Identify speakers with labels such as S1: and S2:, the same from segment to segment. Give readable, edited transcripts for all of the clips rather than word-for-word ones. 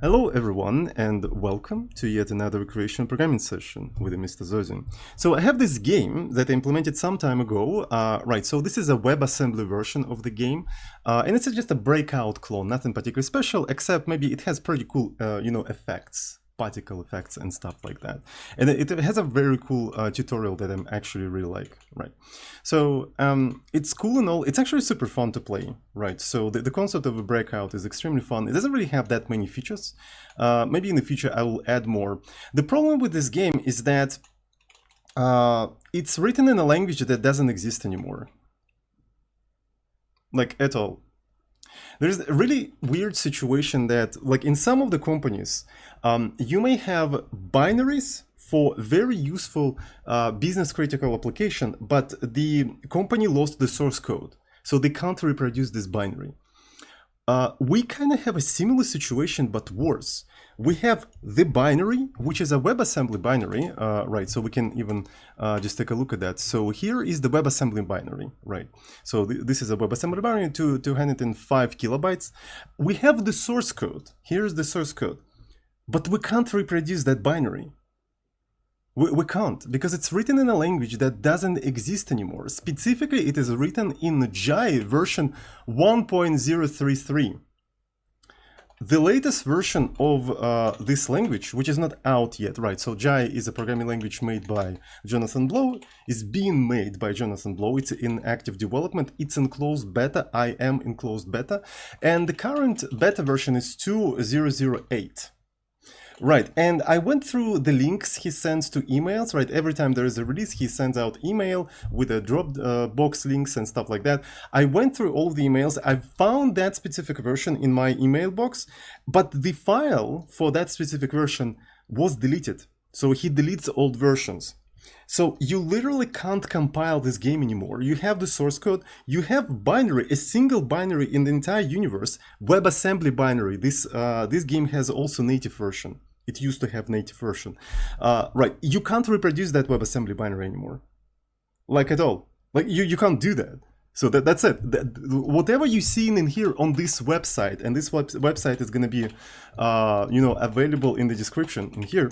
S1: Hello everyone and welcome to yet another recreational programming session with Mr. Zozin. So I have this game that I implemented some time ago, so this is a WebAssembly version of the game, and it's just a breakout clone, nothing particularly special, except maybe it has pretty cool, effects, particle effects and stuff like that. And it has a very cool tutorial that I'm actually really like, right? So it's cool and all, it's actually super fun to play, right? So the concept of a breakout is extremely fun. It doesn't really have that many features. Maybe in the future I will add more. The problem with this game is that it's written in a language that doesn't exist anymore. Like at all. There's a really weird situation that, like in some of the companies, you may have binaries for very useful business critical application, but the company lost the source code, so they can't reproduce this binary. We kind of have a similar situation, but worse. We have the binary, which is a WebAssembly binary, right? So we can even just take a look at that. So here is the WebAssembly binary, right? So this is a WebAssembly binary to 205 kilobytes. We have the source code. Here's the source code, but we can't reproduce that binary. We can't, because it's written in a language that doesn't exist anymore. Specifically, it is written in Jai version 1.033. The latest version of this language, which is not out yet, right? So Jai is a programming language made by Jonathan Blow, is being made by Jonathan Blow. It's in active development. It's in closed beta. I am in closed beta. And the current beta version is 2.008. Right, and I went through the links he sends to emails, right? Every time there is a release, he sends out email with a Dropbox links and stuff like that. I went through all of the emails. I found that specific version in my email box, but the file for that specific version was deleted. So he deletes old versions. So you literally can't compile this game anymore. You have the source code, you have binary, a single binary in the entire universe, WebAssembly binary. This game has also native version. It used to have native version. Right, you can't reproduce that WebAssembly binary anymore. Like at all. Like you can't do that. So that's it. Whatever you've seen in here on this website, and this website is going to be, available in the description in here.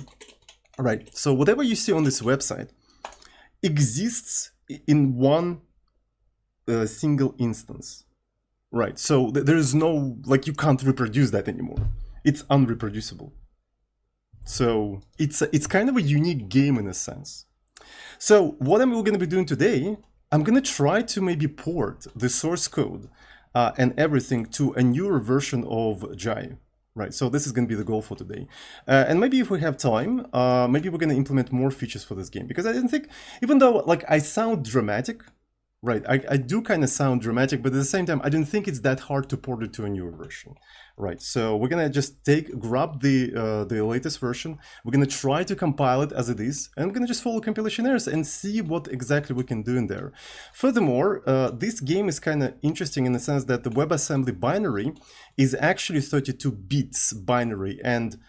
S1: Right, so whatever you see on this website exists in one single instance. Right, so there is no, like, you can't reproduce that anymore. It's unreproducible. So it's kind of a unique game in a sense. So what I'm going to be doing today, I'm going to try to maybe port the source code and everything to a newer version of Jai. Right, so this is going to be the goal for today. And maybe if we have time, maybe we're going to implement more features for this game. Because I didn't think, even though like I sound dramatic, right, I do kind of sound dramatic, but at the same time, I didn't think it's that hard to port it to a newer version. Right, so we're going to just grab the latest version. We're going to try to compile it as it is, and we're going to just follow compilation errors and see what exactly we can do in there. Furthermore, this game is kind of interesting in the sense that the WebAssembly binary is actually 32 bits binary, and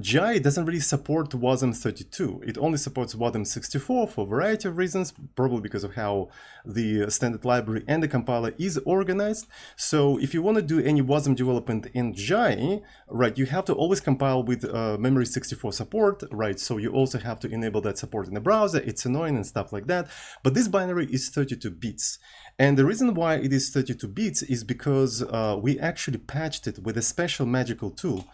S1: Jai doesn't really support Wasm 32. It only supports Wasm 64 for a variety of reasons, probably because of how the standard library and the compiler is organized. So if you want to do any Wasm development in Jai, right, you have to always compile with memory 64 support, right? So you also have to enable that support in the browser. It's annoying and stuff like that. But this binary is 32 bits. And the reason why it is 32 bits is because we actually patched it with a special magical tool,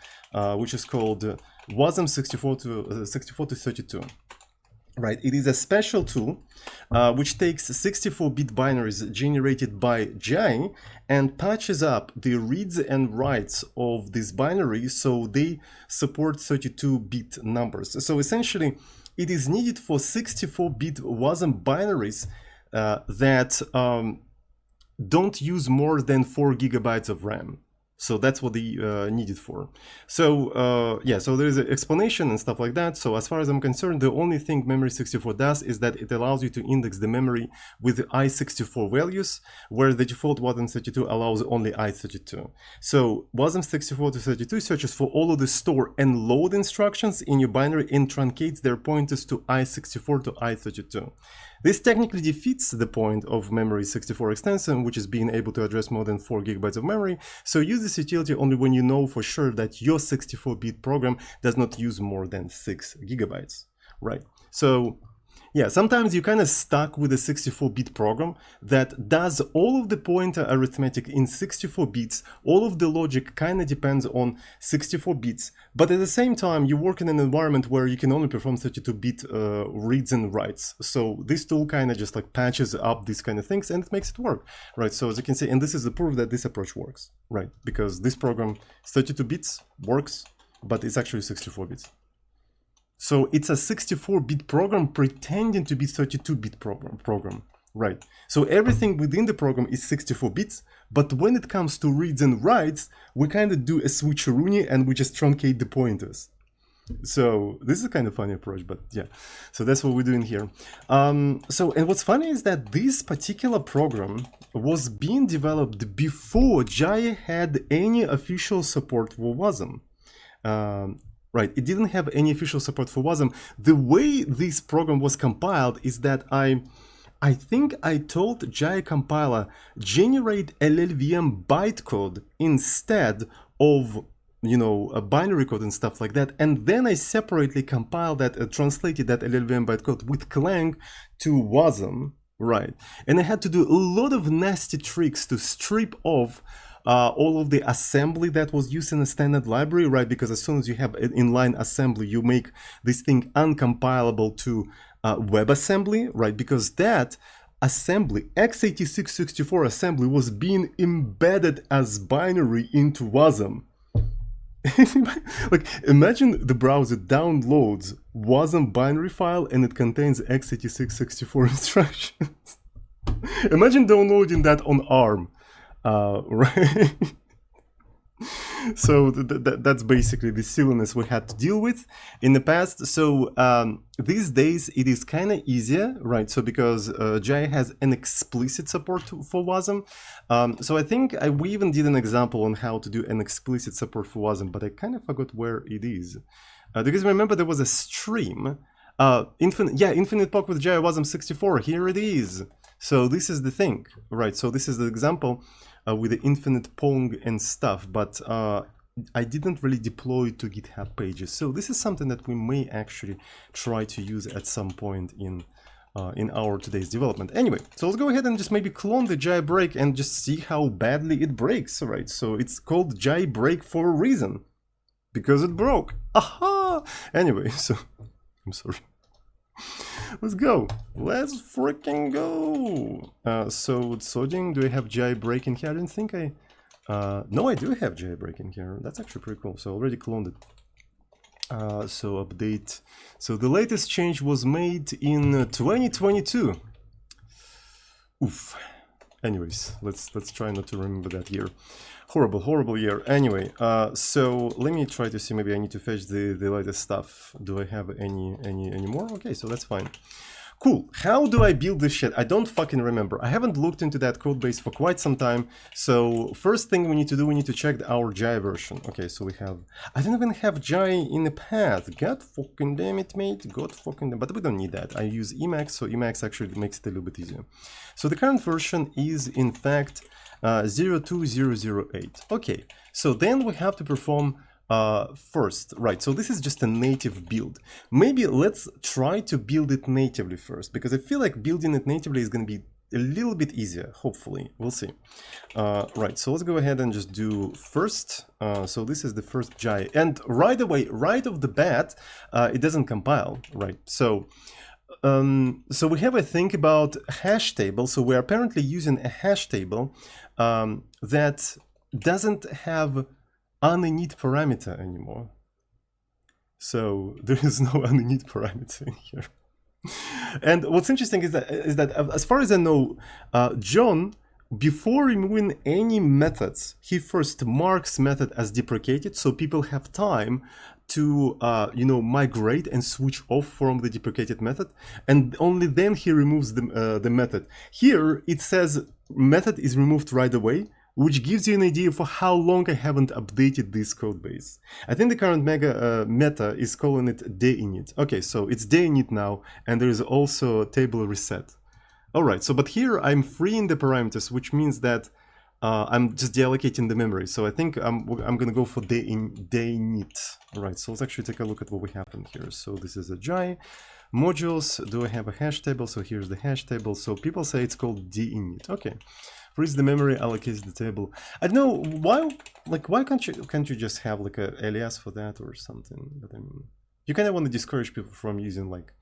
S1: which is called Wasm 64 to 32. Right, it is a special tool which takes 64-bit binaries generated by Jai and patches up the reads and writes of this binary so they support 32-bit numbers. So essentially, it is needed for 64-bit Wasm binaries that don't use more than 4 gigabytes of RAM. So that's what they need it for. So yeah, so there's an explanation and stuff like that. So as far as I'm concerned, the only thing memory 64 does is that it allows you to index the memory with i64 values, where the default Wasm 32 allows only i32. So Wasm 64 to 32 searches for all of the store and load instructions in your binary and truncates their pointers to i64 to i32. This technically defeats the point of memory 64 extension, which is being able to address more than 4 gigabytes of memory. So use this utility only when you know for sure that your 64-bit program does not use more than 6 gigabytes, right? So yeah, sometimes you're kind of stuck with a 64-bit program that does all of the pointer arithmetic in 64 bits. All of the logic kind of depends on 64 bits, but at the same time, you work in an environment where you can only perform 32-bit reads and writes. So this tool kind of just like patches up these kind of things and it makes it work, right? So as you can see, and this is the proof that this approach works, right? Because this program is 32 bits, works, but it's actually 64 bits. So it's a 64-bit program pretending to be 32-bit program, right? So everything within the program is 64 bits, but when it comes to reads and writes, we kind of do a switcheroonie and we just truncate the pointers. So this is a kind of funny approach, but yeah. So that's what we're doing here. And what's funny is that this particular program was being developed before Jaya had any official support for Wasm. Right, it didn't have any official support for Wasm. The way this program was compiled is that I think I told Jaya compiler generate LLVM bytecode instead of, you know, a binary code and stuff like that, and then I separately compiled that, translated that LLVM bytecode with Clang to Wasm, right? And I had to do a lot of nasty tricks to strip off all of the assembly that was used in a standard library, right? Because as soon as you have an inline assembly, you make this thing uncompilable to WebAssembly, right? Because that assembly, x86-64 assembly, was being embedded as binary into Wasm. Like, imagine the browser downloads Wasm binary file and it contains x86-64 instructions. Imagine downloading that on ARM. Right. So that's basically the silliness we had to deal with in the past. So these days it is kind of easier, right? So because Jaya has an explicit support for Wasm. So I think we even did an example on how to do an explicit support for Wasm, but I kind of forgot where it is. Because remember there was a stream, Infinite Talk with Jaya Wasm 64. Here it is. So this is the thing, right? So this is the example with the infinite Pong and stuff, but I didn't really deploy to GitHub pages. So this is something that we may actually try to use at some point in our today's development. Anyway, so let's go ahead and just maybe clone the Jaya break and just see how badly it breaks, right? So it's called Jaya break for a reason, because it broke. Aha! Anyway, so I'm sorry. Let's go. Let's freaking go. So Soding, do I have jailbreak in here? I didn't think I... no, I do have jailbreak in here. That's actually pretty cool. So I already cloned it. So update. So the latest change was made in 2022. Oof. Anyways, let's try not to remember that year. Horrible year. Anyway, so let me try to see. Maybe I need to fetch the latest stuff. Do I have any more? Okay, so that's fine. Cool. How do I build this shit? I don't fucking remember. I haven't looked into that code base for quite some time. So first thing we need to do, we need to check our Jaya version. Okay, so we have... I don't even have Jaya in the path. God fucking damn it, mate. God fucking damn... But we don't need that. I use Emacs, so Emacs actually makes it a little bit easier. So the current version is, in fact, 02008. Okay, so then we have to perform first, right? So this is just a native build. Maybe let's try to build it natively first, because I feel like building it natively is going to be a little bit easier, hopefully. We'll see. Right, so let's go ahead and just do first. So this is the first Jaya, and right away, right off the bat, it doesn't compile, right? So so we have a thing about hash table. So we're apparently using a hash table that doesn't have uninit parameter anymore. So there is no uninit parameter in here. And what's interesting is that as far as I know, John, before removing any methods, he first marks method as deprecated, so people have time to you know, migrate and switch off from the deprecated method, and only then he removes the method. Here it says method is removed right away, which gives you an idea for how long I haven't updated this code base. I think the current meta is calling it deinit. Okay, so it's deinit now, and there is also table reset. All right, so but here I'm freeing the parameters, which means that I'm just deallocating the memory. So I think I'm gonna go for deinit. All right, so let's actually take a look at what we have in here. So this is a Jai. Modules, do I have a hash table? So here's the hash table. So people say it's called deinit. Okay. Freeze the memory, allocates the table. I don't know why. Like, why can't you just have like a alias for that or something? But I mean, you kind of want to discourage people from using like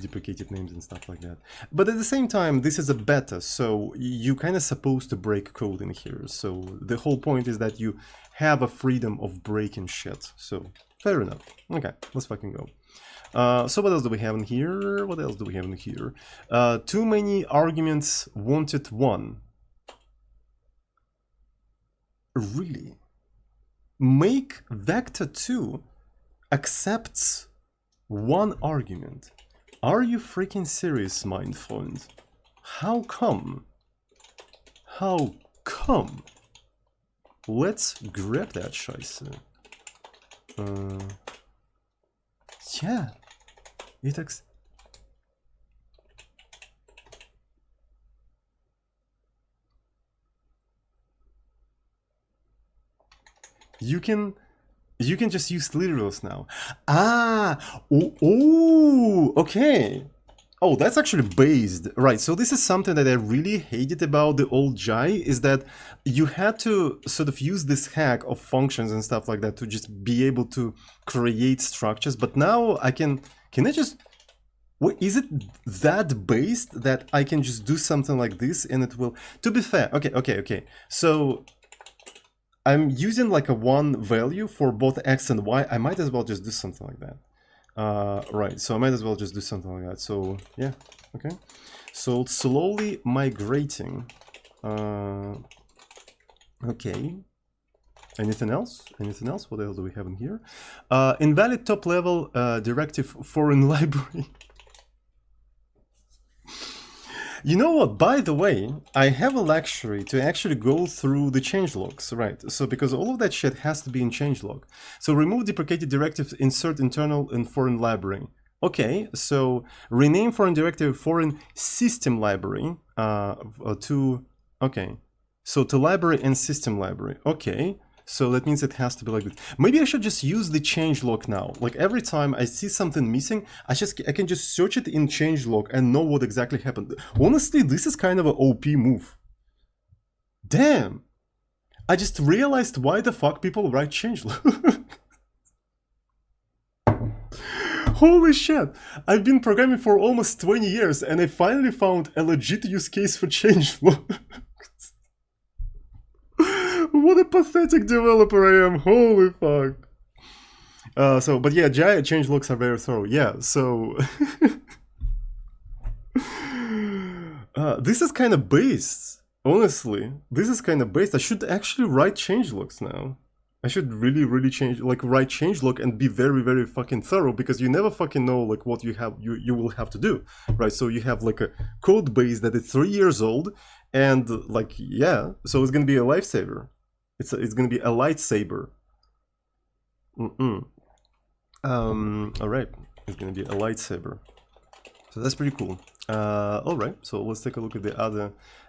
S1: deprecated names and stuff like that. But at the same time, this is a beta, so you kind of supposed to break code in here. So the whole point is that you have a freedom of breaking shit. So fair enough. Okay, let's fucking go. So what else do we have in here? What else do we have in here? Too many arguments wanted one. Really? Make vector2 accepts one argument. Are you freaking serious, mind friend? How come? How come? Let's grab that scheiße. Yeah. It you can just use literals now. Ah, oh, okay. Oh, that's actually based. Right, so this is something that I really hated about the old Jai, is that you had to sort of use this hack of functions and stuff like that to just be able to create structures. But now I can I just, what, is it that based that I can just do something like this and it will, to be fair, okay. So I'm using like a one value for both X and Y. I might as well just do something like that. Right, so I might as well just do something like that. So yeah, okay. So slowly migrating. Okay. Anything else? Anything else? What else do we have in here? Invalid top level directive foreign library. You know what, by the way, I have a luxury to actually go through the changelogs, right? So because all of that shit has to be in changelog. So remove deprecated directives, insert internal and foreign library. Okay, so rename foreign directive foreign system library to, okay. So to library and system library, okay. So that means it has to be like this. Maybe I should just use the changelog now. Like every time I see something missing, I can just search it in changelog and know what exactly happened. Honestly, this is kind of an OP move. Damn! I just realized why the fuck people write changelog. Holy shit! I've been programming for almost 20 years and I finally found a legit use case for changelog. What a pathetic developer I am, holy fuck. But yeah, changelogs are very thorough, yeah, so... this is kind of based, honestly. This is kind of based. I should actually write changelogs now. I should really write changelog and be very fucking thorough, because you never fucking know like what you will have to do, right? So you have like a code base that is 3 years old, and like, yeah, so it's gonna be a lifesaver. It's gonna be a lightsaber. All right, it's gonna be a lightsaber. So that's pretty cool. All right, so let's take a look at the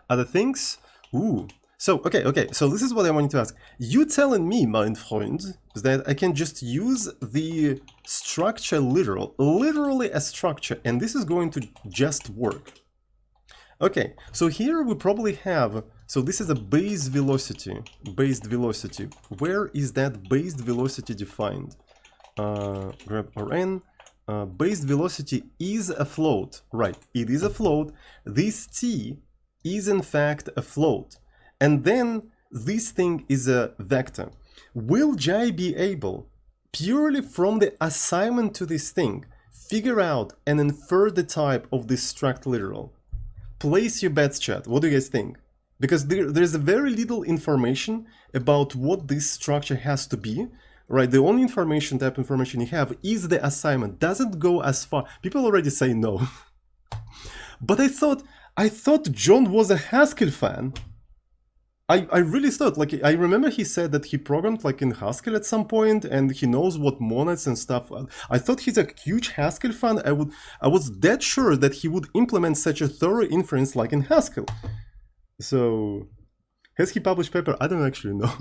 S1: other things. Ooh. So okay. So this is what I wanted to ask. You telling me, mein Freund, that I can just use the structure literally a structure, and this is going to just work. Okay, so here we probably have, so this is a base velocity, based velocity. Where is that based velocity defined? Grab Rn, based velocity is a float, right, it is a float. This t is in fact a float, and then this thing is a vector. Will Jai be able, purely from the assignment to this thing, figure out and infer the type of this struct literal? Place your bets, chat. What do you guys think? Because there's a very little information about what this structure has to be, right? The only type information you have is the assignment. Doesn't go as far. People already say no. But I thought John was a Haskell fan. I really thought, like, I remember he said that he programmed like in Haskell at some point, and he knows what monads and stuff. I thought he's a huge Haskell fan. I was dead sure that he would implement such a thorough inference like in Haskell. So, has he published paper? I don't actually know.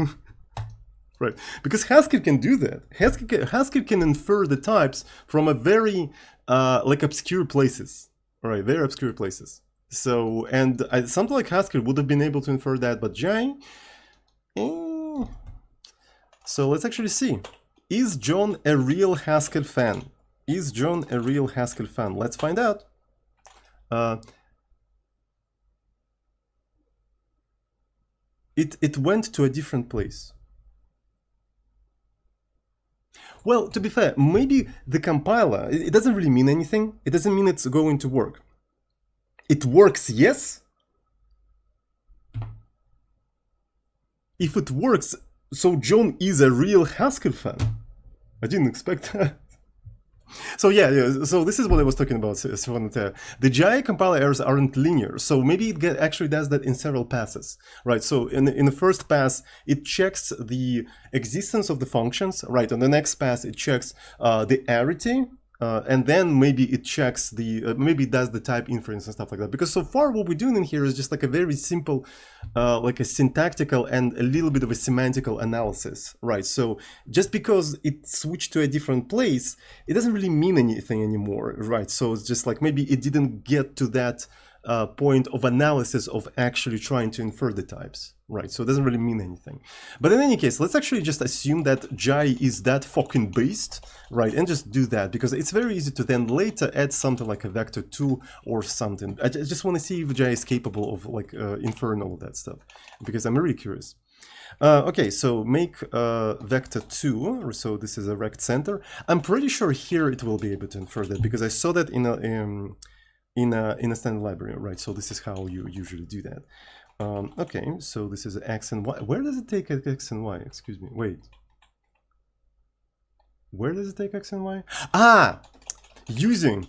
S1: Right, because Haskell can do that. Haskell can infer the types from a very like obscure places. Right, very obscure places. So, and something like Haskell would have been able to infer that, but Jai. So let's actually see. Is John a real Haskell fan? Is John a real Haskell fan? Let's find out. It went to a different place. Well, to be fair, maybe the compiler, it doesn't really mean anything. It doesn't mean it's going to work. It works, yes. If it works, so John is a real Haskell fan. I didn't expect that. So yeah, so this is what I was talking about. The GI compiler errors aren't linear, so maybe it actually does that in several passes, right? So in the first pass, it checks the existence of the functions, right? On the next pass, it checks the arity, and then maybe it checks the, maybe it does the type inference and stuff like that. Because so far what we're doing in here is just like a very simple, like a syntactical and a little bit of a semantical analysis, right? So just because it switched to a different place, it doesn't really mean anything anymore, right? So it's just like maybe it didn't get to that point of analysis of actually trying to infer the types, right? So it doesn't really mean anything. But in any case, let's actually just assume that Jai is that fucking based, right? And just do that, because it's very easy to then later add something like a vector 2 or something. I just want to see if Jai is capable of like inferring all of that stuff, because I'm really curious. Okay, so make vector 2, so this is a rect center. I'm pretty sure here it will be able to infer that, because I saw that in a standard library, right? So this is how you usually do that. Okay, so this is x and y. Where does it take x and y? Excuse me, wait. Where does it take x and y? Ah, using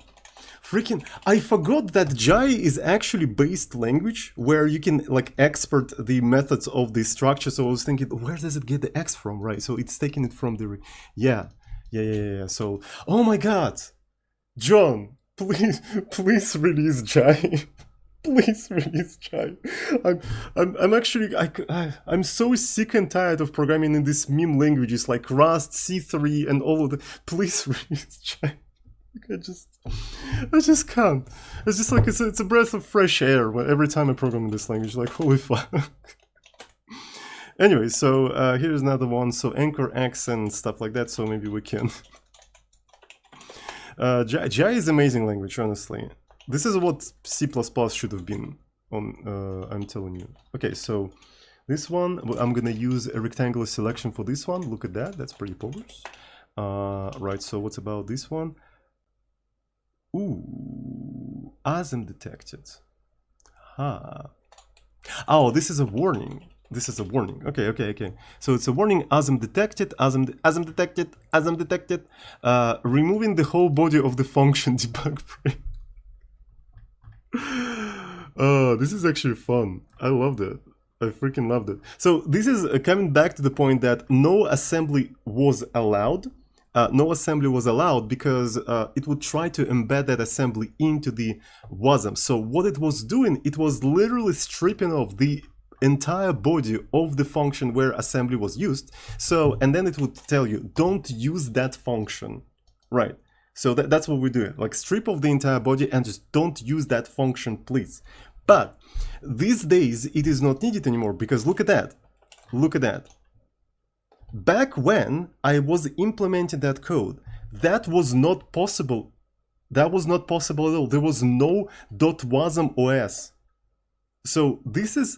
S1: freaking, I forgot that Jai is actually based language where you can like export the methods of the structure. So I was thinking, where does it get the x from, right? So it's taking it from the, yeah. So, oh my God, John, please release Jai. Please release Jai. I'm actually, I'm so sick and tired of programming in these meme languages like Rust, C3, and all of the. Please release Jai. I just can't. It's just like it's a breath of fresh air every time I program in this language. Like, holy fuck. Anyway, so here's another one. So anchor X and stuff like that. So maybe we can. Jai is amazing language, honestly. This is what C++ should have been on, I'm telling you. Okay, so this one, I'm gonna use a rectangular selection for this one. Look at that, that's pretty polished. Right, so what's about this one? Ooh, Wasm detected. Ha. Oh, this is a warning. This is a warning. Okay. So it's a warning. Wasm detected. Wasm detected. Removing the whole body of the function debug frame. Oh, this is actually fun. I loved it. I freaking loved it. So this is coming back to the point that no assembly was allowed. No assembly was allowed because it would try to embed that assembly into the Wasm. So what it was doing, it was literally stripping off the entire body of the function where assembly was used. So, and then it would tell you, don't use that function, right? So that's what we do, like strip off the entire body and just don't use that function, please. But these days it is not needed anymore because look at that. Look at that. Back when I was implementing that code, that was not possible. That was not possible at all. There was no .wasm OS. So this is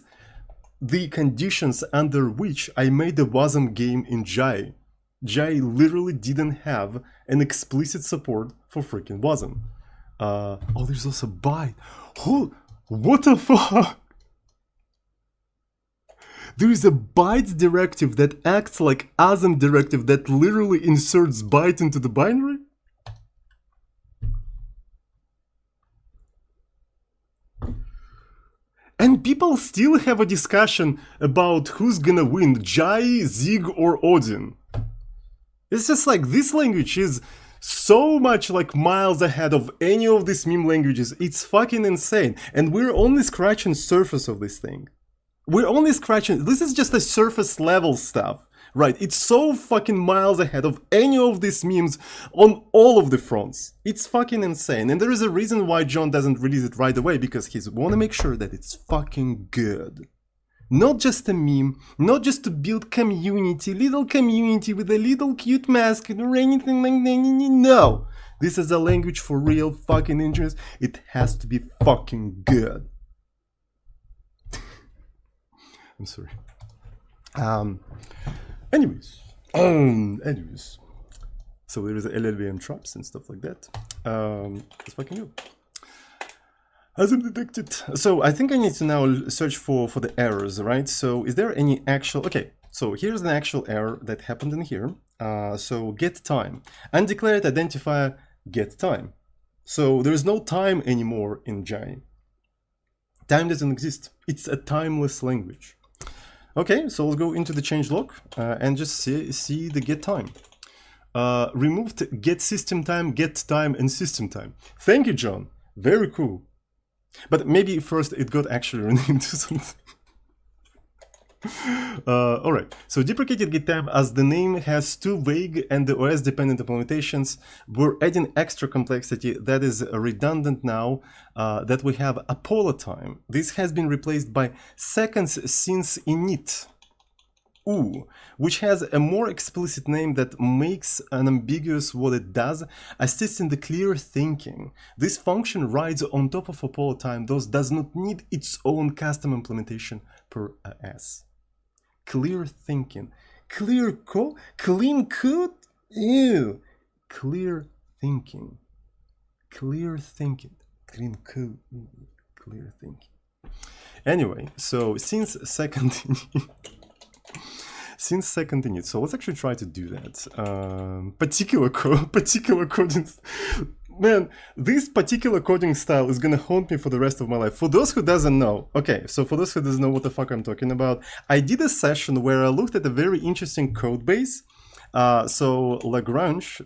S1: the conditions under which I made the Wasm game in Jai. Jai literally didn't have an explicit support for freaking Wasm. Oh, there's also byte. Oh, what the fuck? There is a byte directive that acts like Wasm directive that literally inserts byte into the binary? And people still have a discussion about who's gonna win, Jai, Zig, or Odin. It's just like this language is so much like miles ahead of any of these meme languages. It's fucking insane. And we're only scratching the surface of this thing. We're only scratching, this is just a surface level stuff, right? It's so fucking miles ahead of any of these memes on all of the fronts. It's fucking insane. And there is a reason why John doesn't release it right away, because he want to make sure that it's fucking good. Not just a meme, not just to build community, little community with a little cute mascot or anything like that. No! This is a language for real fucking engineers. It has to be fucking good. I'm sorry. Anyways. So there is LLVM traps and stuff like that. It's fucking good. Hasn't detected. So I think I need to now search for the errors, right? So is there any actual... Okay, so here's an actual error that happened in here. So get time. Undeclared identifier get time. So there is no time anymore in Jai. Time doesn't exist. It's a timeless language. Okay, so let's go into the changelog and just see the get time. Removed get system time, and system time. Thank you, John. Very cool. But maybe first it got actually renamed to something. Alright, so deprecated get time, as the name has too vague and the OS dependent implementations, we're adding extra complexity that is redundant now that we have Apollo time. This has been replaced by seconds since init. Which has a more explicit name that makes unambiguous what it does, assisting the clear thinking. This function rides on top of Apollo time, thus does not need its own custom implementation per OS. Clear thinking. Clear code? Clean code? Ew. Clear thinking. Clear thinking. Clean code. Clear thinking. Anyway, so since second init, so let's actually try to do that. Particular coding. Man, this particular coding style is gonna haunt me for the rest of my life. For those who doesn't know, okay, so for those who doesn't know what the fuck I'm talking about, I did a session where I looked at a very interesting code base. So Lagrange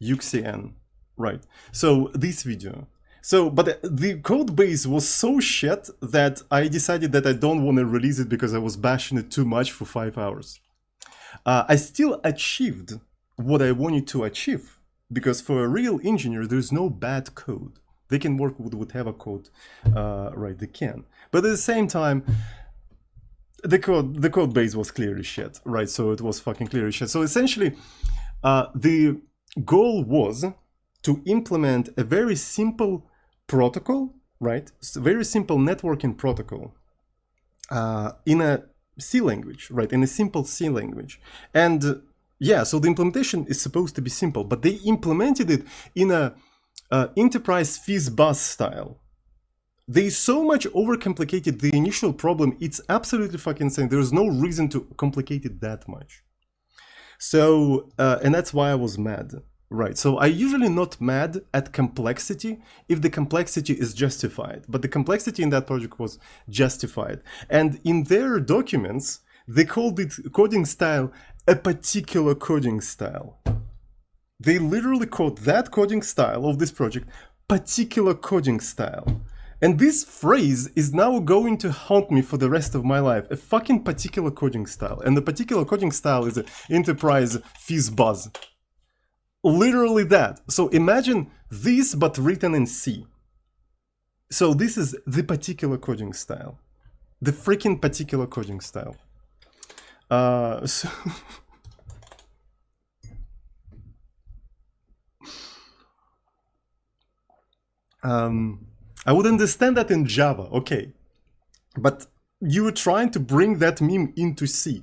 S1: UXN, right? So this video. So, but the code base was so shit that I decided that I don't want to release it because I was bashing it too much for 5 hours. I still achieved what I wanted to achieve, because for a real engineer, there's no bad code. They can work with whatever code, right, they can. But at the same time, the code base was clearly shit, right? So it was fucking clearly shit. So essentially, the goal was to implement a very simple protocol, right? So very simple networking protocol in a C language, right? In a simple C language. And yeah, so the implementation is supposed to be simple, but they implemented it in a enterprise FizzBuzz style. They so much overcomplicated the initial problem, it's absolutely fucking insane. There's no reason to complicate it that much. So, and that's why I was mad. Right, so I usually not mad at complexity if the complexity is justified, but the complexity in that project was justified. And in their documents, they called it coding style a particular coding style. They literally called that coding style of this project particular coding style. And this phrase is now going to haunt me for the rest of my life. A fucking particular coding style. And the particular coding style is an enterprise FizzBuzz. Literally that. So imagine this, but written in C. So this is the particular coding style. The freaking particular coding style. So I would understand that in Java, okay. But you were trying to bring that meme into C.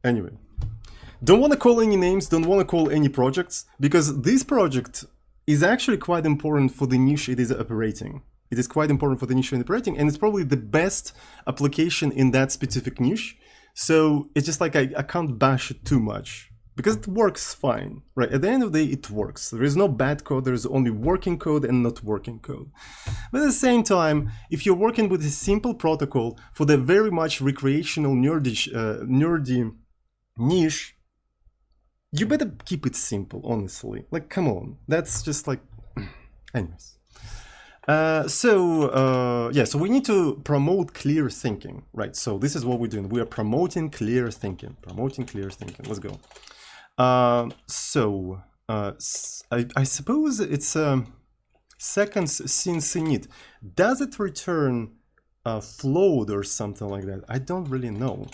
S1: Anyway. Don't want to call any names, don't want to call any projects, because this project is actually quite important for the niche it is operating. It is quite important for the niche it is operating, and it's probably the best application in that specific niche. So it's just like I can't bash it too much, because it works fine, right? At the end of the day, it works. There is no bad code, there is only working code and not working code. But at the same time, if you're working with a simple protocol for the very much recreational nerdy niche, you better keep it simple, honestly. Like, come on, that's just like, anyways. So we need to promote clear thinking, right? So this is what we're doing. We are promoting clear thinking. Let's go. I suppose it's seconds since init. Does it return float or something like that? I don't really know.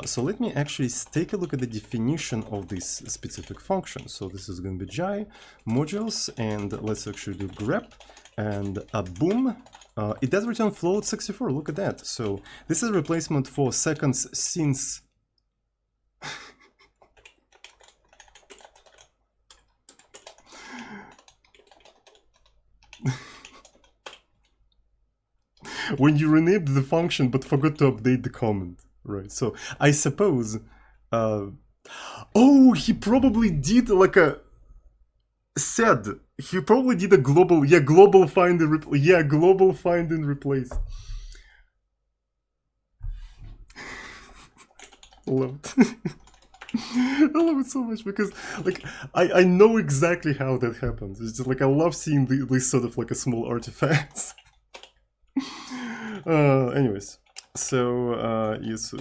S1: So let me actually take a look at the definition of this specific function. So this is going to be Jai modules, and let's actually do grep. And boom, it does return float 64. Look at that. So this is a replacement for seconds since. When you renamed the function but forgot to update the comment, right? So I suppose, oh, he probably did like a he probably did a global find and replace. Love it. I love it so much because like I know exactly how that happens. It's just like I love seeing these sort of like a small artifacts. Anyways, so yes.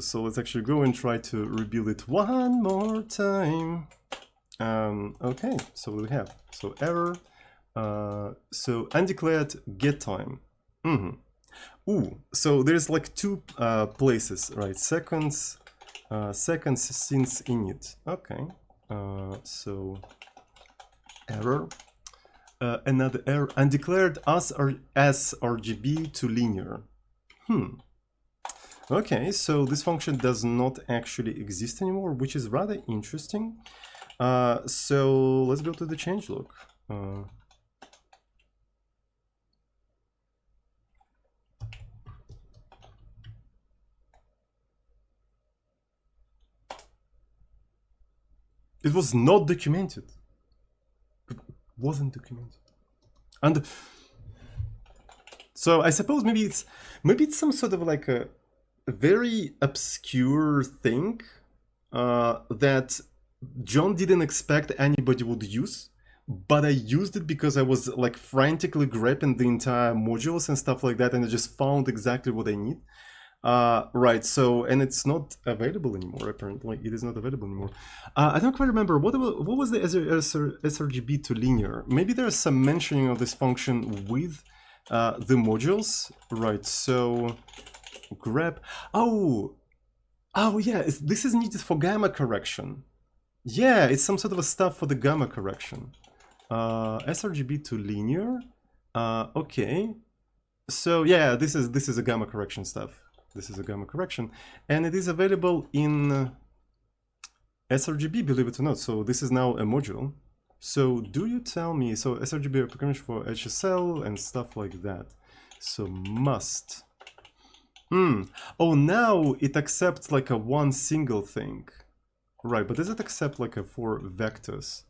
S1: So let's actually go and try to rebuild it one more time. Okay, so we have error. So undeclared get time. Ooh, so there's like two places, right? Seconds since init. Okay. So error. Another error. Undeclared as RGB to linear. Okay, so this function does not actually exist anymore, which is rather interesting. So let's go to the changelog. It was not documented. It wasn't documented. And so I suppose maybe it's some sort of like a very obscure thing that John didn't expect anybody would use, but I used it because I was like frantically grabbing the entire modules and stuff like that, and I just found exactly what I need. Right, so, and it's not available anymore, apparently. It is not available anymore. I don't quite remember, what was the sRGB to linear? Maybe there's some mentioning of this function with the modules. Right, so grep. Oh yeah, this is needed for gamma correction. Yeah, it's some sort of a stuff for the gamma correction. sRGB to linear. Okay. So yeah, this is a gamma correction stuff. This is a gamma correction, and it is available in sRGB, believe it or not. So this is now a module. So do you tell me, so sRGB application for HSL and stuff like that. So must. Oh, now it accepts like a one single thing. Right, but does it accept like a 4 vectors?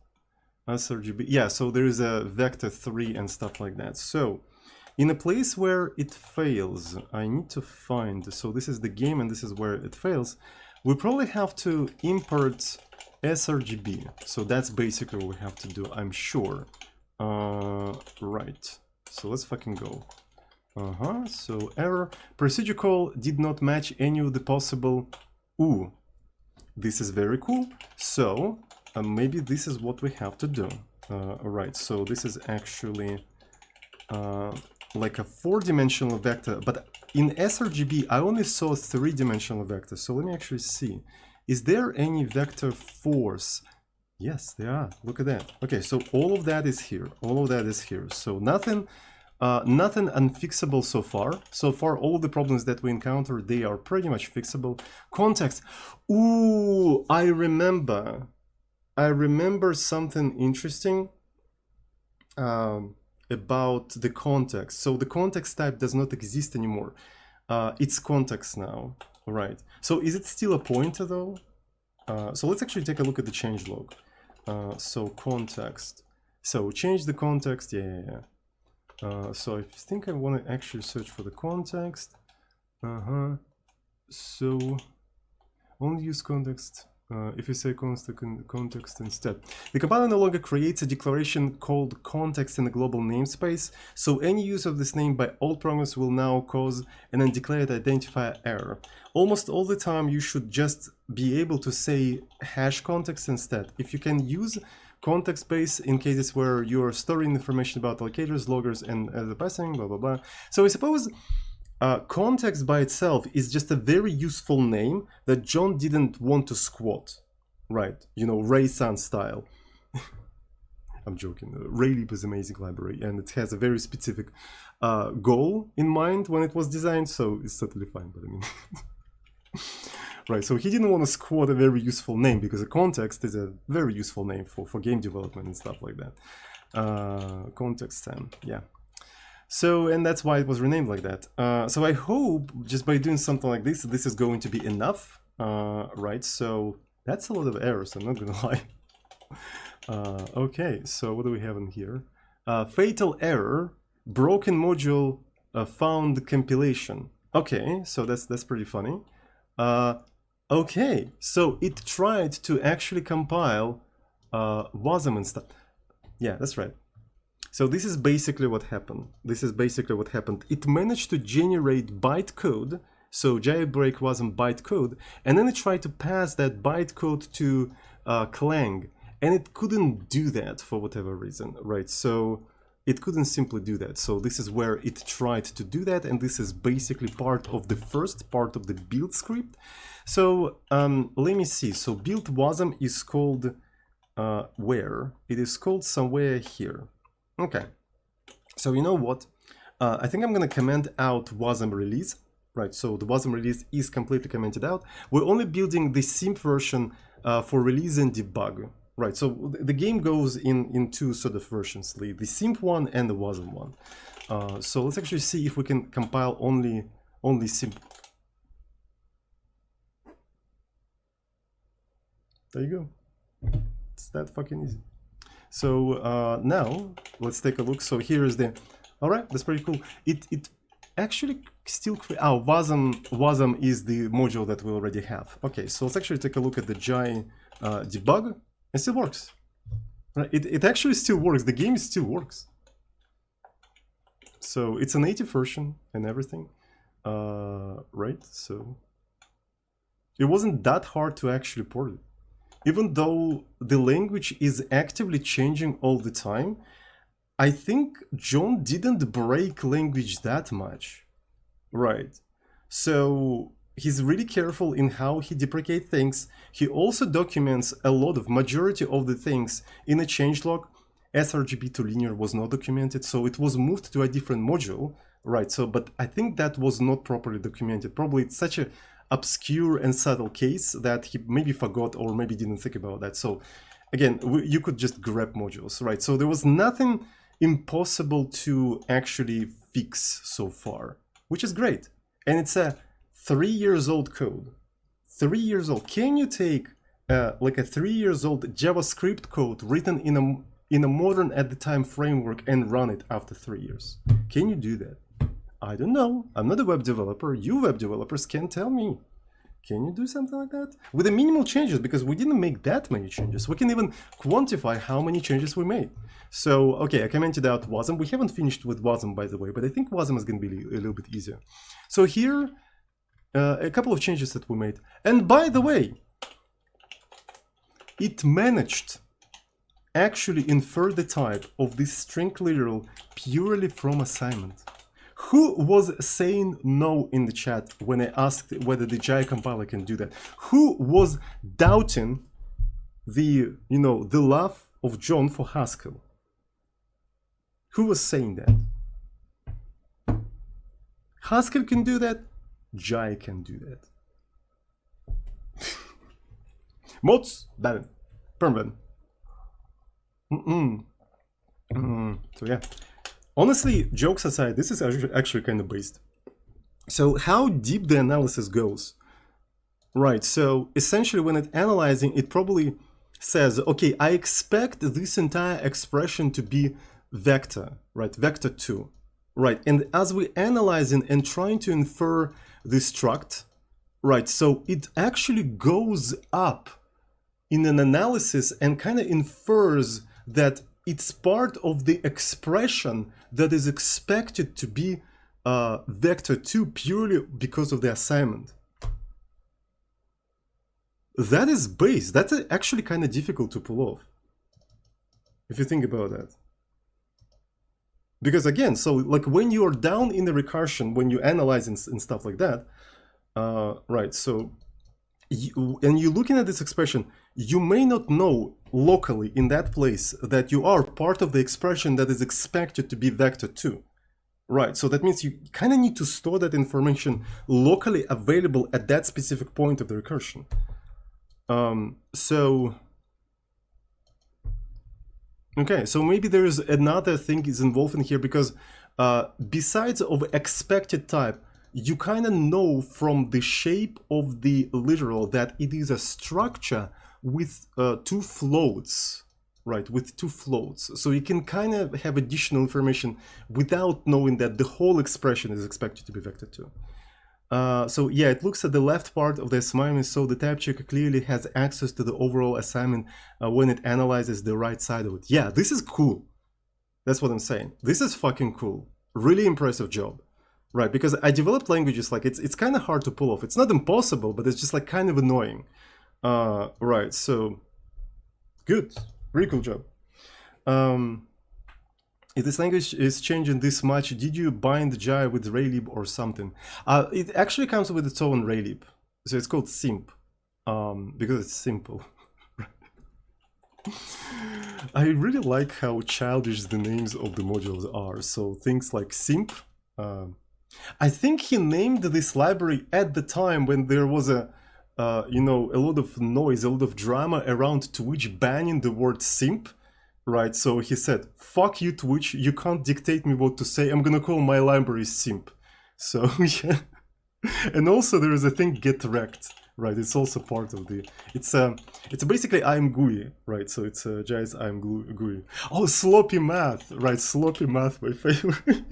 S1: sRGB, yeah, so there is a vector 3 and stuff like that. So in a place where it fails, I need to find, so this is the game and this is where it fails, we probably have to import sRGB. So that's basically what we have to do, I'm sure. Right, so let's fucking go. So error, procedure call did not match any of the possible, ooh, this is very cool. So maybe this is what we have to do. Right, so this is actually like a 4-dimensional vector, but in sRGB I only saw 3-dimensional vectors. So let me actually see. Is there any vector 4s? Yes, there are. Look at that. Okay, so all of that is here. All of that is here. So nothing unfixable so far. So far, all of the problems that we encounter, they are pretty much fixable. Context. Ooh, I remember something interesting about the context. So the context type does not exist anymore. It's context now, right? So is it still a pointer though? So let's actually take a look at the changelog. So context. So change the context. Yeah. So I think I want to actually search for the context. So only use context if you say context instead. The compiler no longer creates a declaration called context in the global namespace, so any use of this name by all programmers will now cause an undeclared identifier error. Almost all the time you should just be able to say hash context instead. If you can use context base in cases where you're storing information about allocators, loggers, and the passing, blah, blah, blah. So I suppose context by itself is just a very useful name that John didn't want to squat, right? You know, Ray-san style. I'm joking. Raylib is an amazing library, and it has a very specific goal in mind when it was designed, so it's totally fine, but I mean... Right, so he didn't want to squat a very useful name, because a context is a very useful name for game development and stuff like that. Context 10, yeah. So, and that's why it was renamed like that. So I hope just by doing something like this is going to be enough, right? So that's a lot of errors, I'm not gonna lie. Okay, so what do we have in here? Fatal error, broken module found compilation. Okay, so that's pretty funny. Okay, so it tried to actually compile Wasm and stuff. Yeah, that's right. So this is basically what happened. It managed to generate bytecode, so jailbreak Wasm bytecode, and then it tried to pass that bytecode to Clang, and it couldn't do that for whatever reason, right? So it couldn't simply do that. So this is where it tried to do that, and this is basically part of the first part of the build script. So let me see. So build Wasm is called where? It is called somewhere here. Okay, so you know what? I think I'm going to comment out Wasm release, right? So the Wasm release is completely commented out. We're only building the simp version for release and debug, right? So the game goes in two sort of versions, the simp one and the Wasm one. So let's actually see if we can compile only simp. There you go. It's that fucking easy. So now let's take a look. So here is the, all right, that's pretty cool. It actually still, Wasm is the module that we already have. Okay, so let's actually take a look at the Jai debug. It still works. Right? It actually still works. The game still works. So it's a native version and everything, right? So it wasn't that hard to actually port it. Even though the language is actively changing all the time, I think John didn't break language that much, right? So he's really careful in how he deprecates things. He also documents a lot of majority of the things in a changelog. sRGB to linear was not documented, so it was moved to a different module, right? So, but I think that was not properly documented. Probably it's such a obscure and subtle case that he maybe forgot or maybe didn't think about that. So again, you could just grab modules, right? So there was nothing impossible to actually fix so far, which is great. And it's a 3 years old code. 3 years old. Can you take like a 3 years old JavaScript code written in a modern at the time framework and run it after 3 years? Can you do that? I don't know. I'm not a web developer. You web developers can tell me. Can you do something like that? With the minimal changes, because we didn't make that many changes. We can even quantify how many changes we made. So, okay, I commented out Wasm. We haven't finished with Wasm, by the way, but I think Wasm is going to be a little bit easier. So here, a couple of changes that we made. And by the way, it managed actually infer the type of this string literal purely from assignment. Who was saying no in the chat when I asked whether the Jai compiler can do that? Who was doubting the, you know, the love of John for Haskell? Who was saying that? Haskell can do that. Jai can do that. Mods, ban, permanent. So yeah. Honestly, jokes aside, this is actually kind of based. So how deep the analysis goes, Right, so essentially when it's analyzing, it probably says, okay, I expect this entire expression to be vector, right, vector 2. Right, and as we're analyzing and trying to infer this struct, right, so it actually goes up in an analysis and kind of infers that it's part of the expression that is expected to be vector 2 purely because of the assignment. That is base. That's actually kind of difficult to pull off, if you think about that. Because again, so like when you are down in the recursion, when you analyze and stuff like that, right, so and you're looking at this expression, you may not know locally in that place that you are part of the expression that is expected to be vector 2. Right, so that means you kind of need to store that information locally available at that specific point of the recursion. Okay, so maybe there's another thing is involved in here because besides of expected type, you kind of know from the shape of the literal that it is a structure with two floats, right, with two floats. So you can kind of have additional information without knowing that the whole expression is expected to be vector 2. So yeah, it looks at the left part of the assignment, so the type checker clearly has access to the overall assignment when it analyzes the right side of it. Yeah, this is cool. That's what I'm saying. This is fucking cool. Really impressive job. Right, because I developed languages like it's kind of hard to pull off. It's not impossible, but it's just like kind of annoying. Right, so good. Really cool job. If this language is changing this much, did you bind Jai with Raylib or something? It actually comes with its own Raylib. So it's called simp, because it's simple. I really like how childish the names of the modules are. So things like simp. I think he named this library at the time when there was a lot of noise, a lot of drama around Twitch banning the word simp. Right, so he said, fuck you, Twitch, you can't dictate me what to say, I'm gonna call my library simp. So, yeah. And also there is a thing get wrecked, right, it's also part of the, it's basically I'm GUI, right, so it's Jai's I'm GUI. Oh, sloppy math, right, sloppy math, my favorite.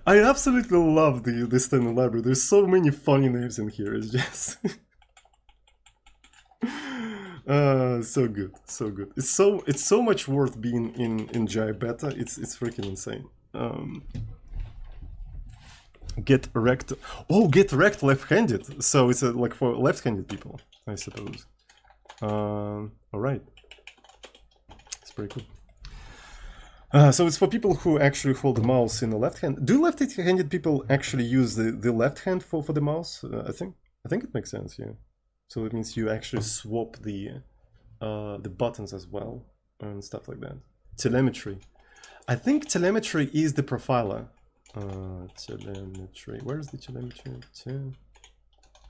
S1: I absolutely love this standard library, there's so many funny names in here, it's just... so good, so good. It's so much worth being in Jai beta. It's freaking insane. Get wrecked. Oh, get wrecked left-handed. So it's like for left-handed people, I suppose. All right, it's pretty cool. So it's for people who actually hold the mouse in the left hand. Do left-handed people actually use the left hand for the mouse? I think it makes sense. Yeah. So it means you actually swap the buttons as well and stuff like that. Telemetry. I think telemetry is the profiler. Telemetry. Where's the telemetry?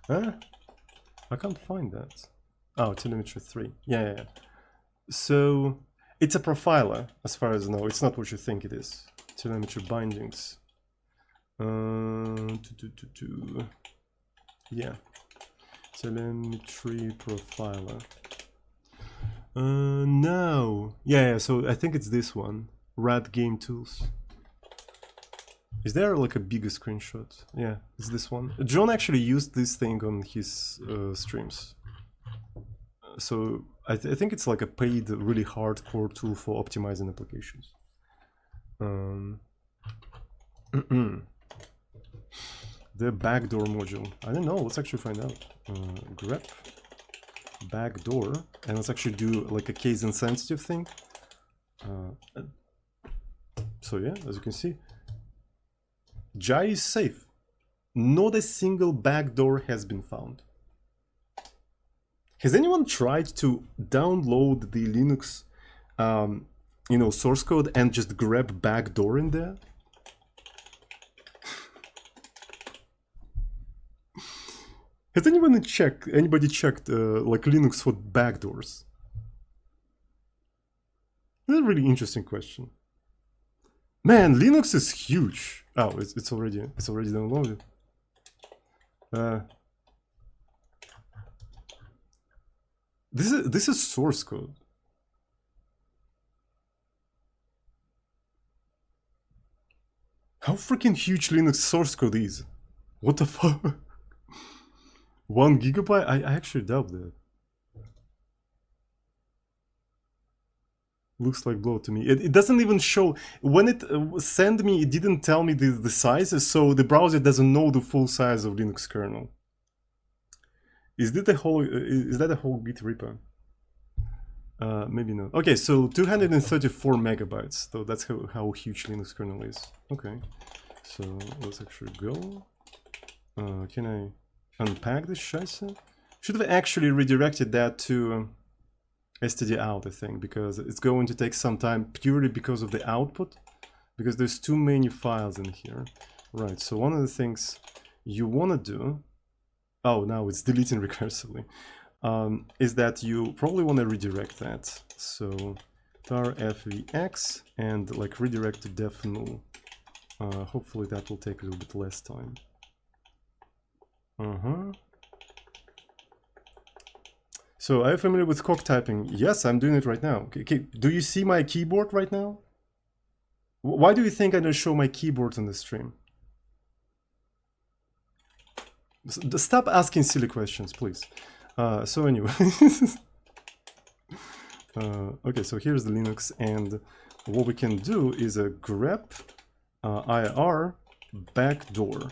S1: I can't find that. Oh, telemetry 3. Yeah. So it's a profiler, as far as I know. It's not what you think it is. Telemetry bindings. Yeah. Telemetry profiler. No. Yeah, so I think it's this one. Rad Game Tools. Is there like a bigger screenshot? Yeah, it's this one. John actually used this thing on his streams. So I think it's like a paid, really hardcore tool for optimizing applications. The backdoor module. I don't know. Let's actually find out. Grep backdoor, and let's actually do like a case insensitive thing. So yeah, as you can see, Jai is safe. Not a single backdoor has been found. Has anyone tried to download the Linux, source code and just grab backdoor in there? Has anybody checked like Linux for backdoors? That's a really interesting question. Man, Linux is huge. Oh, it's already downloaded. This is source code. How freaking huge Linux source code is? What the fuck? 1 gigabyte? I actually doubt that. Looks like bloat to me. It doesn't even show when it sent me. It didn't tell me the size, so the browser doesn't know the full size of Linux kernel. Is that a whole Git repo? Maybe not. Okay, so 234 megabytes. So that's how huge Linux kernel is. Okay, so let's actually go. Can I unpack this scheisse? Should have actually redirected that to std out, I think, because it's going to take some time purely because of the output, because there's too many files in here. Right, so one of the things you want to do, oh, now it's deleting recursively, is that you probably want to redirect that. So tar fvx and like redirect to def null. Hopefully that will take a little bit less time. So, are you familiar with cock typing? Yes, I'm doing it right now. Okay, do you see my keyboard right now? Why do you think I don't show my keyboard on the stream? Stop asking silly questions, please. So anyway. Okay, so here's the Linux, and what we can do is a grep ir backdoor.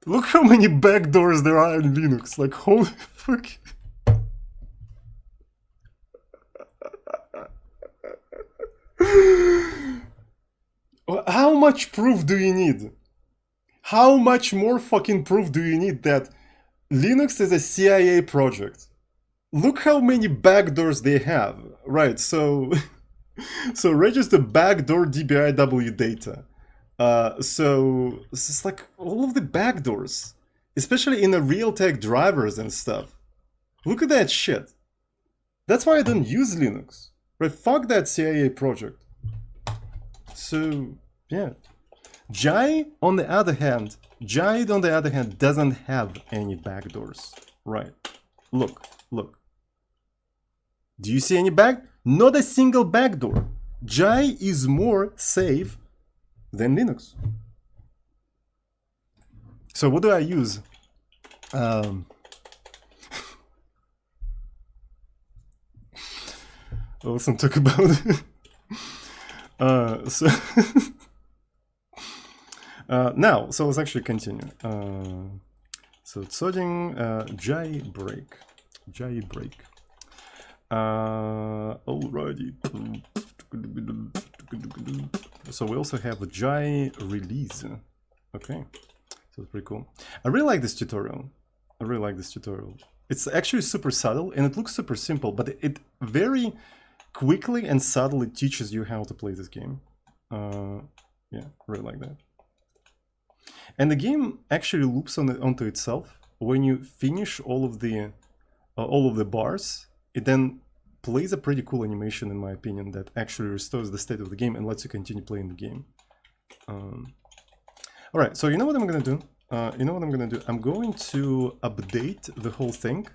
S1: Look how many backdoors there are in Linux, like holy fuck. How much proof do you need? How much more fucking proof do you need that Linux is a CIA project? Look how many backdoors they have. Right, so so register backdoor DBIW data. So this is like all of the backdoors, especially in the Realtek drivers and stuff. Look at that shit. That's why I don't use Linux. Right? Fuck that CIA project. So yeah, Jai on the other hand, doesn't have any backdoors. Right? Look. Do you see any Not a single backdoor. Jai is more safe than Linux. So what do I use? Let's not talk about it. Now, so let's actually continue. So Tsoding jailbreak. Alrighty. So we also have a Jai release. Okay, so it's pretty cool. I really like this tutorial. It's actually super subtle and it looks super simple, but it very quickly and subtly teaches you how to play this game. Yeah, really like that. And the game actually loops onto itself. When you finish all of the bars, it then plays a pretty cool animation, in my opinion, that actually restores the state of the game and lets you continue playing the game. All right, so you know what I'm gonna do? I'm going to update the whole thing.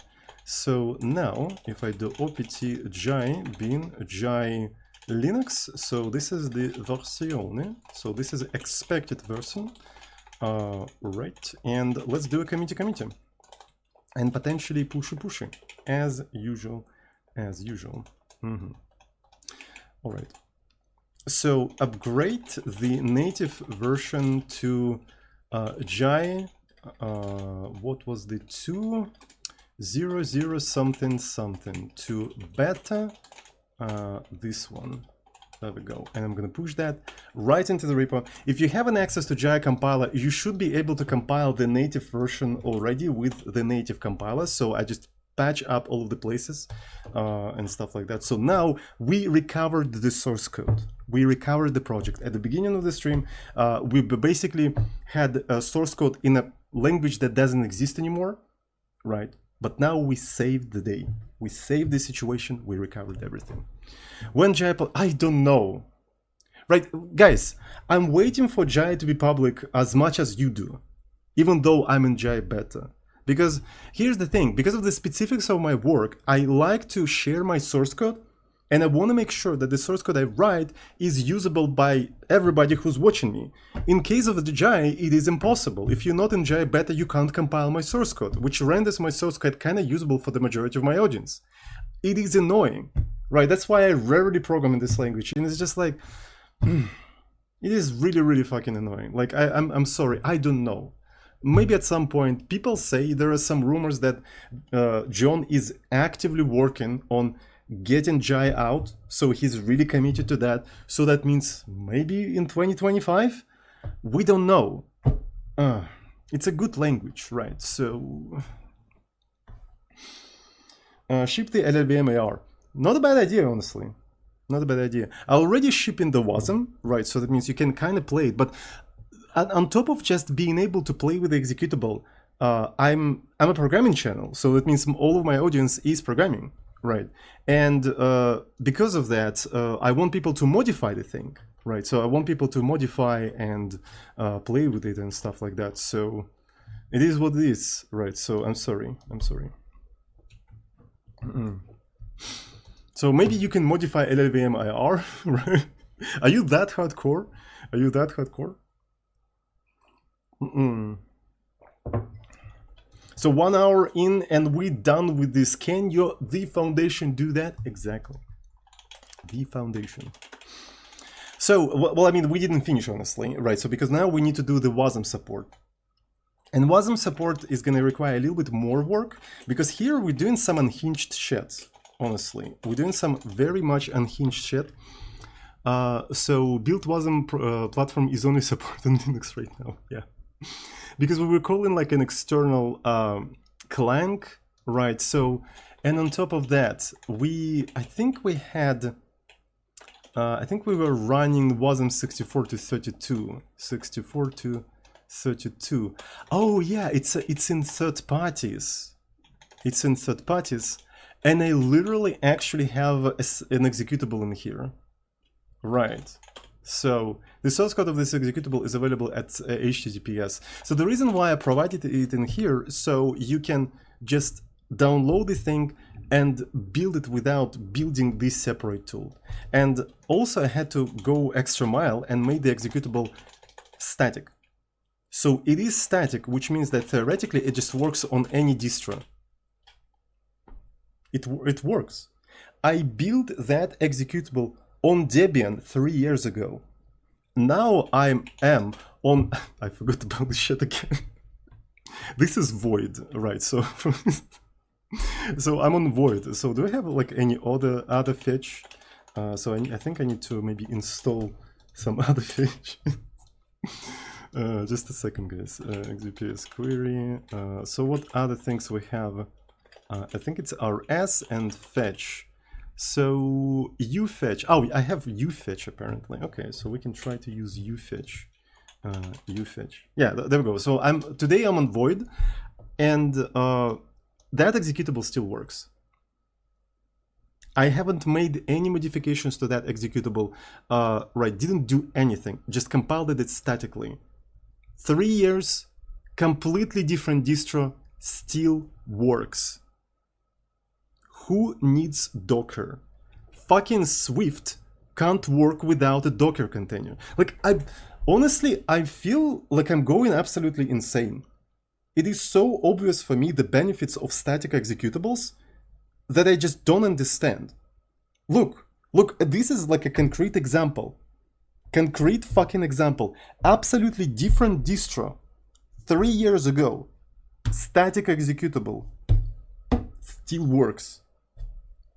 S1: So now, if I do opt jai bin jai linux, so this is the versione, so this is expected version, right? And let's do a committee, and potentially pushy, as usual. All right. So upgrade the native version to Jai. What was the 2.0.0 something to beta? This one. There we go. And I'm going to push that right into the repo. If you have an access to Jai compiler, you should be able to compile the native version already with the native compiler. So I just patch up all of the places and stuff like that. So now we recovered the source code. We recovered the project. At the beginning of the stream, we basically had a source code in a language that doesn't exist anymore, right? But now we saved the day. We saved the situation. We recovered everything. When Jai, I don't know. right? Guys, I'm waiting for Jai to be public as much as you do, even though I'm in Jai beta. Because here's the thing, because of the specifics of my work, I like to share my source code, and I want to make sure that the source code I write is usable by everybody who's watching me. In case of the Jai, it is impossible. If you're not in Jai beta, you can't compile my source code, which renders my source code kind of usable for the majority of my audience. It is annoying, right? That's why I rarely program in this language, and it's just like, it is really, really fucking annoying. Like, I'm sorry, I don't know. Maybe at some point, people say there are some rumors that John is actively working on getting Jai out, so he's really committed to that. So that means maybe in 2025? We don't know. It's a good language, right? So ship the LLVM AR. Not a bad idea, honestly. Not a bad idea. I already ship in the Wasm, right? So that means you can kind of play it. But on top of just being able to play with the executable, I'm a programming channel. So that means all of my audience is programming, right? And because of that, I want people to modify the thing, right? So I want people to modify and play with it and stuff like that. So it is what it is, right? So I'm sorry. So maybe you can modify LLVM IR, right? Are you that hardcore? So 1 hour in and we're done with this. Can the foundation do that? Exactly. The foundation. So, well, I mean, we didn't finish, honestly, right? So because now we need to do the Wasm support. And Wasm support is going to require a little bit more work, because here we're doing some unhinged shit, honestly. We're doing some very much unhinged shit. So build Wasm platform is only supported on Linux right now, yeah. Because we were calling like an external clank, right? So, and on top of that, I think we were running Wasm 64 to 32, 64 to 32. Oh yeah, it's in third parties. It's in third parties, and I literally actually have an executable in here, right? So the source code of this executable is available at HTTPS. So the reason why I provided it in here, so you can just download the thing and build it without building this separate tool. And also I had to go extra mile and make the executable static. So it is static, which means that theoretically it just works on any distro. It works. I built that executable on Debian 3 years ago. Now I am on... I forgot about this shit again. This is Void, right? So so I'm on Void. So do I have like any other fetch? So I think I need to maybe install some other fetch. Just a second, guys. XGPS query. So what other things we have? I think it's rs and fetch. So ufetch. Oh, I have ufetch apparently. Okay, so we can try to use ufetch. Ufetch. Yeah, there we go. So today I'm on Void, and that executable still works. I haven't made any modifications to that executable. Right, didn't do anything. Just compiled it statically. 3 years, completely different distro, still works. Who needs Docker? Fucking Swift can't work without a Docker container. Like, honestly, I feel like I'm going absolutely insane. It is so obvious for me the benefits of static executables that I just don't understand. Look, this is like a concrete example. Concrete fucking example. Absolutely different distro. 3 years ago. Static executable. Still works.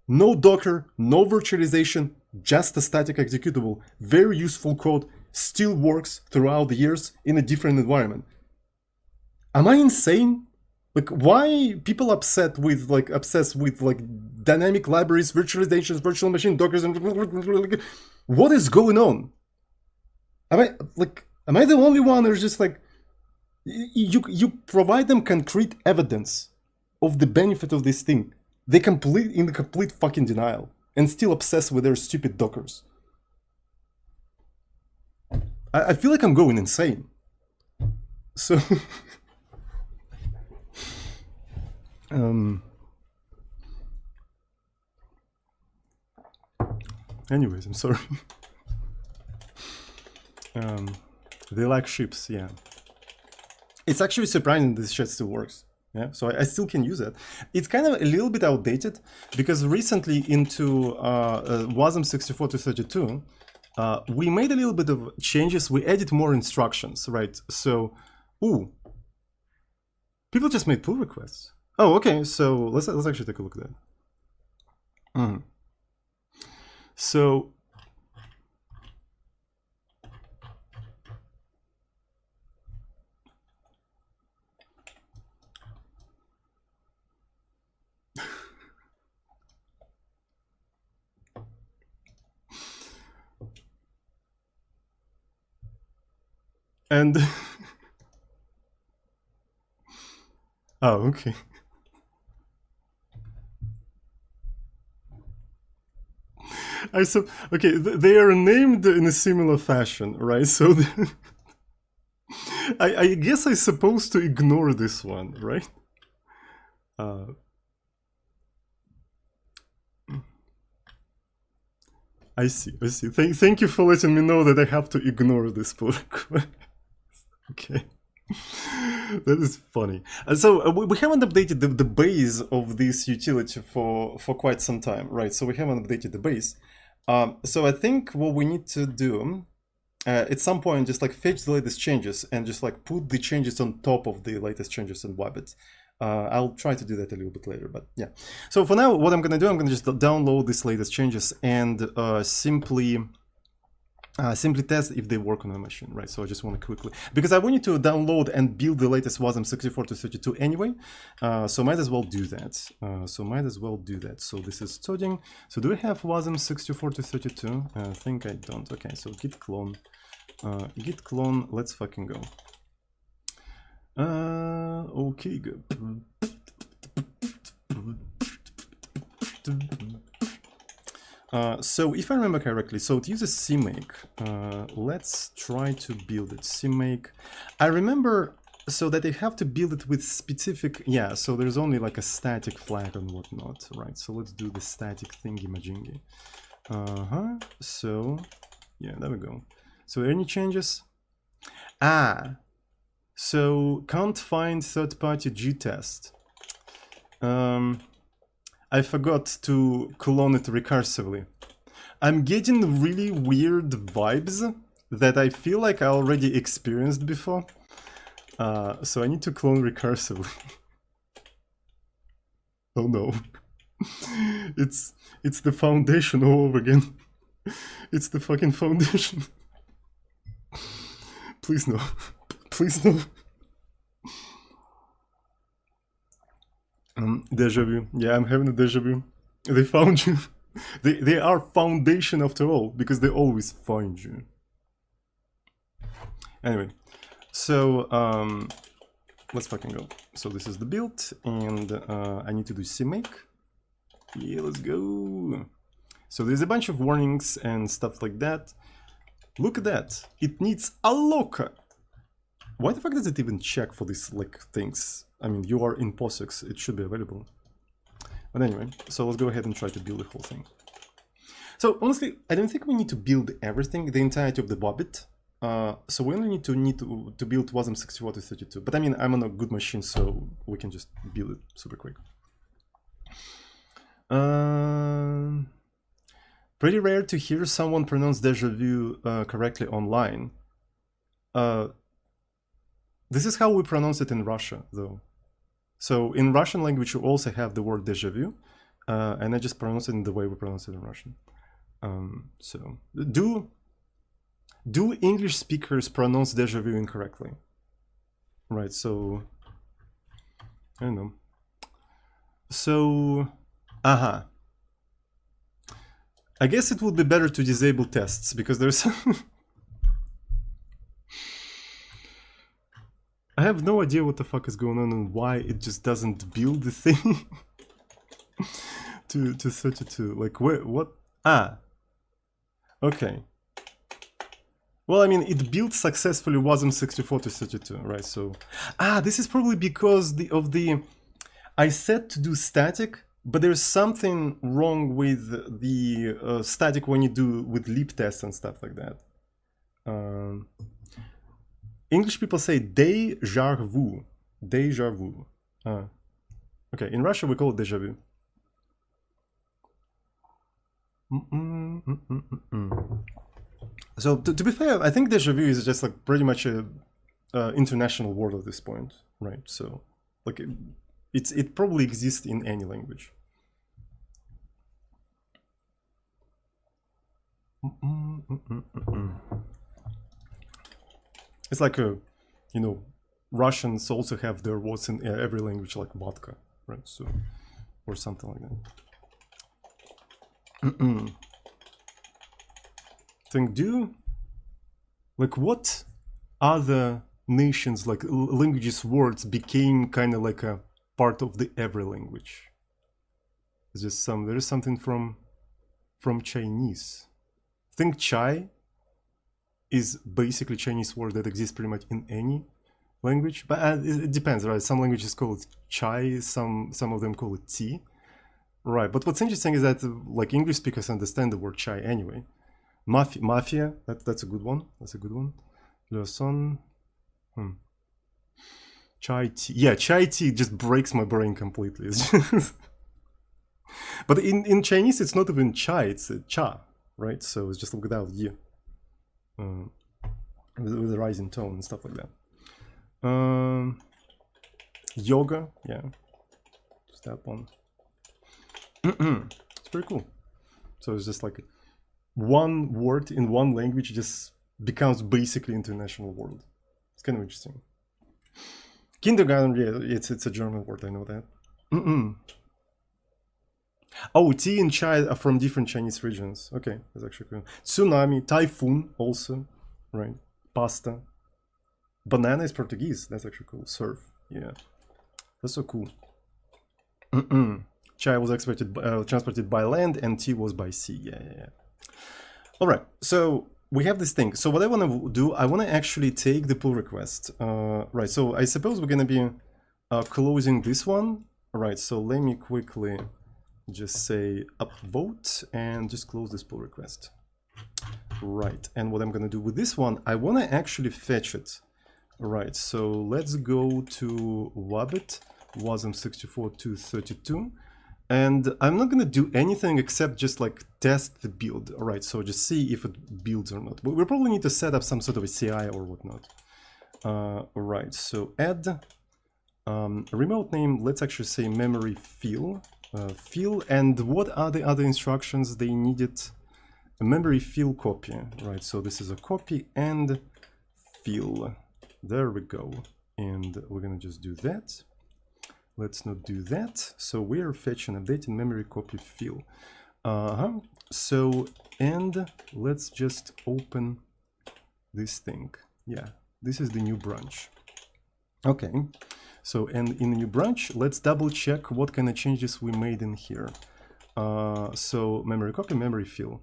S1: No Docker, no virtualization, just a static executable. Very useful code. Still works throughout the years in a different environment. Am I insane? Like, why people obsessed with dynamic libraries, virtualizations, virtual machine, Dockers, and what is going on? Am I the only one who's just like, you provide them concrete evidence of the benefit of this thing. They in complete fucking denial and still obsessed with their stupid Dockers. I feel like I'm going insane. So, anyways, I'm sorry. They like ships, yeah. It's actually surprising this shit still works. Yeah, so I still can use it. It's kind of a little bit outdated because recently into Wasm 64 to 32, we made a little bit of changes. We added more instructions, right? So, ooh, people just made pull requests. Oh, okay. So let's actually take a look at that. So. And oh, okay. Okay, they are named in a similar fashion, right? So I guess I'm supposed to ignore this one, right? I see. Thank you for letting me know that I have to ignore this pull request. Okay. That is funny. So we haven't updated the base of this utility for quite some time, right? So we haven't updated the base. So I think what we need to do at some point, just like fetch the latest changes and just like put the changes on top of the latest changes in Wabbit. I'll try to do that a little bit later, but yeah. So for now, what I'm gonna do, I'm gonna just download these latest changes and simply test if they work on my machine, right? So I just want to quickly, because I want you to download and build the latest Wasm 64 to 32 anyway, so might as well do that. So this is studying. So do we have Wasm 64 to 32? I think I don't. Okay, so git clone, let's fucking go. Okay, good. So if I remember correctly, so it uses CMake. Let's try to build it. CMake. I remember so that they have to build it with specific, yeah, so there's only like a static flag and whatnot, right? So let's do the static thingy majingy. So yeah, there we go. So any changes? So can't find third-party G-test. I forgot to clone it recursively. I'm getting really weird vibes that I feel like I already experienced before. So I need to clone recursively. Oh no. It's the foundation all over again. It's the fucking foundation. Please no. Please no. Deja vu. Yeah, I'm having a deja vu. They found you. They are foundation after all, because they always find you. Anyway, so let's fucking go. So this is the build, and I need to do CMake. Yeah, let's go. So there's a bunch of warnings and stuff like that. Look at that. It needs a locker. Why the fuck does it even check for these like things? I mean, you are in POSIX, it should be available. But anyway, so let's go ahead and try to build the whole thing. So honestly, I don't think we need to build everything, the entirety of the Wabbit. So we only need to build Wasm 64 to 32. But I mean, I'm on a good machine, so we can just build it super quick. Pretty rare to hear someone pronounce deja vu correctly online. This is how we pronounce it in Russia, though. So in Russian language, you also have the word deja vu, and I just pronounce it in the way we pronounce it in Russian. So do English speakers pronounce deja vu incorrectly? Right, so I don't know. So, I guess it would be better to disable tests, because there's I have no idea what the fuck is going on and why it just doesn't build the thing to 32. Like, what? Okay. Well, I mean, it built successfully Wasm 64 to 32, right? So, this is probably because I set to do static, but there's something wrong with the static when you do with leap tests and stuff like that. English people say déjà vu. Déjà vu. Okay, in Russia we call it déjà vu. So to be fair, I think déjà vu is just like pretty much a international word at this point, right? So like it probably exists in any language. It's like Russians also have their words in every language, like vodka, right? So, or something like that. Think, like what other nations, like languages, words became kind of like a part of the every language? There is something from Chinese. Think chai is basically Chinese word that exists pretty much in any language, but it depends, right? Some languages call it chai, some of them call it tea, right? But what's interesting is that like English speakers understand the word chai anyway. Mafia, that's a good one. That's a good one. Leçon. Chai tea. Yeah, chai tea just breaks my brain completely. But in Chinese, it's not even chai, it's cha, right? So it's just without you. With a rising tone and stuff like that. Yoga, yeah. Just that one. It's pretty cool. So it's just like one word in one language just becomes basically international word. It's kind of interesting. Kindergarten, yeah, it's a German word, I know that. Oh, tea and chai are from different Chinese regions. Okay, that's actually cool. Tsunami, typhoon also, right? Pasta. Banana is Portuguese. That's actually cool. Surf, yeah. That's so cool. Chai was transported by land and tea was by sea. Yeah. All right, so we have this thing. So what I want to do, I want to actually take the pull request. Right, so I suppose we're going to be closing this one. All right, so let me quickly just say upvote and just close this pull request. Right, and what I'm going to do with this one, I want to actually fetch it. All right, so let's go to Wabbit, Wasm 64 to 32. And I'm not going to do anything except just like test the build. All right, so just see if it builds or not. But we probably need to set up some sort of a CI or whatnot. All right, so add remote name. Let's actually say memory fill. And what are the other instructions they needed? A memory fill copy. Right, so this is a copy and fill. There we go. And we're going to just do that. Let's not do that. So we are fetching updating memory copy fill. So, and let's just open this thing. Yeah, this is the new branch. Okay, so and in the new branch, let's double check what kind of changes we made in here. So memory copy, memory fill.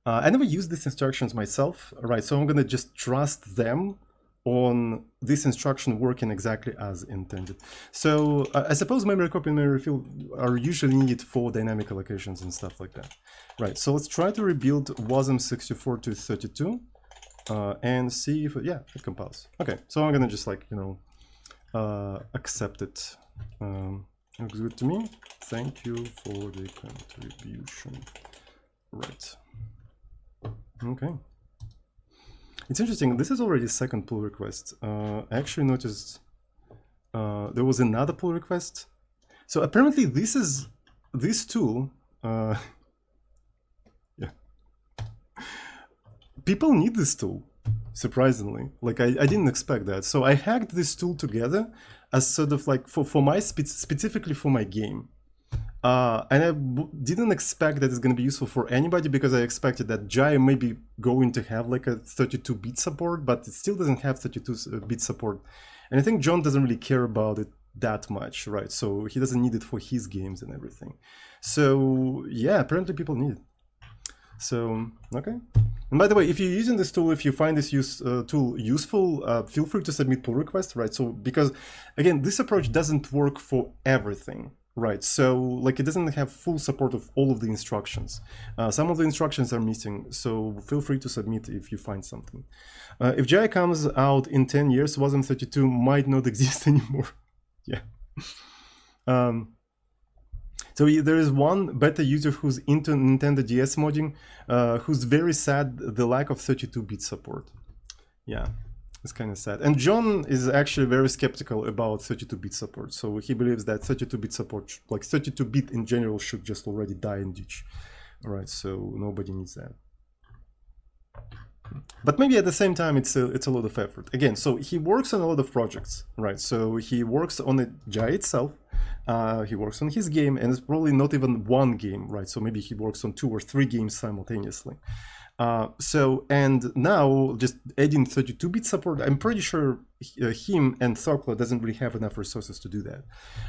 S1: I never used these instructions myself, right? So I'm gonna just trust them on this instruction working exactly as intended. So I suppose memory copy and memory fill are usually needed for dynamic allocations and stuff like that. Right, so let's try to rebuild Wasm 64 to 32 and see if, yeah, it compiles. Okay, so I'm gonna just like, accept it. Looks good to me. Thank you for the contribution. Right. Okay. It's interesting, this is already the second pull request. I actually noticed there was another pull request. So apparently this tool, yeah. People need this tool, surprisingly. Like I didn't expect that. So I hacked this tool together as sort of like for my, specifically for my game. And I didn't expect that it's going to be useful for anybody because I expected that Jai may be going to have like a 32-bit support, but it still doesn't have 32-bit support. And I think John doesn't really care about it that much, right? So he doesn't need it for his games and everything. So yeah, apparently people need it. So, okay. And by the way, if you're using this tool, if you find this tool useful, feel free to submit pull requests, right? So, because again, this approach doesn't work for everything, right? So, like, it doesn't have full support of all of the instructions. Some of the instructions are missing, so feel free to submit if you find something. If Jai comes out in 10 years, Wasm 32 might not exist anymore. Yeah. So there is one beta user who's into Nintendo DS modding, who's very sad the lack of 32-bit support. Yeah, it's kind of sad. And John is actually very skeptical about 32-bit support. So he believes that 32-bit support, like 32-bit in general, should just already die in ditch. All right, so nobody needs that. But maybe at the same time, it's a lot of effort. Again, so he works on a lot of projects, right? So he works on the Jai itself. He works on his game, and it's probably not even one game, right? So maybe he works on 2 or 3 games simultaneously. And now just adding 32-bit support, I'm pretty sure him and Thorkla doesn't really have enough resources to do that.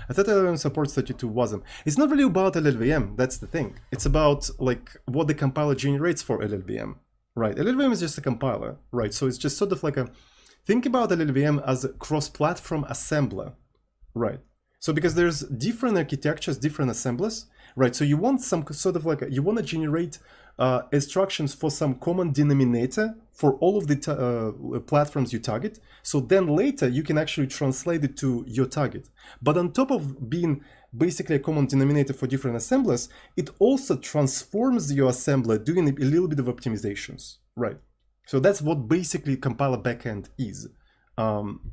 S1: I thought LLVM supports 32 Wasm. It's not really about LLVM, that's the thing. It's about like what the compiler generates for LLVM, right? LLVM is just a compiler, right? So it's just sort of like think about LLVM as a cross-platform assembler, right? So because there's different architectures, different assemblers, right? So you want some sort of like, you want to generate instructions for some common denominator for all of the platforms you target. So then later you can actually translate it to your target. But on top of being basically a common denominator for different assemblers, it also transforms your assembler doing a little bit of optimizations, right? So that's what basically compiler backend is.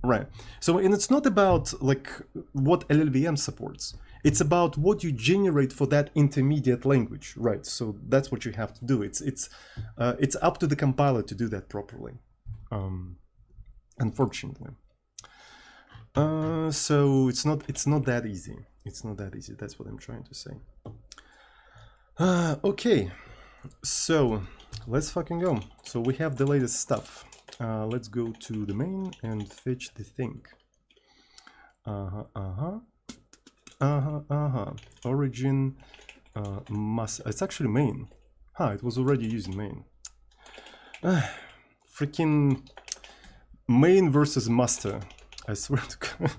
S1: Right. So, and it's not about like what LLVM supports. It's about what you generate for that intermediate language, right? So that's what you have to do. It's up to the compiler to do that properly. Unfortunately. So it's not that easy. It's not that easy. That's what I'm trying to say. Okay. So let's fucking go. So we have the latest stuff. Let's go to the main and fetch the thing. Origin must. It's actually main. It was already using main. Freaking main versus master. I swear to God.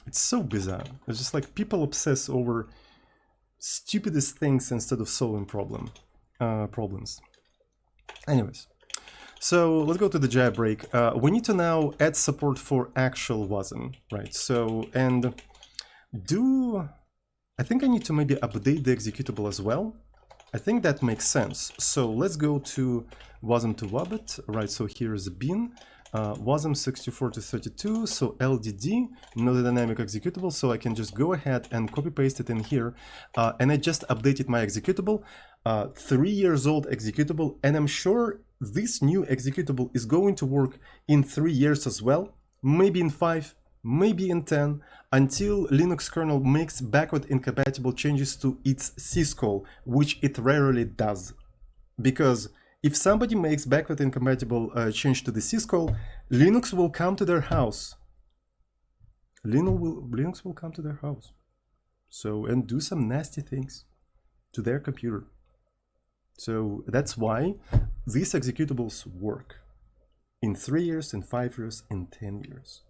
S1: It's so bizarre. It's just like people obsess over stupidest things instead of solving problems. Anyways, so let's go to the jailbreak. We need to now add support for actual Wasm, right? So, and I think I need to maybe update the executable as well. I think that makes sense. So let's go to Wasm to Wabbit, right? So here's bin. Wasm 64 to 32, so LDD, not a dynamic executable, so I can just go ahead and copy paste it in here. And I just updated my executable, 3 years old executable, and I'm sure this new executable is going to work in 3 years as well, maybe in 5, maybe in 10, until Linux kernel makes backward incompatible changes to its syscall, which it rarely does. Because if somebody makes backward incompatible change to the syscall, Linux will come to their house. Linux will come to their house. So, and do some nasty things to their computer. So that's why these executables work in 3 years, in 5 years, in 10 years.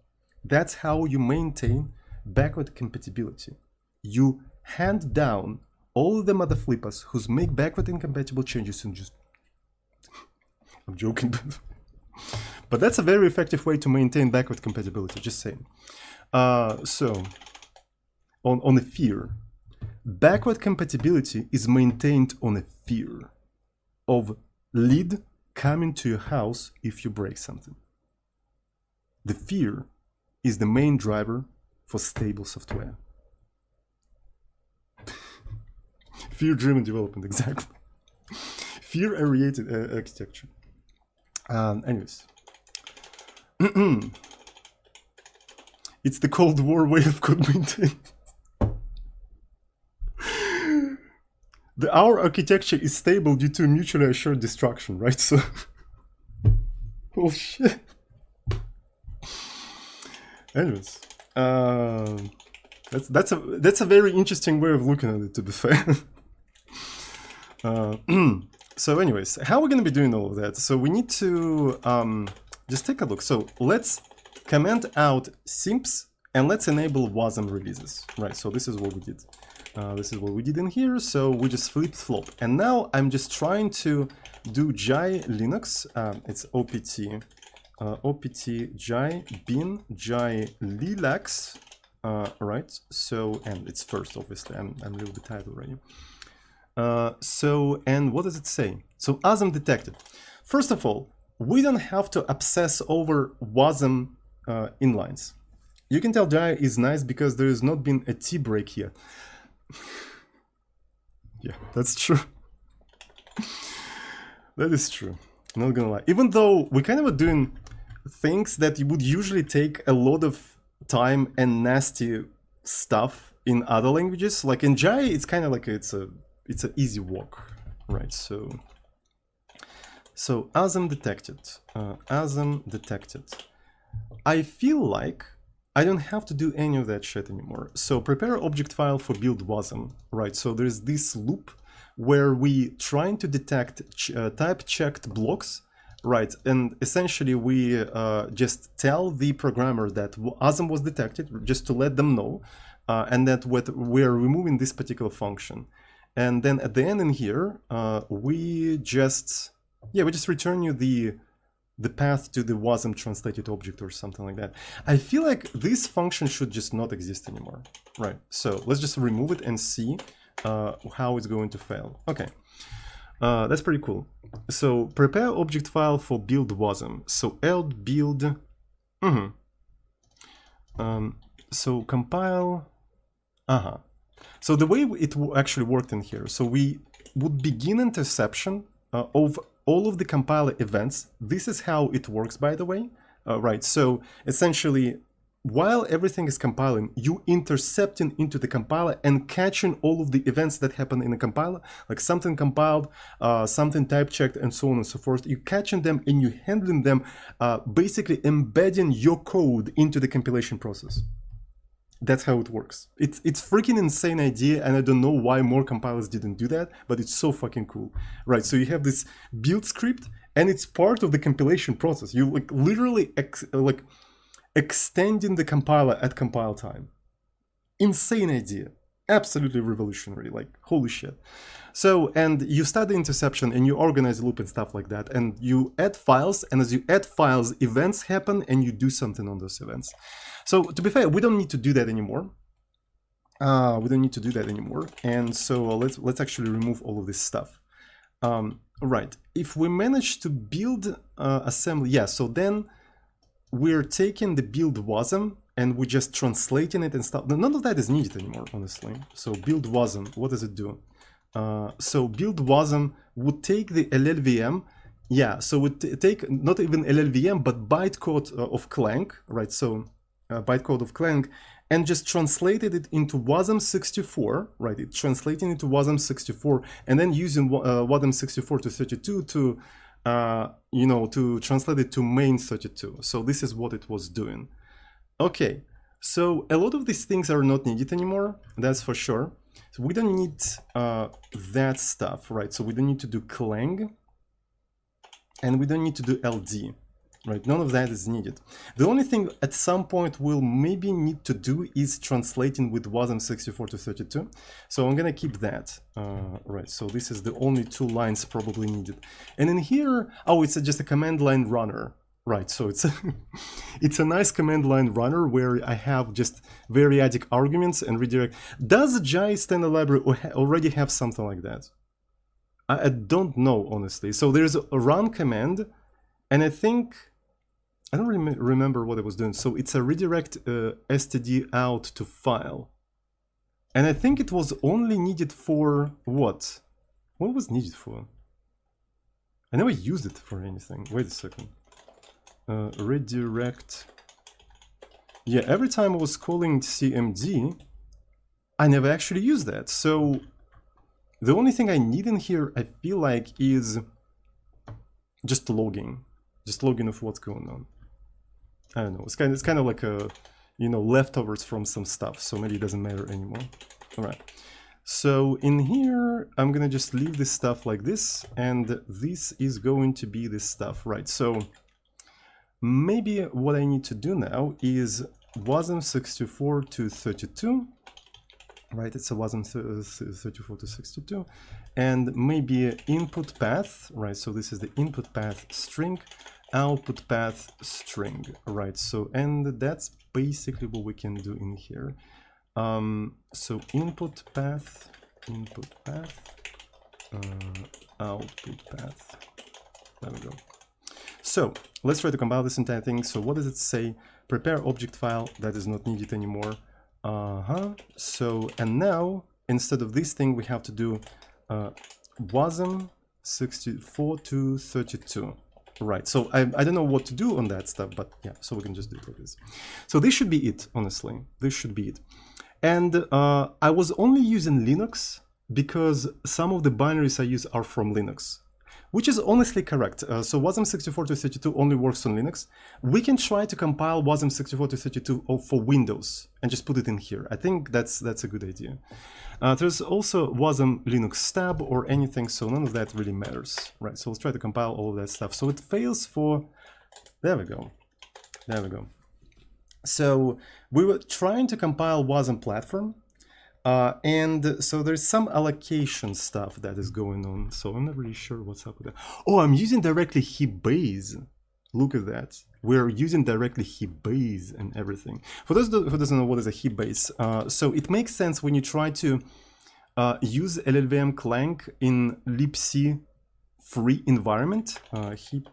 S1: That's how you maintain backward compatibility. You hand down all of the mother flippers who make backward incompatible changes and just I'm joking, but that's a very effective way to maintain backward compatibility, just saying. So, on a fear, backward compatibility is maintained on a fear of lead coming to your house if you break something. The fear is the main driver for stable software. Fear-driven development, exactly. Fear-oriented architecture. Anyways, it's the Cold War way of code maintenance. Our architecture is stable due to mutually assured destruction, right? So, oh shit. Anyways, That's a very interesting way of looking at it, to be fair. So anyways, how are we going to be doing all of that? So we need to just take a look. So let's comment out simps and let's enable wasm releases. Right, so this is what we did. This is what we did in here. So we just flip-flop. And now I'm just trying to do jai linux. It's opt opt jai bin jai lilacs. Right, so, and it's first, obviously. I'm a little bit tired already. So, and what does it say? So wasm detected. First of all, we don't have to obsess over wasm inlines. You can tell jai is nice because there has not been a T break yet. Yeah, that's true. That is true. Not gonna lie. Even though we kind of are doing things that would usually take a lot of time and nasty stuff in other languages, like in jai, it's kind of like it's an easy walk, right? So wasm detected. Wasm detected. I feel like I don't have to do any of that shit anymore. So prepare object file for build wasm, right? So there's this loop where we trying to detect type checked blocks, right? And essentially we just tell the programmer that wasm was detected, just to let them know, and that we're removing this particular function. And then at the end in here, we just return you the path to the wasm translated object or something like that. I feel like this function should just not exist anymore. Right, so let's just remove it and see how it's going to fail. Okay, that's pretty cool. So prepare object file for build wasm. So eld build, so compile, So the way it actually worked in here, so we would begin interception of all of the compiler events. This is how it works, by the way. Right, so essentially, while everything is compiling, you intercepting into the compiler and catching all of the events that happen in the compiler, like something compiled, something type checked, and so on and so forth. You catching them and you handling them, basically embedding your code into the compilation process. That's how it works. It's freaking insane idea, and I don't know why more compilers didn't do that, but it's so fucking cool. Right, so you have this build script, and it's part of the compilation process. You like literally extending the compiler at compile time. Insane idea. Absolutely revolutionary, like holy shit. So, and you start the interception and you organize a loop and stuff like that, and you add files, and as you add files, events happen and you do something on those events. So to be fair, we don't need to do that anymore. And so let's actually remove all of this stuff. Right, if we manage to build assembly, yeah, so then we're taking the build wasm and we're just translating it and stuff. None of that is needed anymore, honestly. So build wasm, what does it do? So build wasm would take the LLVM, yeah, so would take not even LLVM, but bytecode of Clang, right? So bytecode of Clang, and just translated it into wasm64, right? It translating into wasm64, and then using wasm64 to 32 to to translate it to main32. So this is what it was doing. Okay, so a lot of these things are not needed anymore, that's for sure. So we don't need that stuff, right? So we don't need to do Clang, and we don't need to do LD, right? None of that is needed. The only thing at some point we'll maybe need to do is translating with wasm64 to 32. So I'm gonna keep that, right? So this is the only two lines probably needed. And in here, oh, it's just a command line runner. Right, so it's a nice command line runner where I have just variadic arguments and redirect. Does jai standard library already have something like that? I don't know, honestly. So there's a run command, and I think, I don't remember what it was doing. So it's a redirect std out to file. And I think it was only needed for what? What was needed for? I never used it for anything. Wait a second. Redirect. Yeah, every time I was calling cmd, I never actually used that. So the only thing I need in here, I feel like, is just logging of what's going on. I don't know. It's kind of like a you know, leftovers from some stuff. So maybe it doesn't matter anymore. All right. So in here, I'm gonna just leave this stuff like this, and this is going to be this stuff, right? So maybe what I need to do now is wasm 64 to 32, right? It's a wasm 34 to 62, and maybe input path, right? So this is the input path string, output path string, right? So, and that's basically what we can do in here. So input path, output path, there we go. So let's try to compile this entire thing. So what does it say? Prepare object file, that is not needed anymore. So, and now instead of this thing, we have to do wasm 64 to 32. Right, so I don't know what to do on that stuff, but yeah, so we can just do it like this. So this should be it, honestly. This should be it. And I was only using Linux because some of the binaries I use are from Linux, which is honestly correct. So wasm 64 to 32 only works on Linux. We can try to compile wasm 64 to 32 for Windows and just put it in here. I think that's a good idea. There's also wasm Linux stab or anything, so none of that really matters, right? So let's try to compile all of that stuff. So it fails for, there we go, there we go. So we were trying to compile wasm platform, and so there's some allocation stuff that is going on. So I'm not really sure what's up with that. Oh, I'm using directly heap base. Look at that. We're using directly heap base and everything. For those who doesn't know what is a heap base, so it makes sense when you try to use LLVM clang in libc free environment. Heap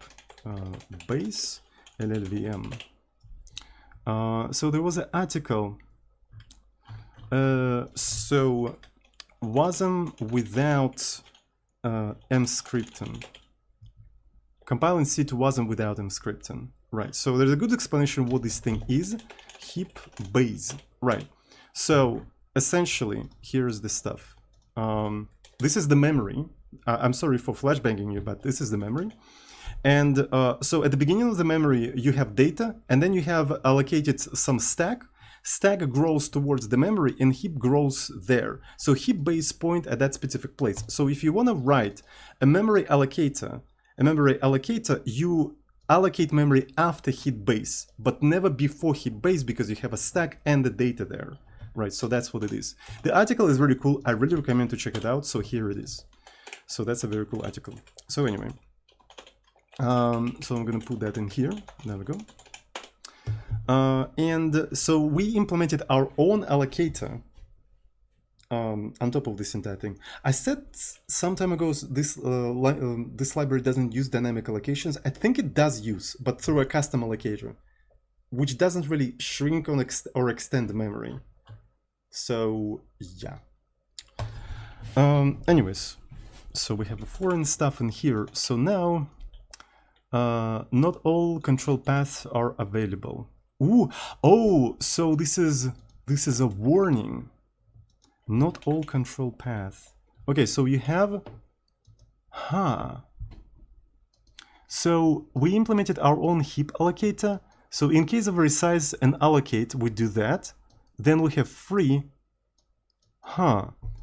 S1: base LLVM. So there was an article. So wasm without mscripton. Compiling C to wasm without mscripton. Right. So there's a good explanation of what this thing is. Heap base. Right. So essentially, here's the stuff. This is the memory. I'm sorry for flashbanging you, but this is the memory. And so at the beginning of the memory, you have data, and then you have allocated some stack. Stack grows towards the memory, and heap grows there. So heap base point at that specific place. So if you want to write a memory allocator, you allocate memory after heap base, but never before heap base because you have a stack and the data there. Right, so that's what it is. The article is really cool. I really recommend to check it out. So here it is. So that's a very cool article. So anyway. So I'm gonna put that in here. There we go. And so we implemented our own allocator on top of this entire thing. I said some time ago this library doesn't use dynamic allocations. I think it does use, but through a custom allocator, which doesn't really shrink or extend the memory. So yeah. Anyways, so we have the foreign stuff in here. So now. Not all control paths are available. Ooh, oh, so this is a warning. Not all control paths. Okay, so you have, So we implemented our own heap allocator. So in case of resize and allocate, we do that. Then we have free.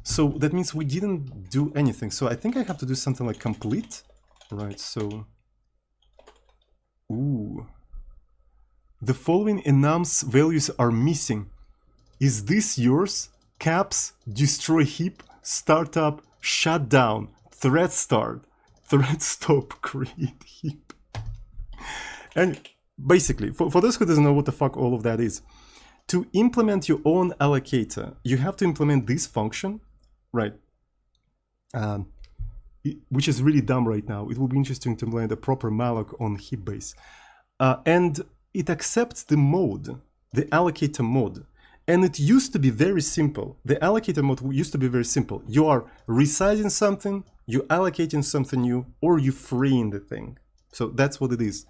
S1: So that means we didn't do anything. So I think I have to do something like complete, right? So. Ooh. The following enums values are missing. Is this yours? Caps, destroy heap, startup, shut down, thread start, thread stop, create heap. And basically, for those who doesn't know what the fuck all of that is, to implement your own allocator, you have to implement this function, right? Which is really dumb right now. It will be interesting to implement a proper malloc on heap base. And it accepts the mode, the allocator mode. And it used to be very simple. The allocator mode used to be very simple. You are resizing something, you allocating something new, or you freeing the thing. So that's what it is.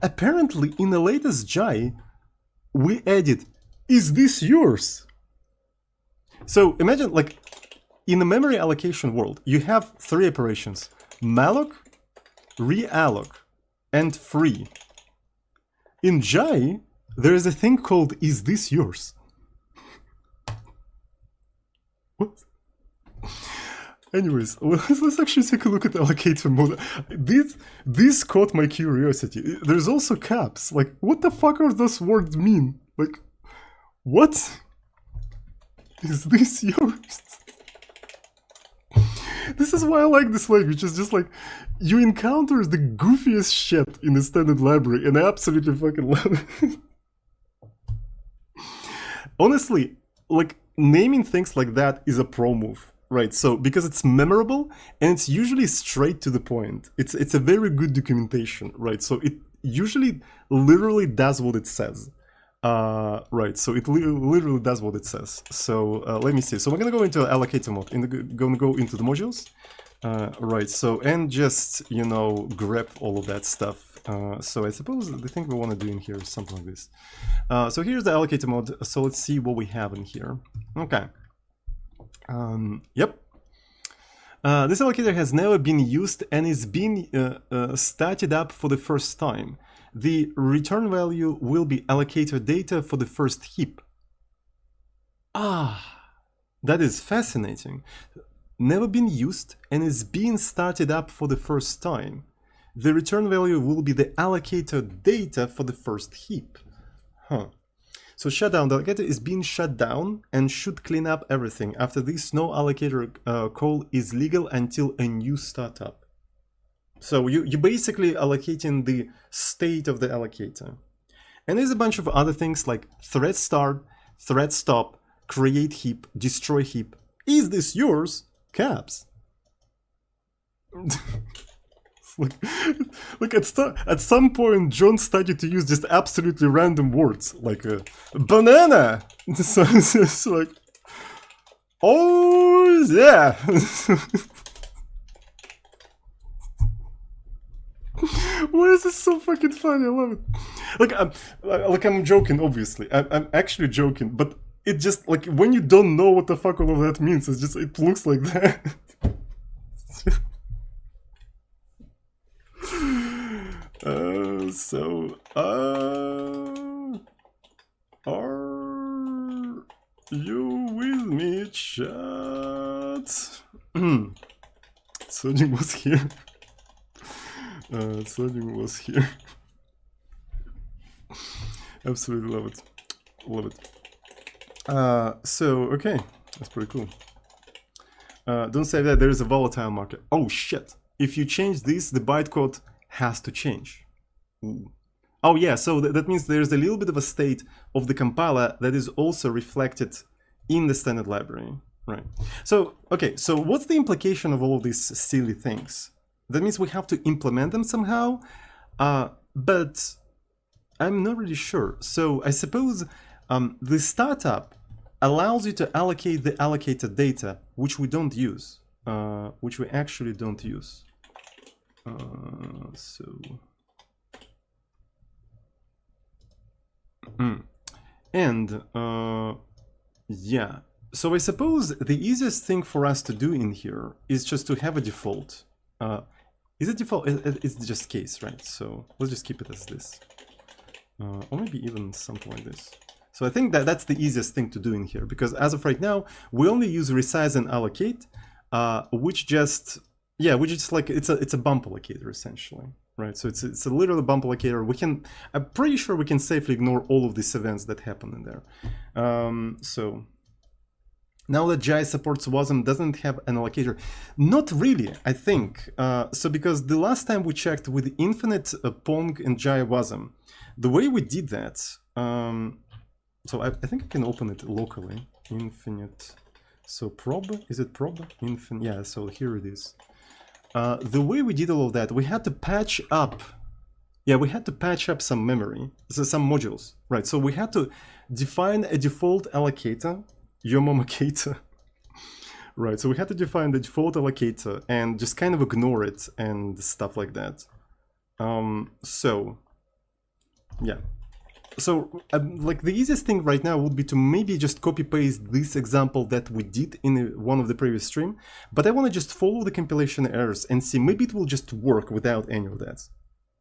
S1: Apparently, in the latest JAI, we added, is this yours? So imagine, like, in the memory allocation world, you have three operations: malloc, realloc, and free. In JAI, there is a thing called "Is this yours?" What? Anyways, let's actually take a look at the allocator mode. This caught my curiosity. There's also caps. Like, what the fuck are those words mean? Like, what? Is this yours? This is why I like this language. It's just like, you encounter the goofiest shit in the standard library, and I absolutely fucking love it. Honestly, like, naming things like that is a pro move. Right, so because it's memorable and it's usually straight to the point. It's a very good documentation, right? So it usually literally does what it says. Right, so it literally does what it says. So let me see. So we're gonna go into allocator mode. Gonna go into the modules. Right, so and just, you know, grab all of that stuff. So I suppose the thing we want to do in here is something like this. So here's the allocator mode. So let's see what we have in here. Okay. Yep. This allocator has never been used and is being started up for the first time. The return value will be allocator data for the first heap. Ah, that is fascinating. Never been used and is being started up for the first time. The return value will be the allocator data for the first heap. Huh. So shutdown, the allocator is being shut down and should clean up everything. After this, no allocator call is legal until a new startup. So you're basically allocating the state of the allocator. And there's a bunch of other things like thread start, thread stop, create heap, destroy heap. Is this yours? Caps. Like at some point, John started to use just absolutely random words, like banana. So it's like, oh yeah. Why is this so fucking funny? I love it. Like I'm joking, obviously. I'm actually joking, but it just like when you don't know what the fuck all of that means, it's just it looks like that. Are you with me, chat? Sodium was here. Sodium was here. Absolutely love it. Love it. So, okay. That's pretty cool. Don't say that there is a volatile marker. Oh, shit. If you change this, the bytecode has to change. Ooh. Oh yeah, so that means there's a little bit of a state of the compiler that is also reflected in the standard library, right? So, okay, so what's the implication of all of these silly things? That means we have to implement them somehow, but I'm not really sure. So I suppose the startup allows you to allocate the allocated data, which we don't use, which we actually don't use. And yeah, so I suppose the easiest thing for us to do in here is just to have a default. Is it default? It's just case, right? So let's just keep it as this, or maybe even something like this. So I think that that's the easiest thing to do in here, because as of right now, we only use resize and allocate, which just, yeah, which is like, it's a bump allocator essentially, right? So it's a literal bump allocator. We can, I'm pretty sure we can safely ignore all of these events that happen in there. So now that Jai supports Wasm, doesn't have an allocator. Not really, I think. So because the last time we checked with Infinite, Pong, and Jai Wasm, the way we did that, so I think I can open it locally. Infinite. So prob, is it prob? Infinite, yeah, so here it is. The way we did all of that, we had to patch up. Yeah, we had to patch up some memory, so some modules, right? So we had to define a default allocator, allocator, right? So we had to define the default allocator and just kind of ignore it and stuff like that. So, yeah. So, like the easiest thing right now would be to maybe just copy paste this example that we did in one of the previous stream, but I want to just follow the compilation errors and see, maybe it will just work without any of that,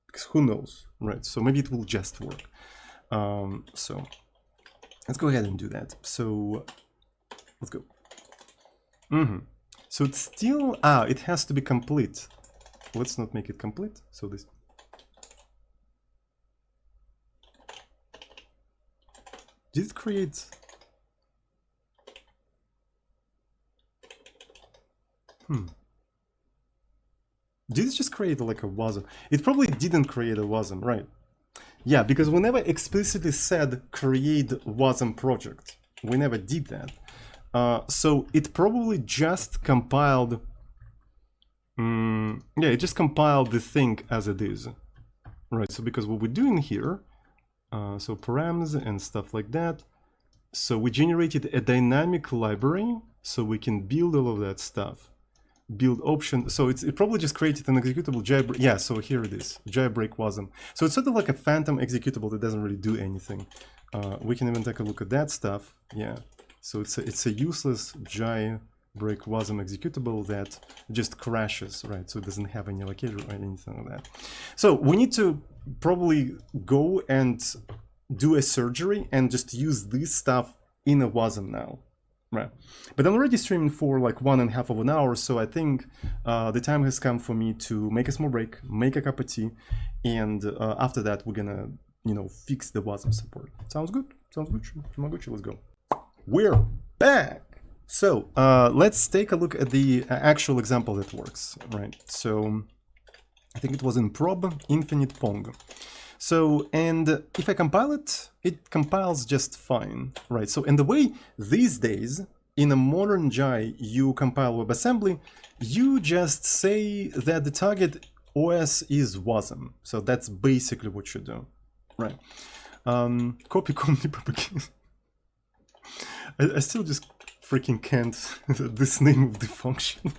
S1: because who knows, right? So maybe it will just work. So let's go ahead and do that. So let's go. So it's still, it has to be complete. Let's not make it complete. So this. Did it create? Did it just create like a wasm? It probably didn't create a wasm, right? Yeah, because we never explicitly said create wasm project. We never did that. So it probably just compiled. Yeah, it just compiled the thing as it is, right? So because what we're doing here, so params and stuff like that. So we generated a dynamic library so we can build all of that stuff. Build option. So it probably just created an executable jailbreak. Yeah, so here it is, jailbreak wasm. So it's sort of like a phantom executable that doesn't really do anything. We can even take a look at that stuff. Yeah, so it's a useless jailbreak wasm executable that just crashes, right? So it doesn't have any allocator or anything like that. So we need to probably go and do a surgery and just use this stuff in a wasm now. Right, but I'm already streaming for like 1.5 hours, so I think the time has come for me to make a small break, make a cup of tea, and after that we're gonna, fix the WASM support. Sounds good? Sounds good. Shimaguchi, let's go. We're back. So let's take a look at the actual example that works. Right. So I think it was in prob infinite pong. So, and if I compile it, it compiles just fine, right? So, and the way these days, in a modern JAI, you compile WebAssembly, you just say that the target OS is WASM. So that's basically what you do, right? Copy company propagation. I still just freaking can't this name of the function.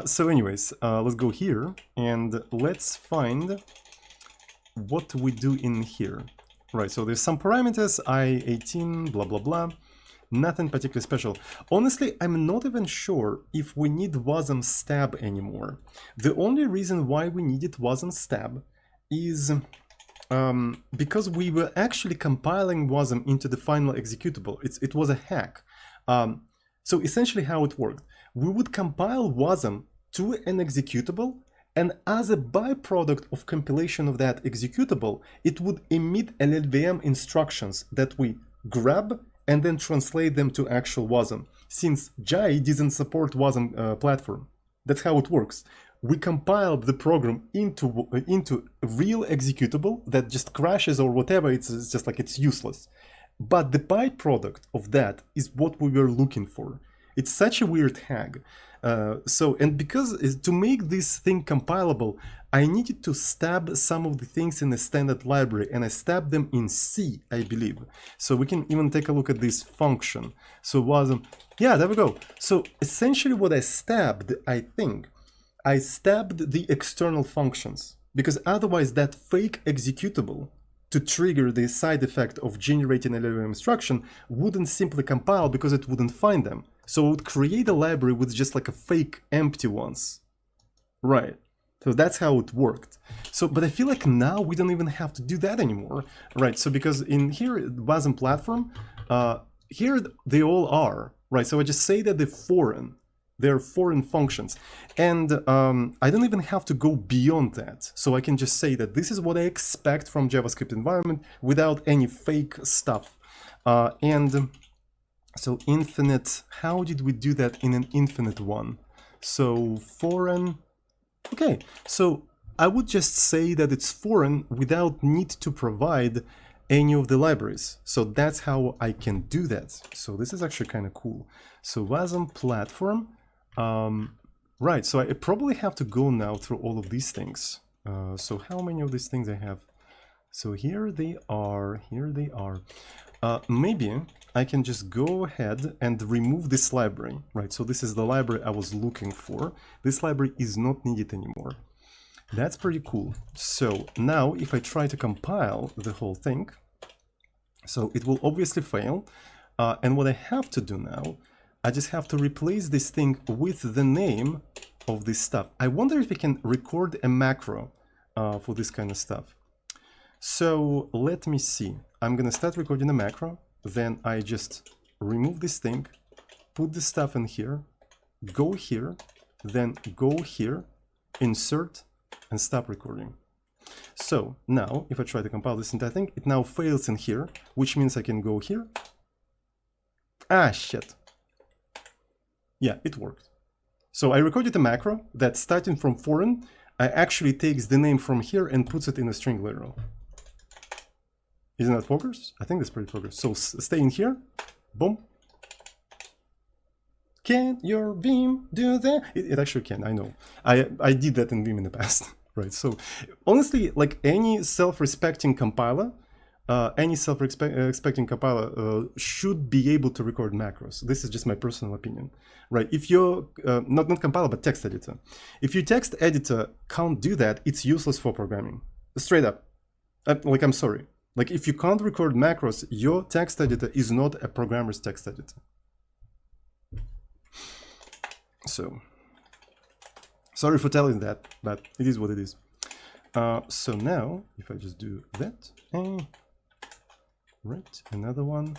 S1: So anyways, let's go here and let's find what we do in here. Right, so there's some parameters, I18, blah, blah, blah. Nothing particularly special. Honestly, I'm not even sure if we need wasm stab anymore. The only reason why we needed wasm stab is because we were actually compiling wasm into the final executable. It was a hack. So essentially how it worked, we would compile wasm to an executable, and as a byproduct of compilation of that executable, it would emit LLVM instructions that we grab and then translate them to actual WASM. Since JAI doesn't support WASM platform, that's how it works. We compiled the program into a real executable that just crashes or whatever. It's just like it's useless. But the byproduct of that is what we were looking for. It's such a weird hack. And because to make this thing compilable, I needed to stab some of the things in the standard library, and I stabbed them in C, I believe. So we can even take a look at this function. So wasm, yeah, there we go. So essentially what I stabbed, I think, I stabbed the external functions, because otherwise that fake executable to trigger the side effect of generating a LLVM instruction wouldn't simply compile because it wouldn't find them. So it would create a library with just like a fake empty ones. Right. So that's how it worked. So, but I feel like now we don't even have to do that anymore. Right. So because in here, WASM platform, here they all are. Right. So I just say that they're foreign. They're foreign functions. And I don't even have to go beyond that. So I can just say that this is what I expect from JavaScript environment without any fake stuff. So infinite, how did we do that in an infinite one? So foreign, okay. So I would just say that it's foreign without need to provide any of the libraries. So that's how I can do that. So this is actually kind of cool. So WASM platform, right. So I probably have to go now through all of these things. So how many of these things I have? So here they are, here they are. Maybe I can just go ahead and remove this library, right? So this is the library I was looking for. This library is not needed anymore. That's pretty cool. So now if I try to compile the whole thing, so it will obviously fail. And what I have to do now, I just have to replace this thing with the name of this stuff. I wonder if I can record a macro for this kind of stuff. So let me see. I'm gonna start recording the macro, then I just remove this thing, put the stuff in here, go here, then go here, insert, and stop recording. So now, if I try to compile this entire thing, it now fails in here, which means I can go here. Ah, shit. Yeah, it worked. So I recorded a macro that, starting from foreign, actually takes the name from here and puts it in a string literal. Isn't that progress? I think that's pretty progress. So stay in here, boom. Can your Vim do that? It actually can, I know. I did that in Vim in the past, right? So honestly, like any self-respecting compiler, should be able to record macros. This is just my personal opinion, right? If you're not compiler, but text editor. If your text editor can't do that, it's useless for programming. Straight up. Like, I'm sorry. Like, if you can't record macros, your text editor is not a programmer's text editor. So, sorry for telling that, but it is what it is. So now, if I just do that, right, another one.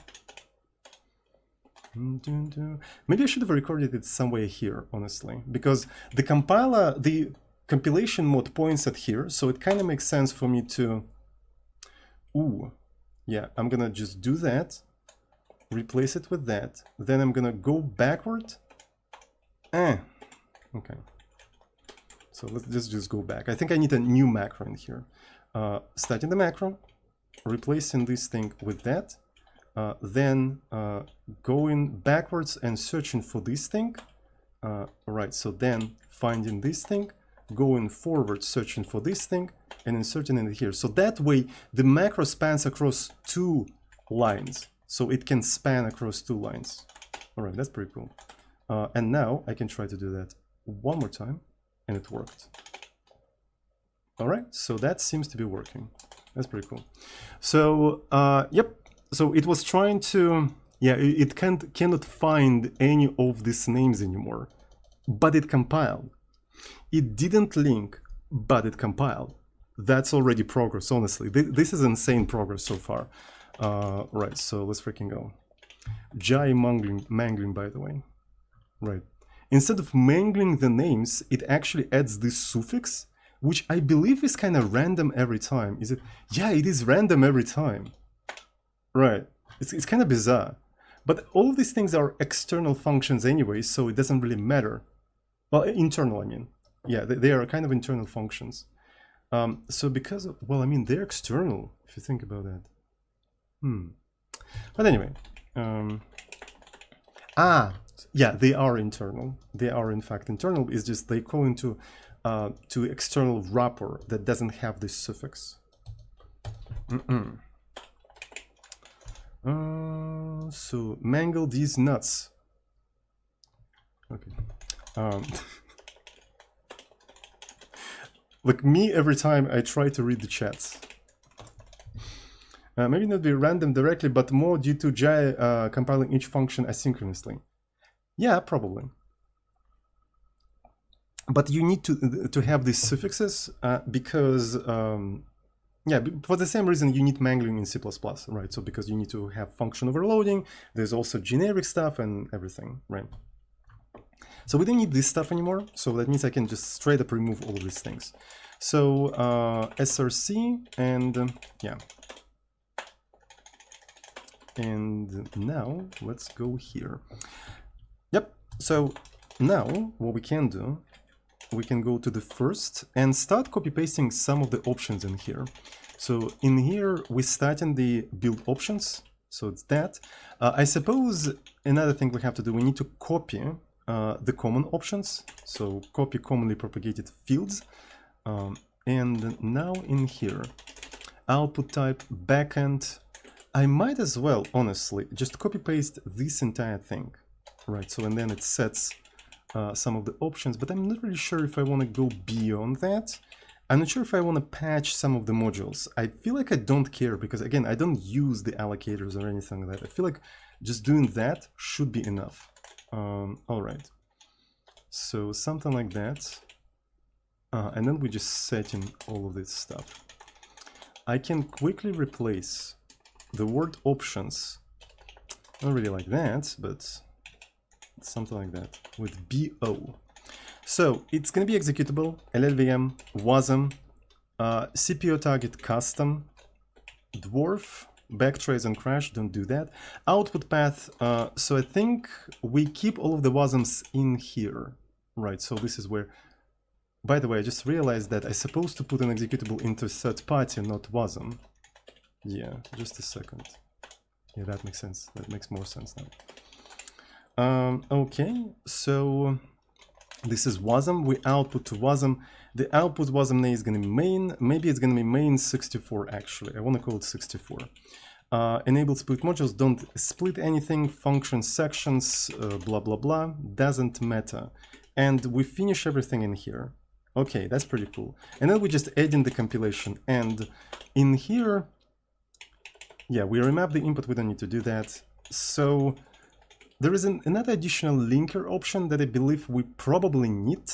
S1: Maybe I should have recorded it somewhere here, honestly, because the compiler, the compilation mode points at here, so it kind of makes sense for me to... Ooh, yeah, I'm gonna just do that, replace it with that, then I'm gonna go backward. Okay. So let's just go back. I think I need a new macro in here. Starting the macro, replacing this thing with that, then going backwards and searching for this thing. Right, so then finding this thing, going forward, searching for this thing, and inserting it here. So that way, the macro spans across 2 lines. So it can span across 2 lines. All right, that's pretty cool. And now I can try to do that one more time, and it worked. All right, so that seems to be working. That's pretty cool. So, yep. So it was trying to, yeah, it cannot find any of these names anymore, but it compiled. It didn't link, but it compiled. That's already progress, honestly. This is insane progress so far. Right, so let's freaking go. Jai mangling, by the way. Right. Instead of mangling the names, it actually adds this suffix, which I believe is kind of random every time. Is it? Yeah, it is random every time. Right. It's kind of bizarre. But all of these things are external functions anyway, so it doesn't really matter. Well, internal, I mean. Yeah, they are kind of internal functions. So because of, well, I mean, they're external, if you think about that. But anyway. Yeah, they are internal. They are in fact internal. It's just they call into to external wrapper that doesn't have this suffix. So mangle these nuts. Okay. Like me, every time I try to read the chats. Maybe not be random directly, but more due to Jai compiling each function asynchronously. Yeah, probably. But you need to have these suffixes because, yeah, for the same reason you need mangling in C++, right? So because you need to have function overloading, there's also generic stuff and everything, right? So we don't need this stuff anymore. So that means I can just straight up remove all of these things. So src and yeah. And now let's go here. Yep. So now what we can do, we can go to the first and start copy pasting some of the options in here. So in here, we start in the build options. So it's that. I suppose another thing we have to do, we need to copy the common options. So copy commonly propagated fields. And now in here, output type backend. I might as well, honestly, just copy paste this entire thing. Right, so and then it sets some of the options, but I'm not really sure if I want to go beyond that. I'm not sure if I want to patch some of the modules. I feel like I don't care because, again, I don't use the allocators or anything like that. I feel like just doing that should be enough. All right. So something like that. And then we just set in all of this stuff. I can quickly replace the word options, not really like that, but something like that, with BO. So it's going to be executable, LLVM, Wasm, CPO target custom, dwarf, backtrace and crash, don't do that. Output path, so I think we keep all of the wasms in here. Right, so this is where, by the way, I just realized that I'm supposed to put an executable into third party, not wasm. Yeah, just a second. Yeah, that makes sense. That makes more sense now. Okay, so this is wasm. We output to wasm. The output wasm name is going to be main. Maybe it's going to be main 64 actually. I want to call it 64. Enable split modules. Don't split anything. Function sections. Blah blah blah. Doesn't matter. And we finish everything in here. Okay, that's pretty cool. And then we just add in the compilation. And in here, yeah, we remap the input. We don't need to do that. So there is another additional linker option that I believe we probably need.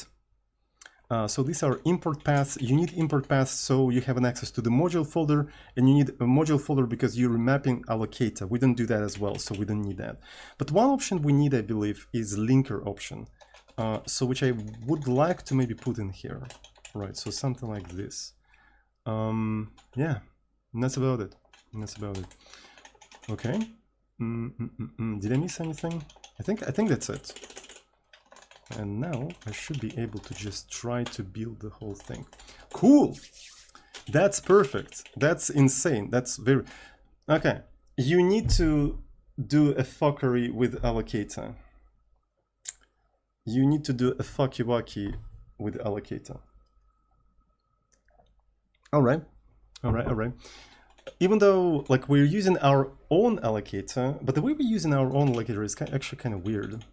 S1: So these are import paths. You need import paths so you have an access to the module folder, and you need a module folder because you're remapping allocator. We don't do that as well, so we don't need that. But one option we need, I believe, is linker option. So which I would like to maybe put in here. Right, so something like this. Yeah, and that's about it. And that's about it. Okay. Did I miss anything? I think that's it. And now I should be able to just try to build the whole thing. Cool! That's perfect. That's insane. That's very... Okay. You need to do a fuckery with allocator. You need to do a fucky-wucky with allocator. Alright. Alright. Even though, like, we're using our own allocator, but the way we're using our own allocator is actually kind of weird.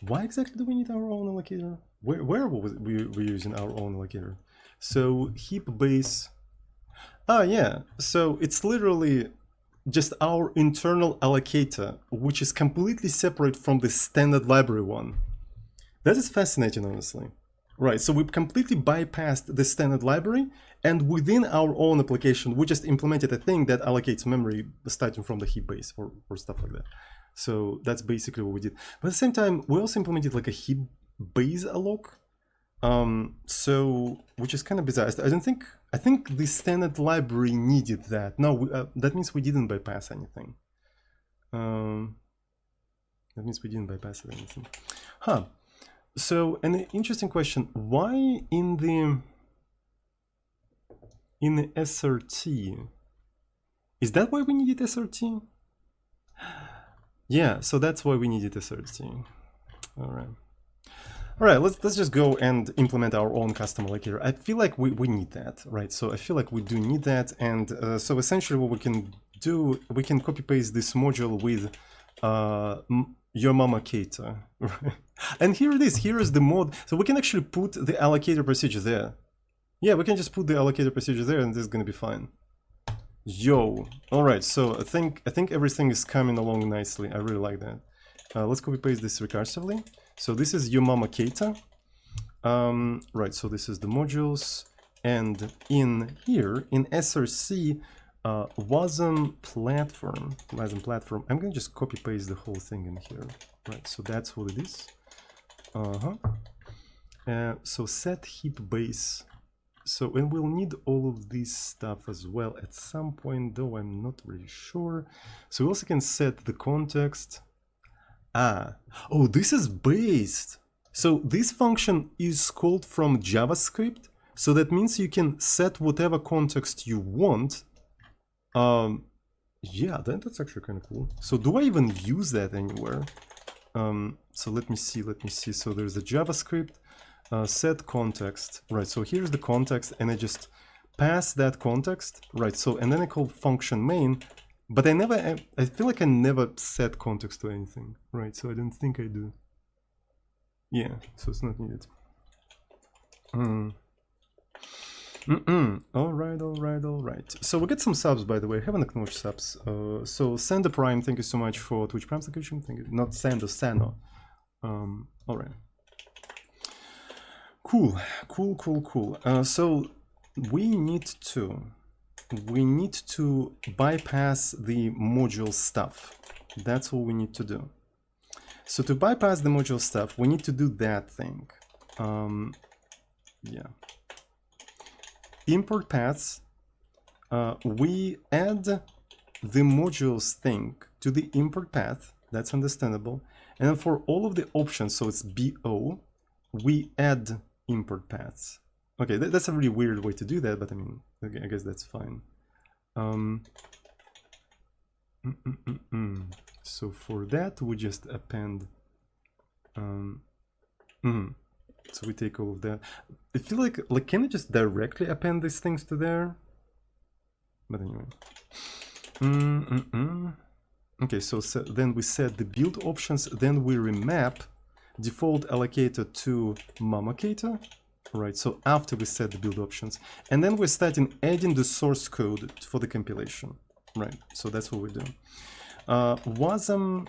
S1: Why exactly do we need our own allocator? Where was we're using our own allocator? So heap base. Ah, yeah. So it's literally just our internal allocator, which is completely separate from the standard library one. That is fascinating, honestly. Right, so we've completely bypassed the standard library, and within our own application, we just implemented a thing that allocates memory starting from the heap base or stuff like that. So that's basically what we did. But at the same time, we also implemented like a heap base alloc. So, which is kind of bizarre. I think the standard library needed that. No, that means we didn't bypass anything. That means we didn't bypass anything. Huh. So, an interesting question. Why in the SRT? Is that why we needed SRT? Yeah, so that's why we needed SRT. All right, let's just go and implement our own custom allocator. I feel like we need that, right? So I feel like we do need that, and so essentially what we can do, we can copy paste this module with your mama cater. And here it is. Here is the mod. So we can actually put the allocator procedure there. Yeah, we can just put the allocator procedure there, and this is gonna be fine. Yo, all right. So I think everything is coming along nicely. I really like that. Let's copy paste this recursively. So this is your mama Keita. Right. So this is the modules, and in here in SRC, Wasm platform. I'm gonna just copy paste the whole thing in here. Right. So that's what it is. So set heap base. So, and we'll need all of this stuff as well at some point, though I'm not really sure. So we also can set the context. Oh, this is based. So this function is called from JavaScript. So that means you can set whatever context you want. Yeah, that's actually kind of cool. So do I even use that anywhere? So let me see. So there's a JavaScript. Set context, right? So here's the context, and I just pass that context, right? So and then I call function main, but I feel like I never set context to anything, right? So I don't think I do. Yeah, so it's not needed. All right. So we get some subs, by the way. I haven't acknowledged subs. So Sander Prime, thank you so much for Twitch Prime subscription. Thank you. Not Sander, Sano. All right. Cool. So we need to bypass the module stuff. That's all we need to do. So to bypass the module stuff, we need to do that thing. Yeah. Import paths. We add the modules thing to the import path. That's understandable. And then for all of the options, so it's BO, we add import paths. Okay, that's a really weird way to do that, but I mean, okay, I guess that's fine. So for that, we just append. So we take all of that. I feel like can I just directly append these things to there? But anyway. Okay, so then we set the build options, then we remap default allocator to mamacator. Right, so after we set the build options, and then we're starting adding the source code for the compilation. Right, so that's what we do. Wasm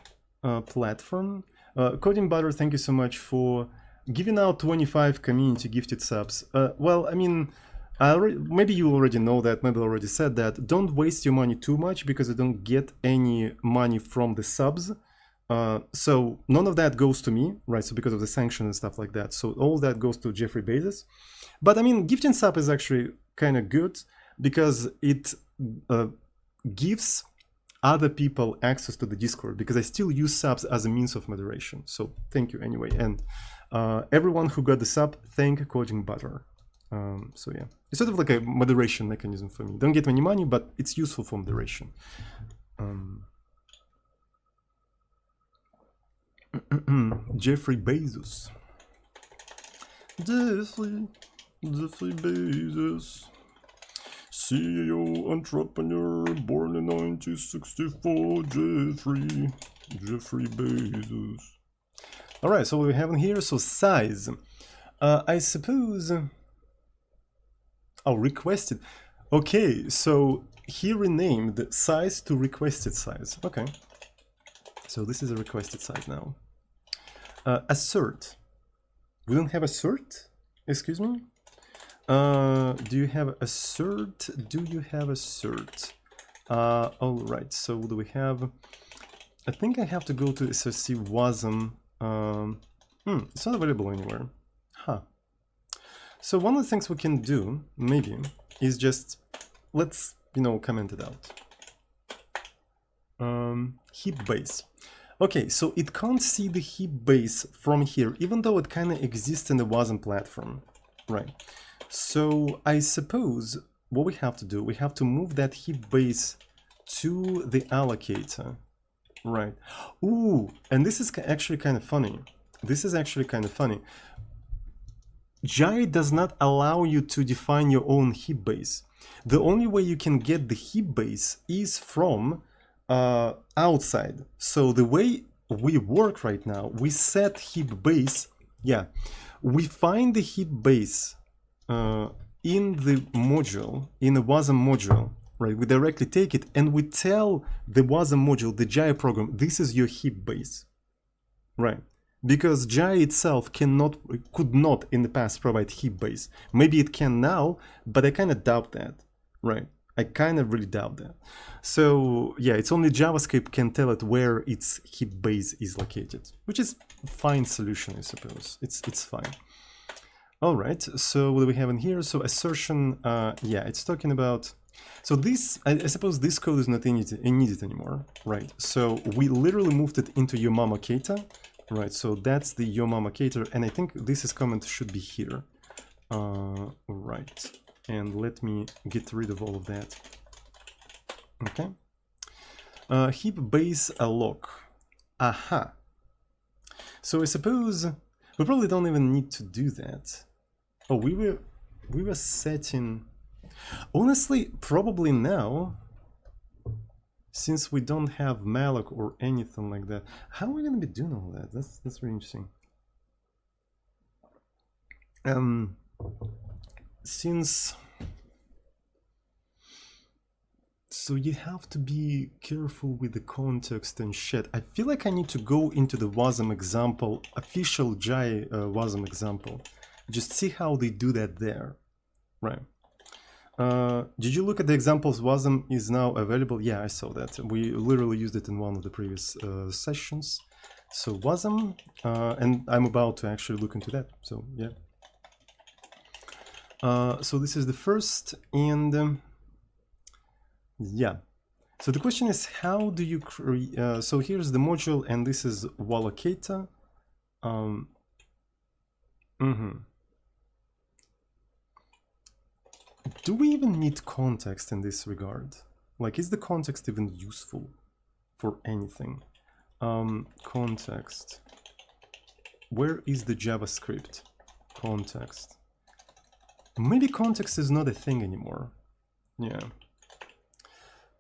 S1: platform. Coding Butter, thank you so much for giving out 25 community gifted subs. Well, I mean, maybe you already know that, maybe I already said that. Don't waste your money too much because you don't get any money from the subs. So none of that goes to me, right? So because of the sanction and stuff like that. So all that goes to Jeffrey Bezos. But I mean, gifting sub is actually kind of good because it gives other people access to the Discord, because I still use subs as a means of moderation. So thank you anyway. And everyone who got the sub, thank Coding Butter. So yeah, it's sort of like a moderation mechanism for me. Don't get any money, but it's useful for moderation. Jeffrey Bezos. Jeffrey Bezos. CEO, entrepreneur, born in 1964, Jeffrey Bezos. All right, so what we have in here, so size. I suppose, oh, requested. Okay, so he renamed size to requested size. Okay, so this is a requested size now. Assert. We don't have assert? Excuse me? Do you have assert? Do you have assert? All right, so what do we have? I think I have to go to SRC Wasm. It's not available anywhere. Huh. So one of the things we can do, maybe, is just, let's, comment it out. Heap base. Okay, so it can't see the heap base from here, even though it kind of exists in the Wasm platform, right? So I suppose what we have to do, we have to move that heap base to the allocator, right? Ooh, and this is actually kind of funny. This is actually kind of funny. Jai does not allow you to define your own heap base. The only way you can get the heap base is from outside. So the way we work right now, we set heap base. Yeah, we find the heap base in the module, in the Wasm module, right? We directly take it and we tell the Wasm module, the Jai program, this is your heap base, right? Because Jai itself could not in the past provide heap base. Maybe it can now, but I kind of doubt that, right? I kind of really doubt that. So yeah, it's only JavaScript can tell it where its heap base is located, which is a fine solution, I suppose. It's fine. All right, so what do we have in here? So assertion, yeah, it's talking about, so this, I suppose this code is not needed anymore, right? So we literally moved it into your mamacator, right? So that's the your mamacator, and I think this comment should be here. Right, and let me get rid of all of that. Okay. Heap base alloc. Aha. So I suppose we probably don't even need to do that. Oh, we were setting, honestly, probably now, since we don't have malloc or anything like that. How are we going to be doing all that? That's really interesting. So you have to be careful with the context and shit. I feel like I need to go into the Wasm example, official Jai Wasm example. Just see how they do that there, right? Did you look at the examples Wasm is now available? Yeah, I saw that. We literally used it in one of the previous sessions. So Wasm, and I'm about to actually look into that. So yeah. So this is the first, and yeah. So the question is, how do you create? So here's the module, and this is Wallocata. Do we even need context in this regard? Like, is the context even useful for anything? Context. Where is the JavaScript? Context. Maybe context is not a thing anymore. Yeah.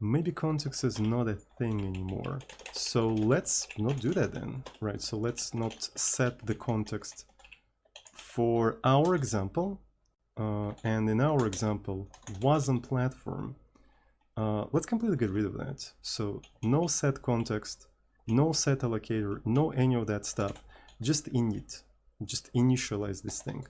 S1: Maybe context is not a thing anymore. So let's not do that then, right? So let's not set the context for our example. And in our example, Wasm platform, let's completely get rid of that. So no set context, no set allocator, no any of that stuff, just init, just initialize this thing.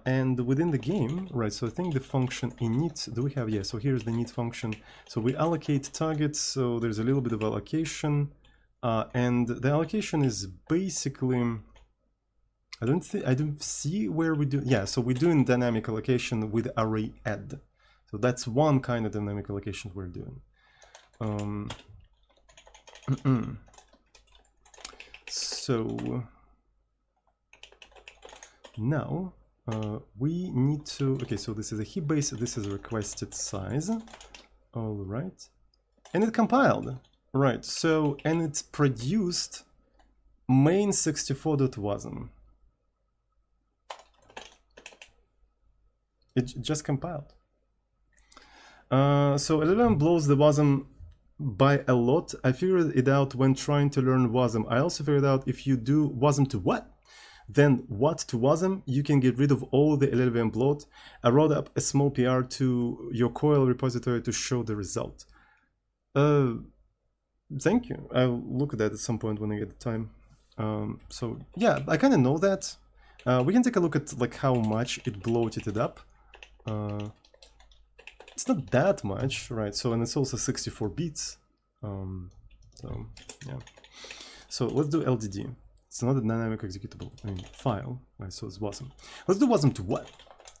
S1: And within the game, right, so I think the function init, do we have, yeah, so here's the init function. So we allocate targets, so there's a little bit of allocation, and the allocation is basically, I don't see where we do, yeah, so we're doing dynamic allocation with array add. So that's one kind of dynamic allocation we're doing. So now we need to, okay, so this is a heap base, this is a requested size. All right. And it compiled, right? So, and it produced main64.wasm. It just compiled. So LLM blows the Wasm by a lot. I figured it out when trying to learn Wasm. I also figured out if you do Wasm to what, then what to Wasm, you can get rid of all the LLVM bloat. I wrote up a small PR to your coil repository to show the result. Thank you. I'll look at that at some point when I get the time. So yeah, I kind of know that. We can take a look at like how much it bloated it up. It's not that much, right? So, and it's also 64 bits. So yeah. So let's do LDD. It's not a dynamic executable. I mean, file. Right, so it's Wasm. Let's do Wasm to what?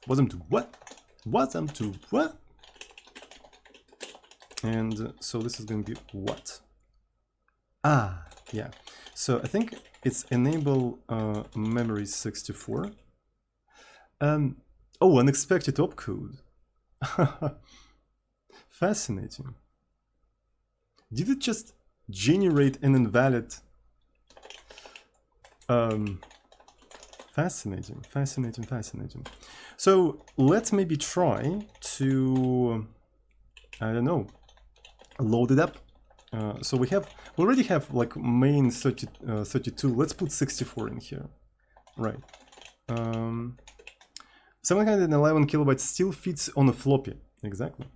S1: Wasm to what? Wasm to what? And so this is going to be what? Ah, yeah. So I think it's enable memory 64. Oh, unexpected opcode. Fascinating. Did it just generate an invalid? Fascinating, fascinating, fascinating. So let's maybe try to, I don't know, load it up. So we already have like main 32. Let's put 64 in here, right? 711 kilobytes still fits on a floppy, exactly.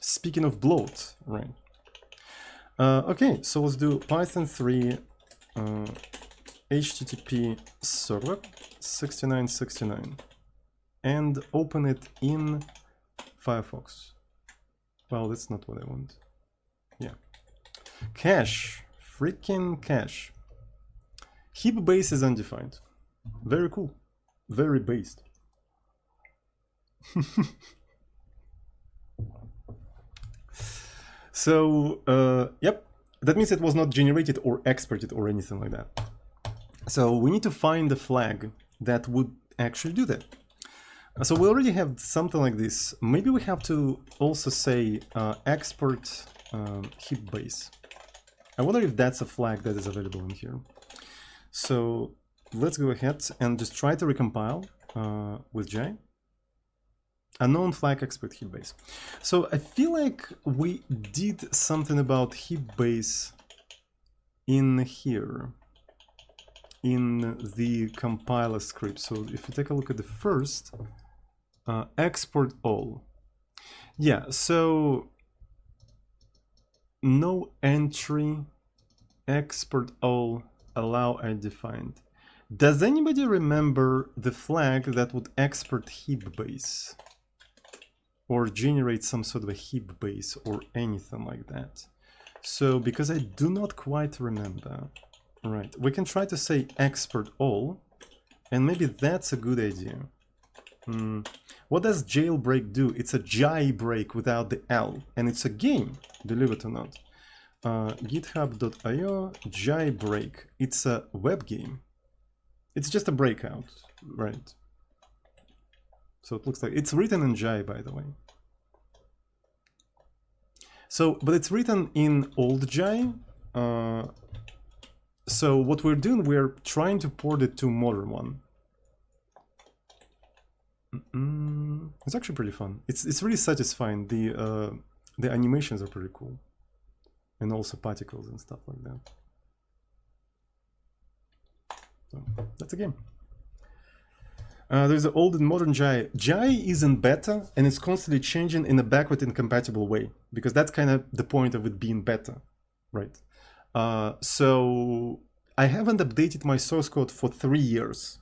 S1: Speaking of bloat, right? Okay, so let's do Python 3 HTTP server 6969 and open it in Firefox. Well, that's not what I want. Yeah. Cache, freaking cache. Heap base is undefined. Very cool. Very based. So, yep, that means it was not generated or exported or anything like that. So we need to find a flag that would actually do that. So we already have something like this. Maybe we have to also say export heap base. I wonder if that's a flag that is available in here. So let's go ahead and just try to recompile with J. Unknown flag export heap base. So I feel like we did something about heap base in here, in the compiler script. So if you take a look at the first, export all. Yeah, so no entry, export all, allow undefined. Does anybody remember the flag that would export heap base? or generate some sort of a heap base or anything like that. So because I do not quite remember, right, we can try to say export all, and maybe that's a good idea. What does jailbreak do? It's a jailbreak without the L, and it's a game, believe it or not. GitHub.io jailbreak. It's a web game. It's just a breakout, right? So it looks like it's written in Jai, by the way. So, but it's written in old Jai. So what we're doing, we're trying to port it to modern one. It's actually pretty fun. It's really satisfying. The animations are pretty cool, and also particles and stuff like that. So that's a game. There's an old and modern Jai. Jai is in beta, and it's constantly changing in a backward incompatible way, because that's kind of the point of it being beta, right? So I haven't updated my source code for 3 years.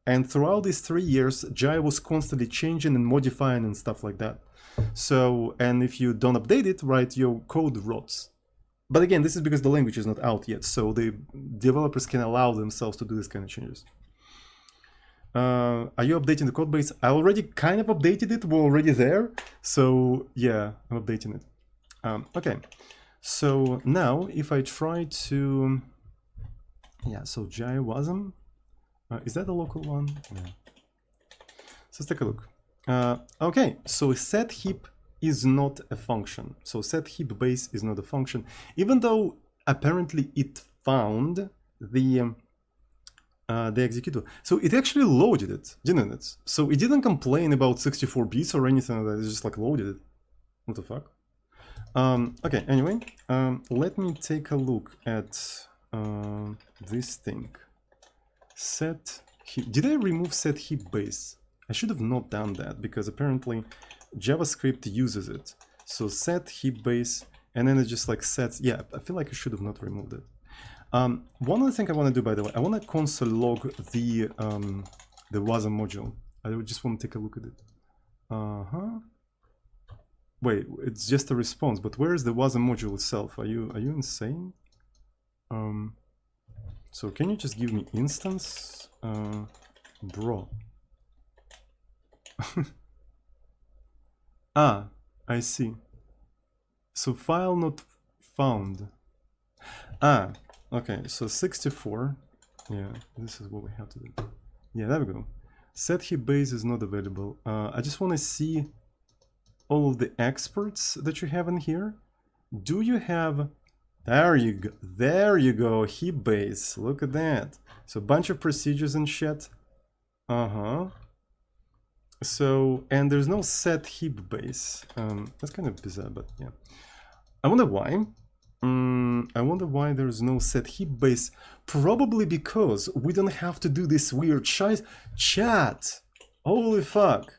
S1: And throughout these 3 years, Jai was constantly changing and modifying and stuff like that. So, and if you don't update it, right, your code rots. But again, this is because the language is not out yet, so the developers can allow themselves to do this kind of changes. Are you updating the code base? I already kind of updated it, we're already there. So yeah, I'm updating it. Okay, so now if I try to, yeah, so Jai Wasm. Is that the local one? Yeah. So let's take a look. Okay, so set heap is not a function. So set heap base is not a function, even though apparently it found the executable. So it actually loaded it, didn't it? So it didn't complain about 64 bits or anything like that. It just like loaded it. What the fuck? Okay, anyway, let me take a look at this thing. Set heap. Did I remove set heap base? I should have not done that because apparently JavaScript uses it. So set heap base, and then it just like sets. Yeah, I feel like I should have not removed it. One other thing I want to do, by the way, I want to console log the Wasm module. I just want to take a look at it. Wait, it's just a response, but where is the Wasm module itself? Are you insane? So can you just give me instance? Bro. Ah, I see. So file not found. Ah, okay, so 64. Yeah, this is what we have to do. Yeah, there we go. Set heap base is not available. I just want to see all of the exports that you have in here. Do you have... There you go, heap base. Look at that. So a bunch of procedures and shit. So, and there's no set heap base. That's kind of bizarre, but yeah. I wonder why. I wonder why there's no set heap base. Probably because we don't have to do this weird chat. Holy fuck.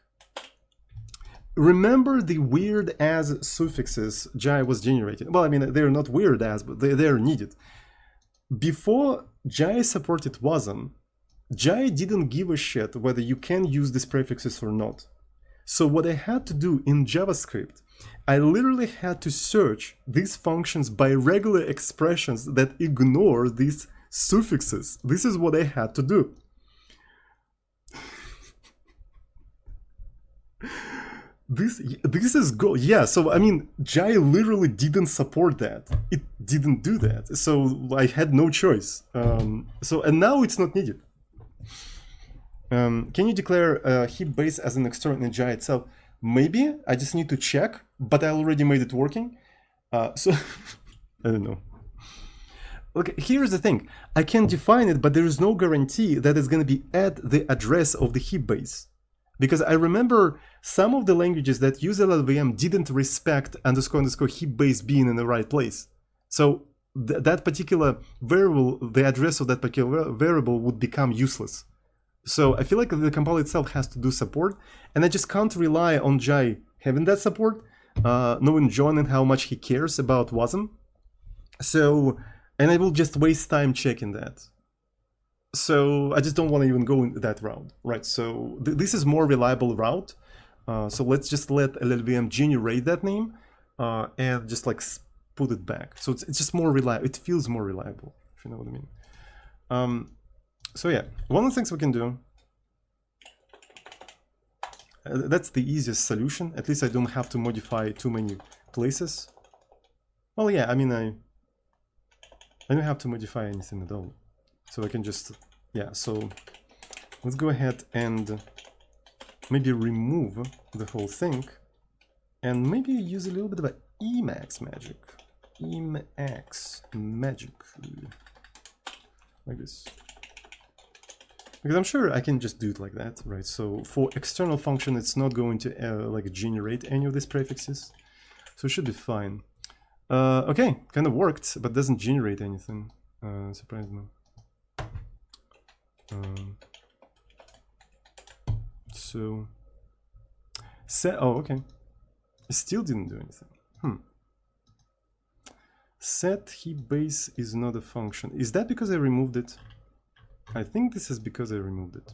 S1: Remember the weird as suffixes Jai was generating? Well, I mean, they're not weird as, but they're needed. Before Jai supported Wasm, Jai didn't give a shit whether you can use these prefixes or not. So what I had to do in JavaScript, I literally had to search these functions by regular expressions that ignore these suffixes. This is what I had to do. This is go. Yeah, so I mean, Jai literally didn't support that. It didn't do that. So I had no choice. And now it's not needed. Can you declare heap base as an external in Jai itself? Maybe. I just need to check, but I already made it working. So I don't know. Okay, here's the thing. I can define it, but there is no guarantee that it's going to be at the address of the heap base. Because I remember some of the languages that use LLVM didn't respect __ heap base being in the right place. So that particular variable, the address of that particular variable would become useless. So I feel like the compiler itself has to do support, and I just can't rely on Jai having that support, knowing John and how much he cares about Wasm. So, and I will just waste time checking that. So I just don't want to even go in that route, right? So this is more reliable route. So let's just let LLVM generate that name and just like put it back. So it's just more reliable. It feels more reliable, if you know what I mean. So yeah, one of the things we can do, that's the easiest solution. At least I don't have to modify too many places. Well, yeah, I mean, I don't have to modify anything at all. So I can just, yeah, so let's go ahead and maybe remove the whole thing and maybe use a little bit of a Emacs magic. Emacs magic. Like this. Because I'm sure I can just do it like that, right? So for external function, it's not going to like generate any of these prefixes. So it should be fine. Okay, kind of worked, but doesn't generate anything. Surprised me. So set. Oh, okay. It still didn't do anything. Set heap base is not a function. Is that because I removed it? I think this is because I removed it.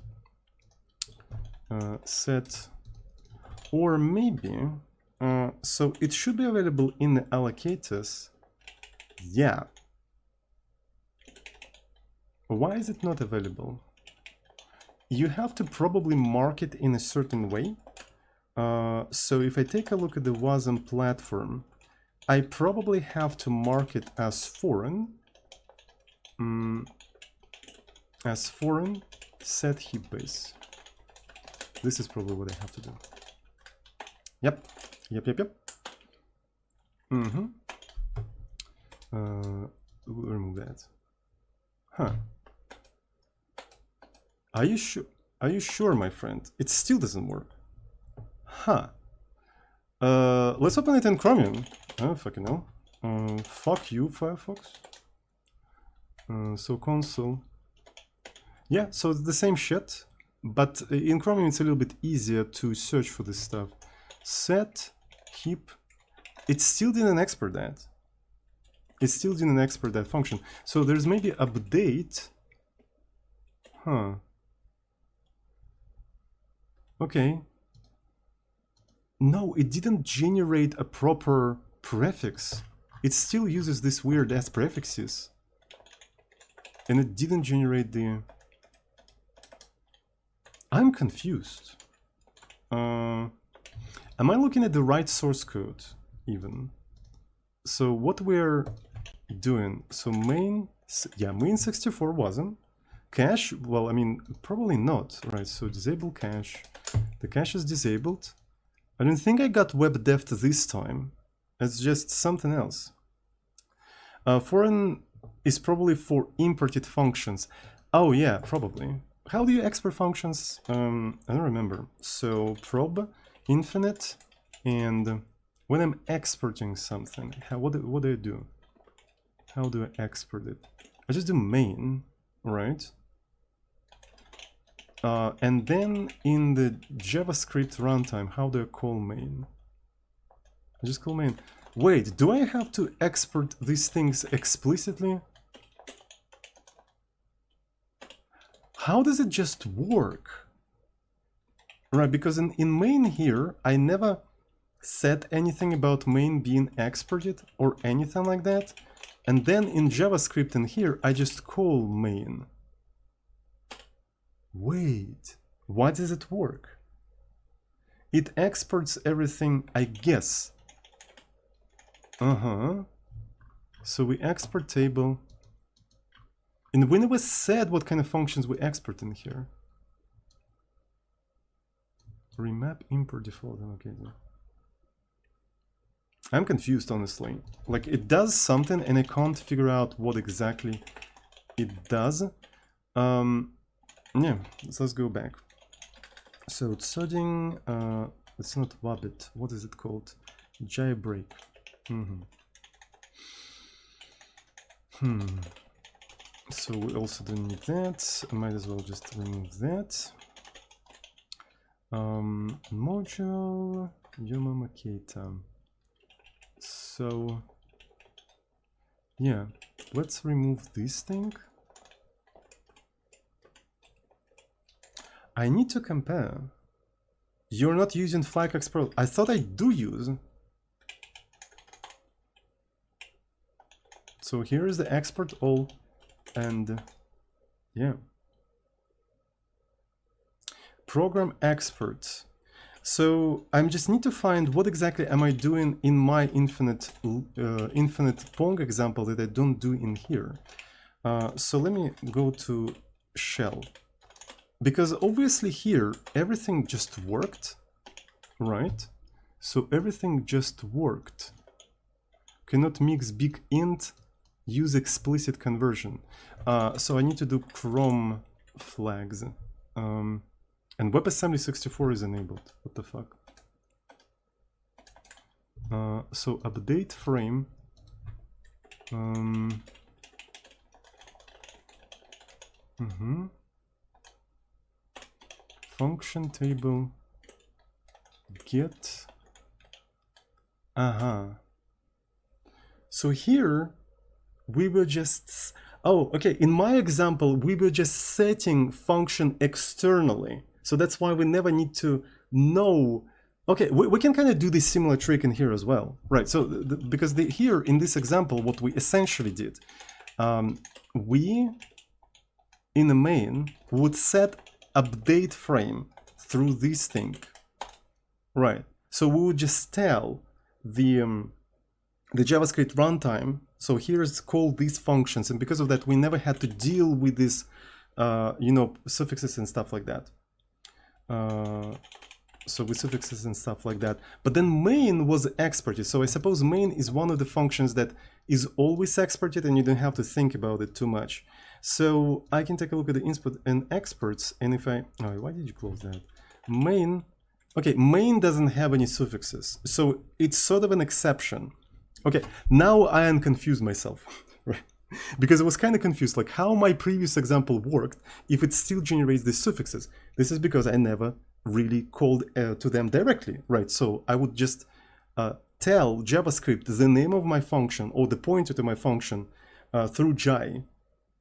S1: Set, or maybe. So it should be available in the allocators. Yeah. Why is it not available? You have to probably mark it in a certain way. So if I take a look at the Wasm platform, I probably have to mark it as foreign. As foreign, set heap base. This is probably what I have to do. Yep. We'll remove that. Huh. Are you sure? Are you sure, my friend? It still doesn't work. Huh. Let's open it in Chromium. Oh, fucking hell. Fuck you, Firefox. So console. Yeah, so it's the same shit, but in Chromium it's a little bit easier to search for this stuff. Set heap. It still didn't export that. It still didn't export that function. So there's maybe update. Huh. Okay. No, it didn't generate a proper prefix. It still uses this weird ass prefixes. And it didn't generate the... I'm confused. Am I looking at the right source code even? So what we're doing, so main 64 wasn't. Cache, well, I mean, probably not, right? So disable cache. The cache is disabled. I don't think I got web depth this time. It's just something else. Foreign is probably for imported functions. Oh yeah, probably. How do you export functions? I don't remember. So prob infinite, and when I'm exporting something, what do I do? How do I export it? I just do main, right? And then in the JavaScript runtime, how do I call main? I just call main. Wait, do I have to export these things explicitly? How does it just work? Right, because in main here, I never said anything about main being exported or anything like that. And then in JavaScript in here, I just call main. Wait, why does it work? It exports everything, I guess. So we export table. And we never said what kind of functions we export in here. Remap import default. Okay. I'm confused, honestly. Like, it does something and I can't figure out what exactly it does. Yeah, let's go back. So it's sodding, it's not Wabbit. What is it called? Jailbreak. So we also don't need that. I might as well just remove that. Module Yuma Makita. So yeah, let's remove this thing. I need to compare. You're not using flag export. I thought I do use. So here is the export all, and yeah. Program export. So I just need to find what exactly am I doing in my infinite Pong example that I don't do in here. So let me go to shell, because obviously here everything just worked, right? So everything just worked. Cannot mix big int, use explicit conversion. So I need to do Chrome flags. And WebAssembly64 is enabled. What the fuck? So update frame. Function table. Get. So here we were just. Oh, okay. In my example, we were just setting function externally. So that's why we never need to know. Okay, we can kind of do this similar trick in here as well, right? So because here in this example, what we essentially did, we in the main would set update frame through this thing, right? So we would just tell the JavaScript runtime. So here's call these functions, and because of that, we never had to deal with this, suffixes and stuff like that. So with suffixes and stuff like that. But then main was exported. So I suppose main is one of the functions that is always exported, and you don't have to think about it too much. So I can take a look at the input and exports, and if I, oh, why did you close that? Main, okay, main doesn't have any suffixes, so it's sort of an exception. Okay, now I am confused myself, right? Because I was kind of confused, like how my previous example worked if it still generates the suffixes. This is because I never really called to them directly, right? So I would just tell JavaScript the name of my function or the pointer to my function through JI,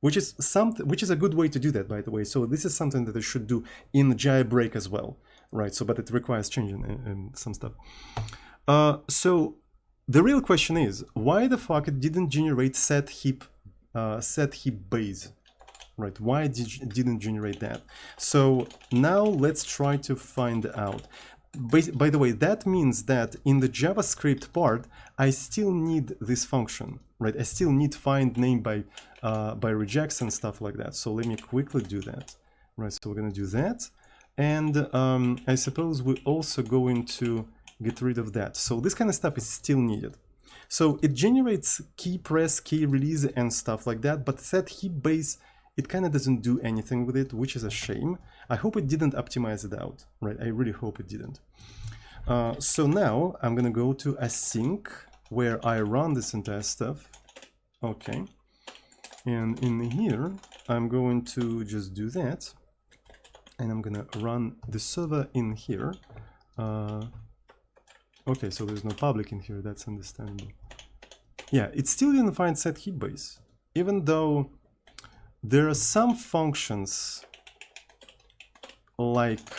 S1: which is a good way to do that, by the way. So this is something that I should do in JIBreak as well, right? So, but it requires changing and some stuff. So the real question is, why the fuck it didn't generate set heap base, right? Why didn't generate that? So now let's try to find out. By the way, that means that in the JavaScript part, I still need this function, right? I still need find name by regex and stuff like that. So let me quickly do that, right? So we're gonna do that, and I suppose we're also going to get rid of that. So this kind of stuff is still needed. So it generates key press, key release, and stuff like that, but set heap base, it kind of doesn't do anything with it, which is a shame. I hope it didn't optimize it out, right? I really hope it didn't. So now I'm gonna go to async, where I run this entire stuff. Okay, and in here I'm going to just do that, and I'm gonna run the server in here. Okay, so there's no public in here, that's understandable. Yeah, it still didn't find set heap base, even though there are some functions like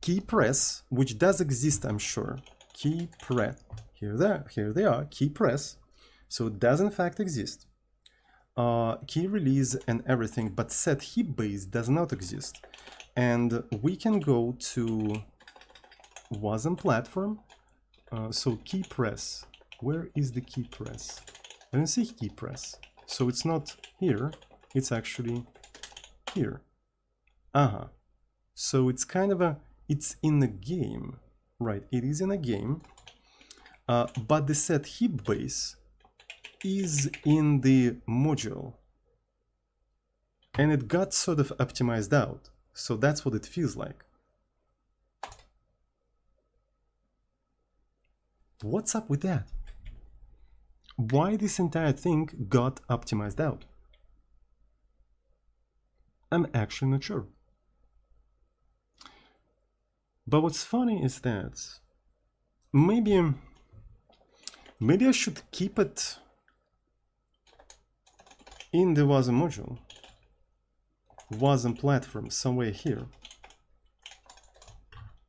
S1: key press, which does exist, I'm sure. Key press, here they are, key press. So it does in fact exist. Key release and everything, but set heap base does not exist. And we can go to Wasm platform. So key press, where is the key press? I don't see key press. So it's not here, it's actually here. So it's kind of it's in the game, right? It is in a game, but the set heap base is in the module, and it got sort of optimized out. So that's what it feels like. What's up with that? Why this entire thing got optimized out? I'm actually not sure. But what's funny is that maybe I should keep it in the Wasm module, Wasm platform, somewhere here.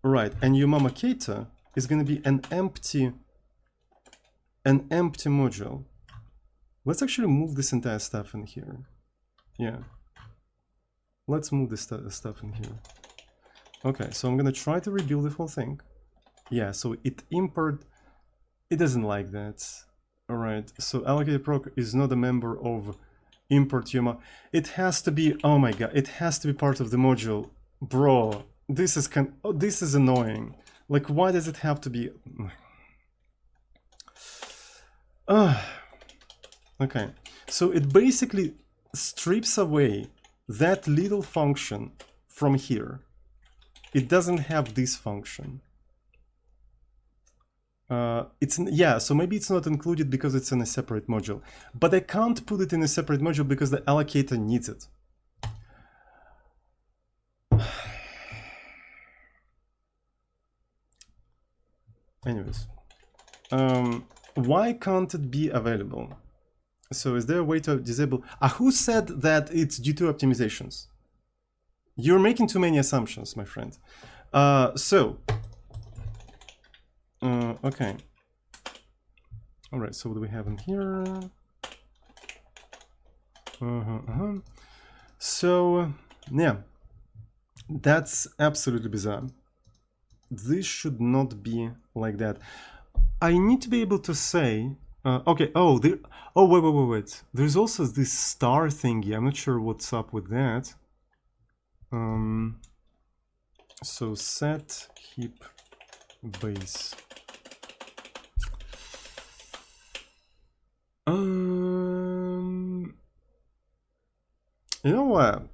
S1: Right, and your mama-kata is going to be an empty module. Let's actually move this entire stuff in here. Yeah. Let's move this stuff in here. Okay, so I'm going to try to rebuild the whole thing. Yeah, so it doesn't like that. Alright, so allocated proc is not a member of import UMA. It has to be, oh my god, it has to be part of the module. Bro, this is annoying. Like, why does it have to be? Okay, so it basically strips away that little function from here. It doesn't have this function. So maybe it's not included because it's in a separate module, but I can't put it in a separate module because the allocator needs it. Anyways, why can't it be available? So is there a way to disable? Who said that it's due to optimizations? You're making too many assumptions, my friend. Okay. All right, so what do we have in here? So, yeah, that's absolutely bizarre. This should not be like that. I need to be able to say, okay, wait. There's also this star thingy. I'm not sure what's up with that. So set heap base. You know what?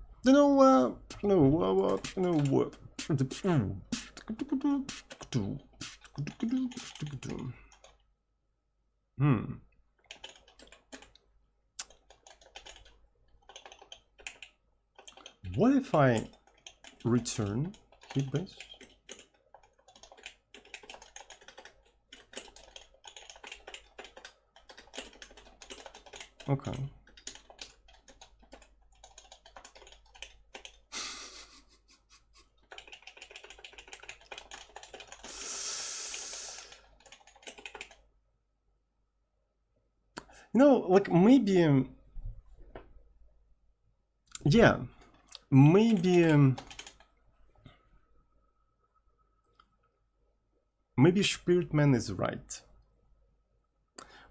S1: What if I return heap base? Okay. You know, like maybe, yeah, maybe Spiritman is right.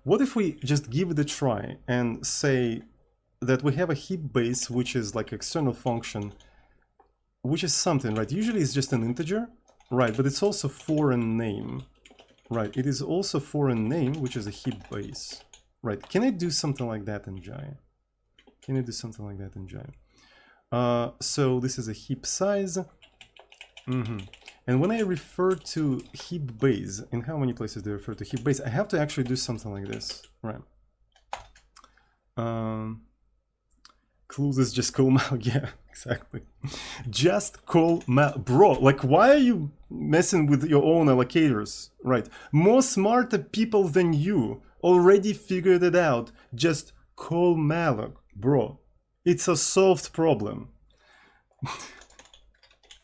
S1: What if we just give it a try and say that we have a heap base, which is like external function, which is something, right? Usually it's just an integer, right? But it's also foreign name, right? It is also foreign name, which is a heap base, right? Can I do something like that in Jai? Can I do something like that in Jai? So this is a heap size. And when I refer to heap base, in how many places do I refer to heap base? I have to actually do something like this, right? Clues is just call mal. Yeah, exactly. Just call mal. Bro, like, why are you messing with your own allocators, right? More smarter people than you already figured it out. Just call malloc, bro. It's a solved problem.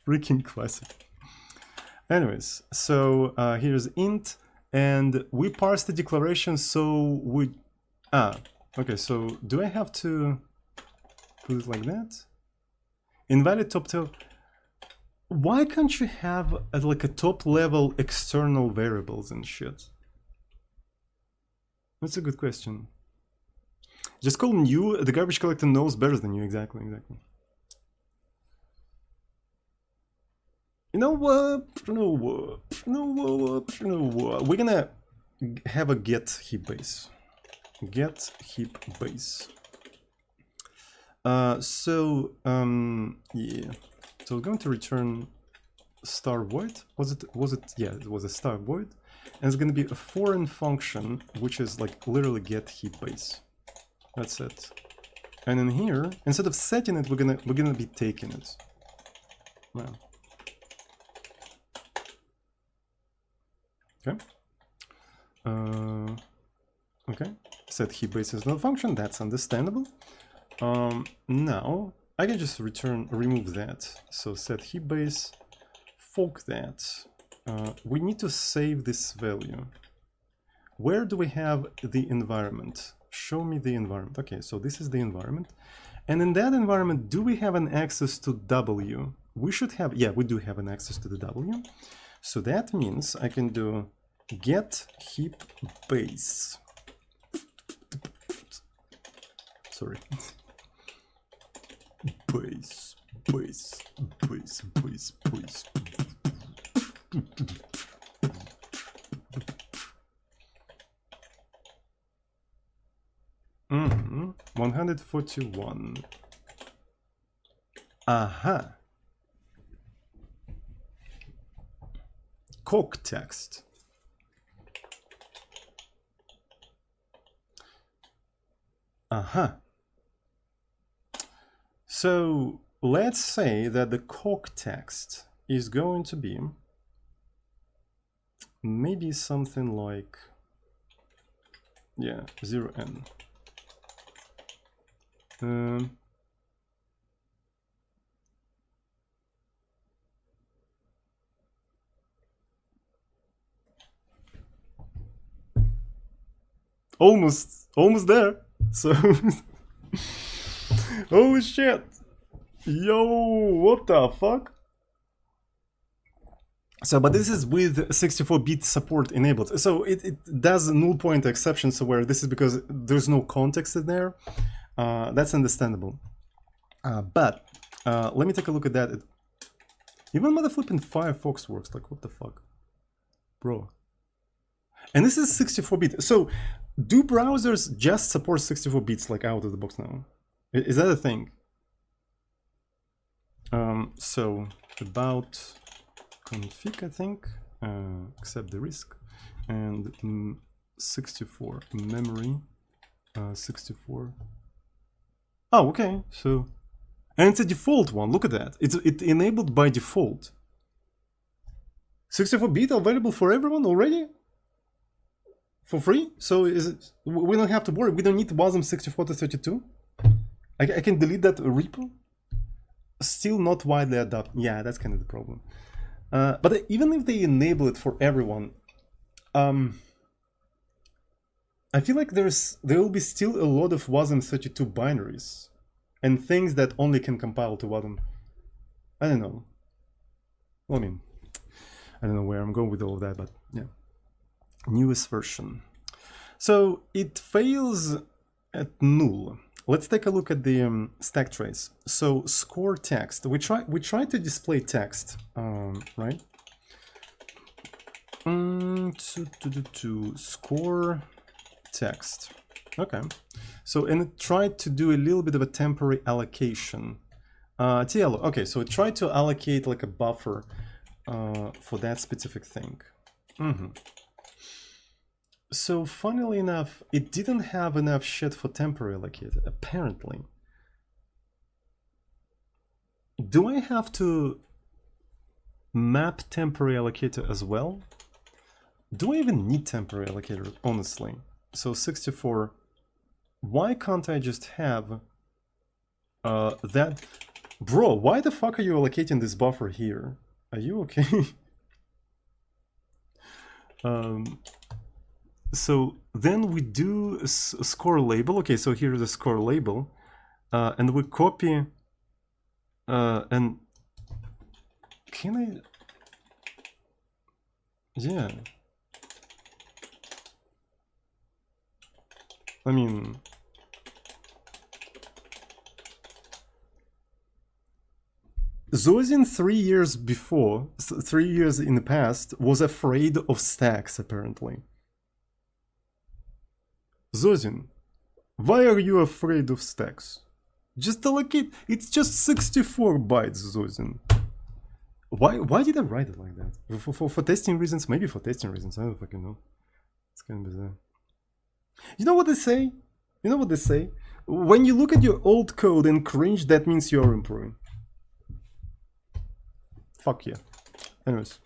S1: Freaking classic. Anyways, so here's int, and we parse the declaration, so we... okay, so do I have to put it like that? Invalid top tail. Why can't you have like a top level external variables and shit? That's a good question. Just call new, the garbage collector knows better than you, exactly. You know what? We're gonna have a get heap base. Get heap base. Yeah. So we're going to return star void. Was it? Yeah, it was a star void, and it's gonna be a foreign function, which is like literally get heap base. That's it. And in here, instead of setting it, we're gonna be taking it. Wow. Okay. Okay. Set heap base is not a function. That's understandable. Now I can just remove that. So set heap base fork that. We need to save this value. Where do we have the environment? Show me the environment. Okay, so this is the environment. And in that environment, do we have an access to W? We should have, yeah, we do have an access to the W. So that means I can do get heap base. Sorry. Base. 141. Aha. Coq text. Aha. So let's say that the coq text is going to be maybe something like, yeah, 0n. Almost there. So, oh shit. Yo, what the fuck? So, but this is with 64-bit support enabled. So it does null pointer exception, so where this is because there's no context in there. That's understandable. But let me take a look at that. Even mother flipping Firefox works. Like, what the fuck? Bro. And this is 64-bit. So do browsers just support 64 bits like out of the box now? Is that a thing? So about config, I think, accept the risk, and 64 memory, 64. Oh, okay. So, and it's a default one. Look at that. It's enabled by default. 64-bit available for everyone already? For free? So is it, we don't have to worry. We don't need Wasm 64 to 32. I can delete that repo. Still not widely adopted. Yeah, that's kind of the problem. But even if they enable it for everyone, I feel like there will be still a lot of Wasm 32 binaries and things that only can compile to Wasm. I don't know. Well, I mean, I don't know where I'm going with all of that, but yeah. Newest version. So it fails at null. Let's take a look at the stack trace. So score text. We try to display text, right? To score text. Okay. So and it tried to do a little bit of a temporary allocation. TL. Okay. So it tried to allocate like a buffer for that specific thing. So funnily enough, it didn't have enough shit for temporary allocated, apparently. Do I have to map temporary allocator as well? Do I even need temporary allocator, honestly? So 64, why can't I just have that? Bro, why the fuck are you allocating this buffer here? Are you okay? So then we do a score label. Okay, so here's a score label, and we copy, and can I? Yeah. I mean, Zozin 3 years before, 3 years in the past, was afraid of stacks, apparently. Zozin, why are you afraid of stacks? Just allocate. It's just 64 bytes, Zozin. Why did I write it like that? For testing reasons? Maybe for testing reasons. I don't fucking know. It's kind of bizarre. You know what they say? You know what they say? When you look at your old code and cringe, that means you're improving. Fuck yeah. Anyways,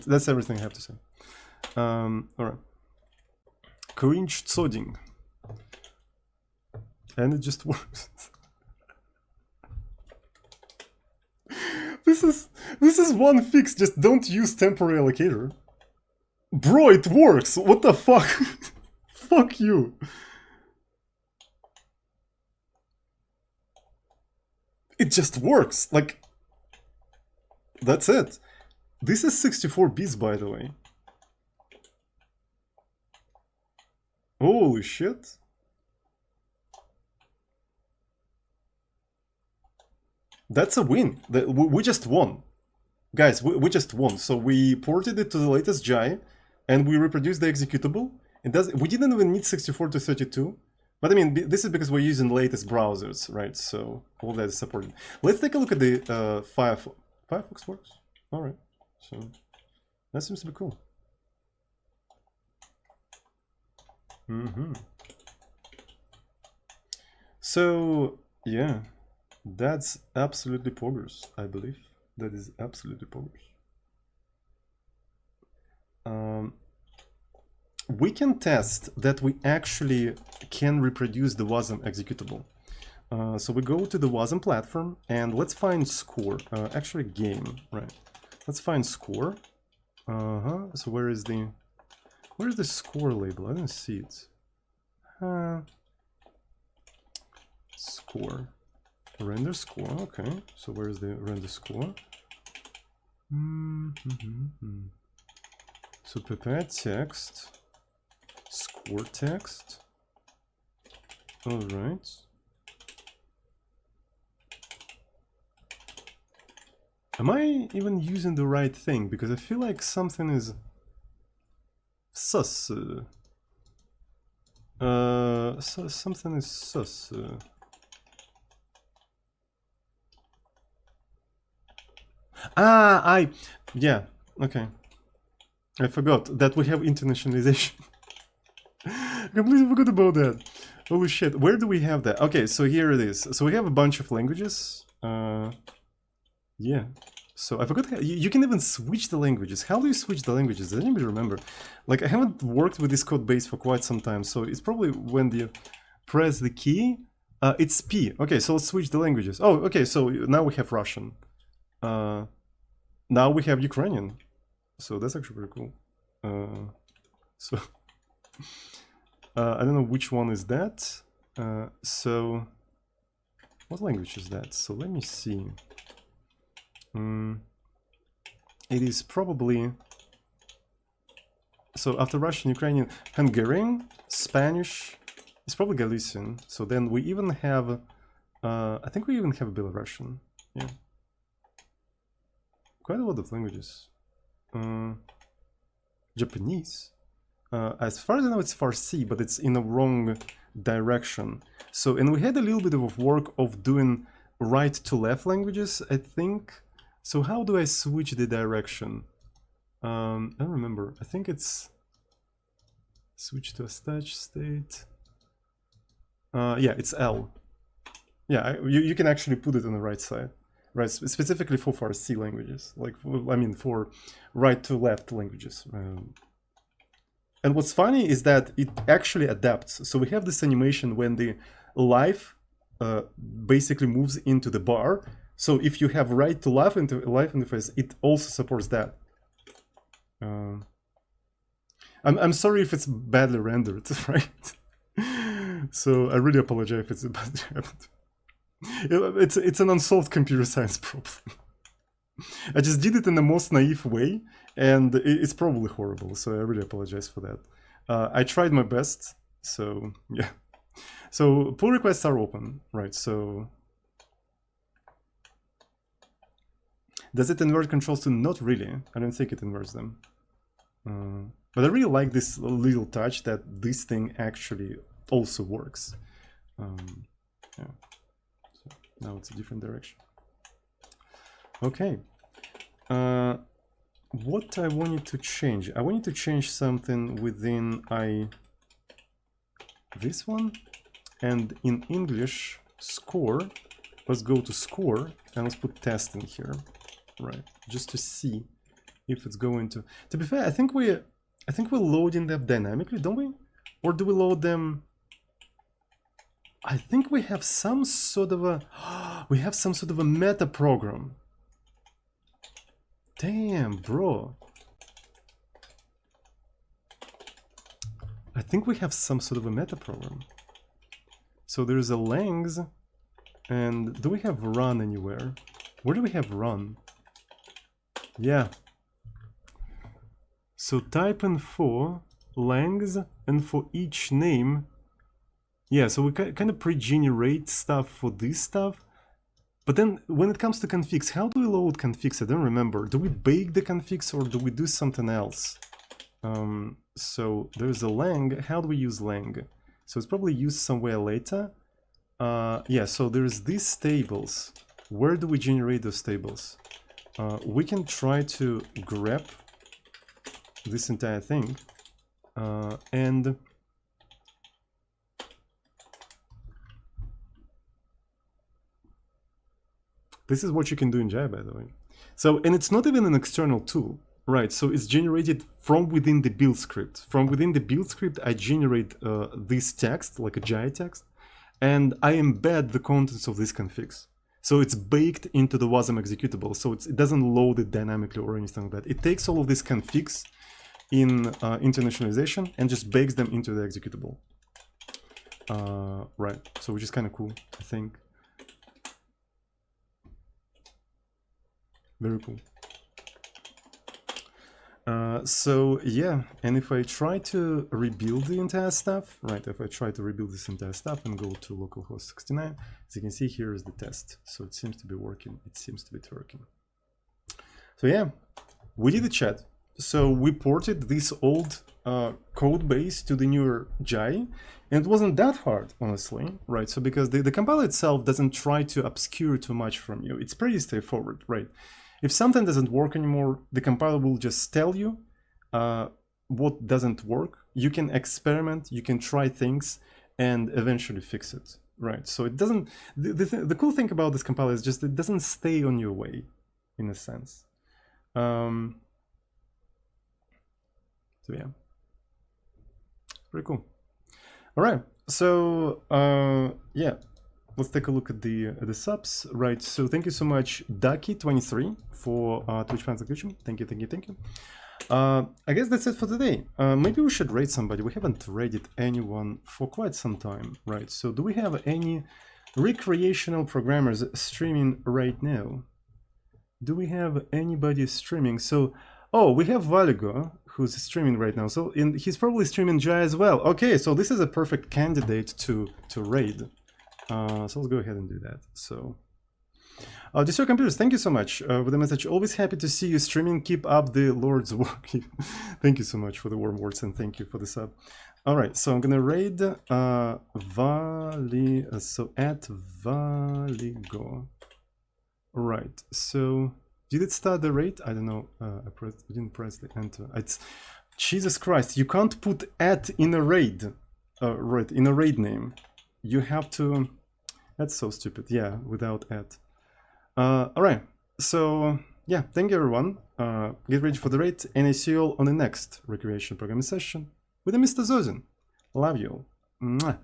S1: that's everything I have to say. Alright. Cringe sodding. And it just works. This is one fix. Just don't use temporary allocator. Bro, it works. What the fuck? Fuck you. It just works. Like, that's it. This is 64 bits, by the way. Holy shit. That's a win. We just won. Guys, we just won. So we ported it to the latest GI, and we reproduced the executable. We didn't even need 64 to 32. But I mean, this is because we're using the latest browsers, right? So all that is supported. Let's take a look at the Firefox. Firefox works? All right. So that seems to be cool. So, yeah. That's absolutely poggers, I believe. That is absolutely poggers. We can test that we actually can reproduce the Wasm executable. So we go to the Wasm platform and let's find score. Actually, game, right? Let's find score. So where's the score label? I don't see it. Score. Render score, okay. So where's the render score? So prepare text, score text. All right. Am I even using the right thing? Because I feel like something is sus. Something is sus. Yeah, okay. I forgot that we have internationalization. Completely forgot about that. Holy shit, where do we have that? Okay, so here it is. So we have a bunch of languages. Yeah. So I forgot how, you can even switch the languages. How do you switch the languages? I don't even remember. Like, I haven't worked with this code base for quite some time, so it's probably when you press the key. It's P. Okay, so let's switch the languages. Oh, okay, so now we have Russian. Now we have Ukrainian. So that's actually pretty cool. So I don't know which one is that. So what language is that? So let me see. It is probably, so after Russian, Ukrainian, Hungarian, Spanish, it's probably Galician. So then we even have, I think we even have Belarusian. Yeah. Quite a lot of languages. Japanese. As far as I know, it's Farsi, but it's in the wrong direction. So, and we had a little bit of work of doing right to left languages, I think. So how do I switch the direction? I don't remember. I think it's switch to a touch state. Yeah, it's L. Yeah, you can actually put it on the right side. Right, specifically for Farsi languages, like, I mean, for right to left languages. And what's funny is that it actually adapts. So we have this animation when the live basically moves into the bar. So if you have right to left interface, it also supports that. I'm sorry if it's badly rendered, right? So I really apologize if it's badly rendered. It's an unsolved computer science problem. I just did it in the most naive way, and it's probably horrible, so I really apologize for that. I tried my best, so yeah. So pull requests are open, right? So does it invert controls to? Not really. I don't think it inverts them. But I really like this little touch that this thing actually also works. Yeah. So now it's a different direction. Okay. What I wanted to change? I wanted to change something within this one, and in English score. Let's go to score and let's put test in here, right? Just to see if it's going to. To be fair, I think we're loading them dynamically, don't we? Or do we load them? I think we have some sort of a meta program. Damn, bro. I think we have some sort of a meta program. So there's a length, and do we have run anywhere? Where do we have run? Yeah. So type in for length, and for each name, yeah, so we kind of pre-generate stuff for this stuff. But then when it comes to configs, how do we load configs? I don't remember. Do we bake the configs or do we do something else? So there's a lang. How do we use lang? So it's probably used somewhere later. Yeah, so there's these tables. Where do we generate those tables? We can try to grab this entire thing and this is what you can do in Java, by the way. So, and it's not even an external tool, right? So it's generated from within the build script. From within the build script, I generate this text, like a Java text, and I embed the contents of these configs. So it's baked into the Wasm executable, so it doesn't load it dynamically or anything like that. It takes all of these configs in internationalization and just bakes them into the executable. Right, so which is kind of cool, I think. Very cool. So yeah, and if I try to rebuild the entire stuff, right, if I try to rebuild this entire stuff and go to localhost 69, as you can see, here is the test. So it seems to be working. It seems to be working. So yeah, we did a chat. So we ported this old code base to the newer Jai, and it wasn't that hard, honestly, right? So because the compiler itself doesn't try to obscure too much from you. It's pretty straightforward, right? If something doesn't work anymore, the compiler will just tell you what doesn't work. You can experiment, you can try things, and eventually fix it, right? So it doesn't. The cool thing about this compiler is just it doesn't stay on your way, in a sense. So yeah, pretty cool. All right, so yeah. Let's take a look at the subs, right? So thank you so much, Ducky23, for Twitch Prime subscription. Thank you, thank you, thank you. I guess that's it for today. Maybe we should rate somebody. We haven't rated anyone for quite some time, right? So do we have any recreational programmers streaming right now? Do we have anybody streaming? So, oh, we have Valigo, who's streaming right now. So he's probably streaming Jai as well. Okay, so this is a perfect candidate to raid. So let's go ahead and do that. So, Destroy Computers, thank you so much for the message. Always happy to see you streaming. Keep up the Lord's work. Thank you so much for the warm words and thank you for the sub. All right, so I'm gonna raid Vali. So at Valigo. All right. So did it start the raid? I don't know. I didn't press the enter. It's Jesus Christ. You can't put at in a raid. Right, in a raid name. You have to. That's so stupid. Yeah, without at. All right. So yeah, thank you everyone. Get ready for the raid, and I see you all on the next recreation programming session with Mr. Zozin. Love you all. Mwah.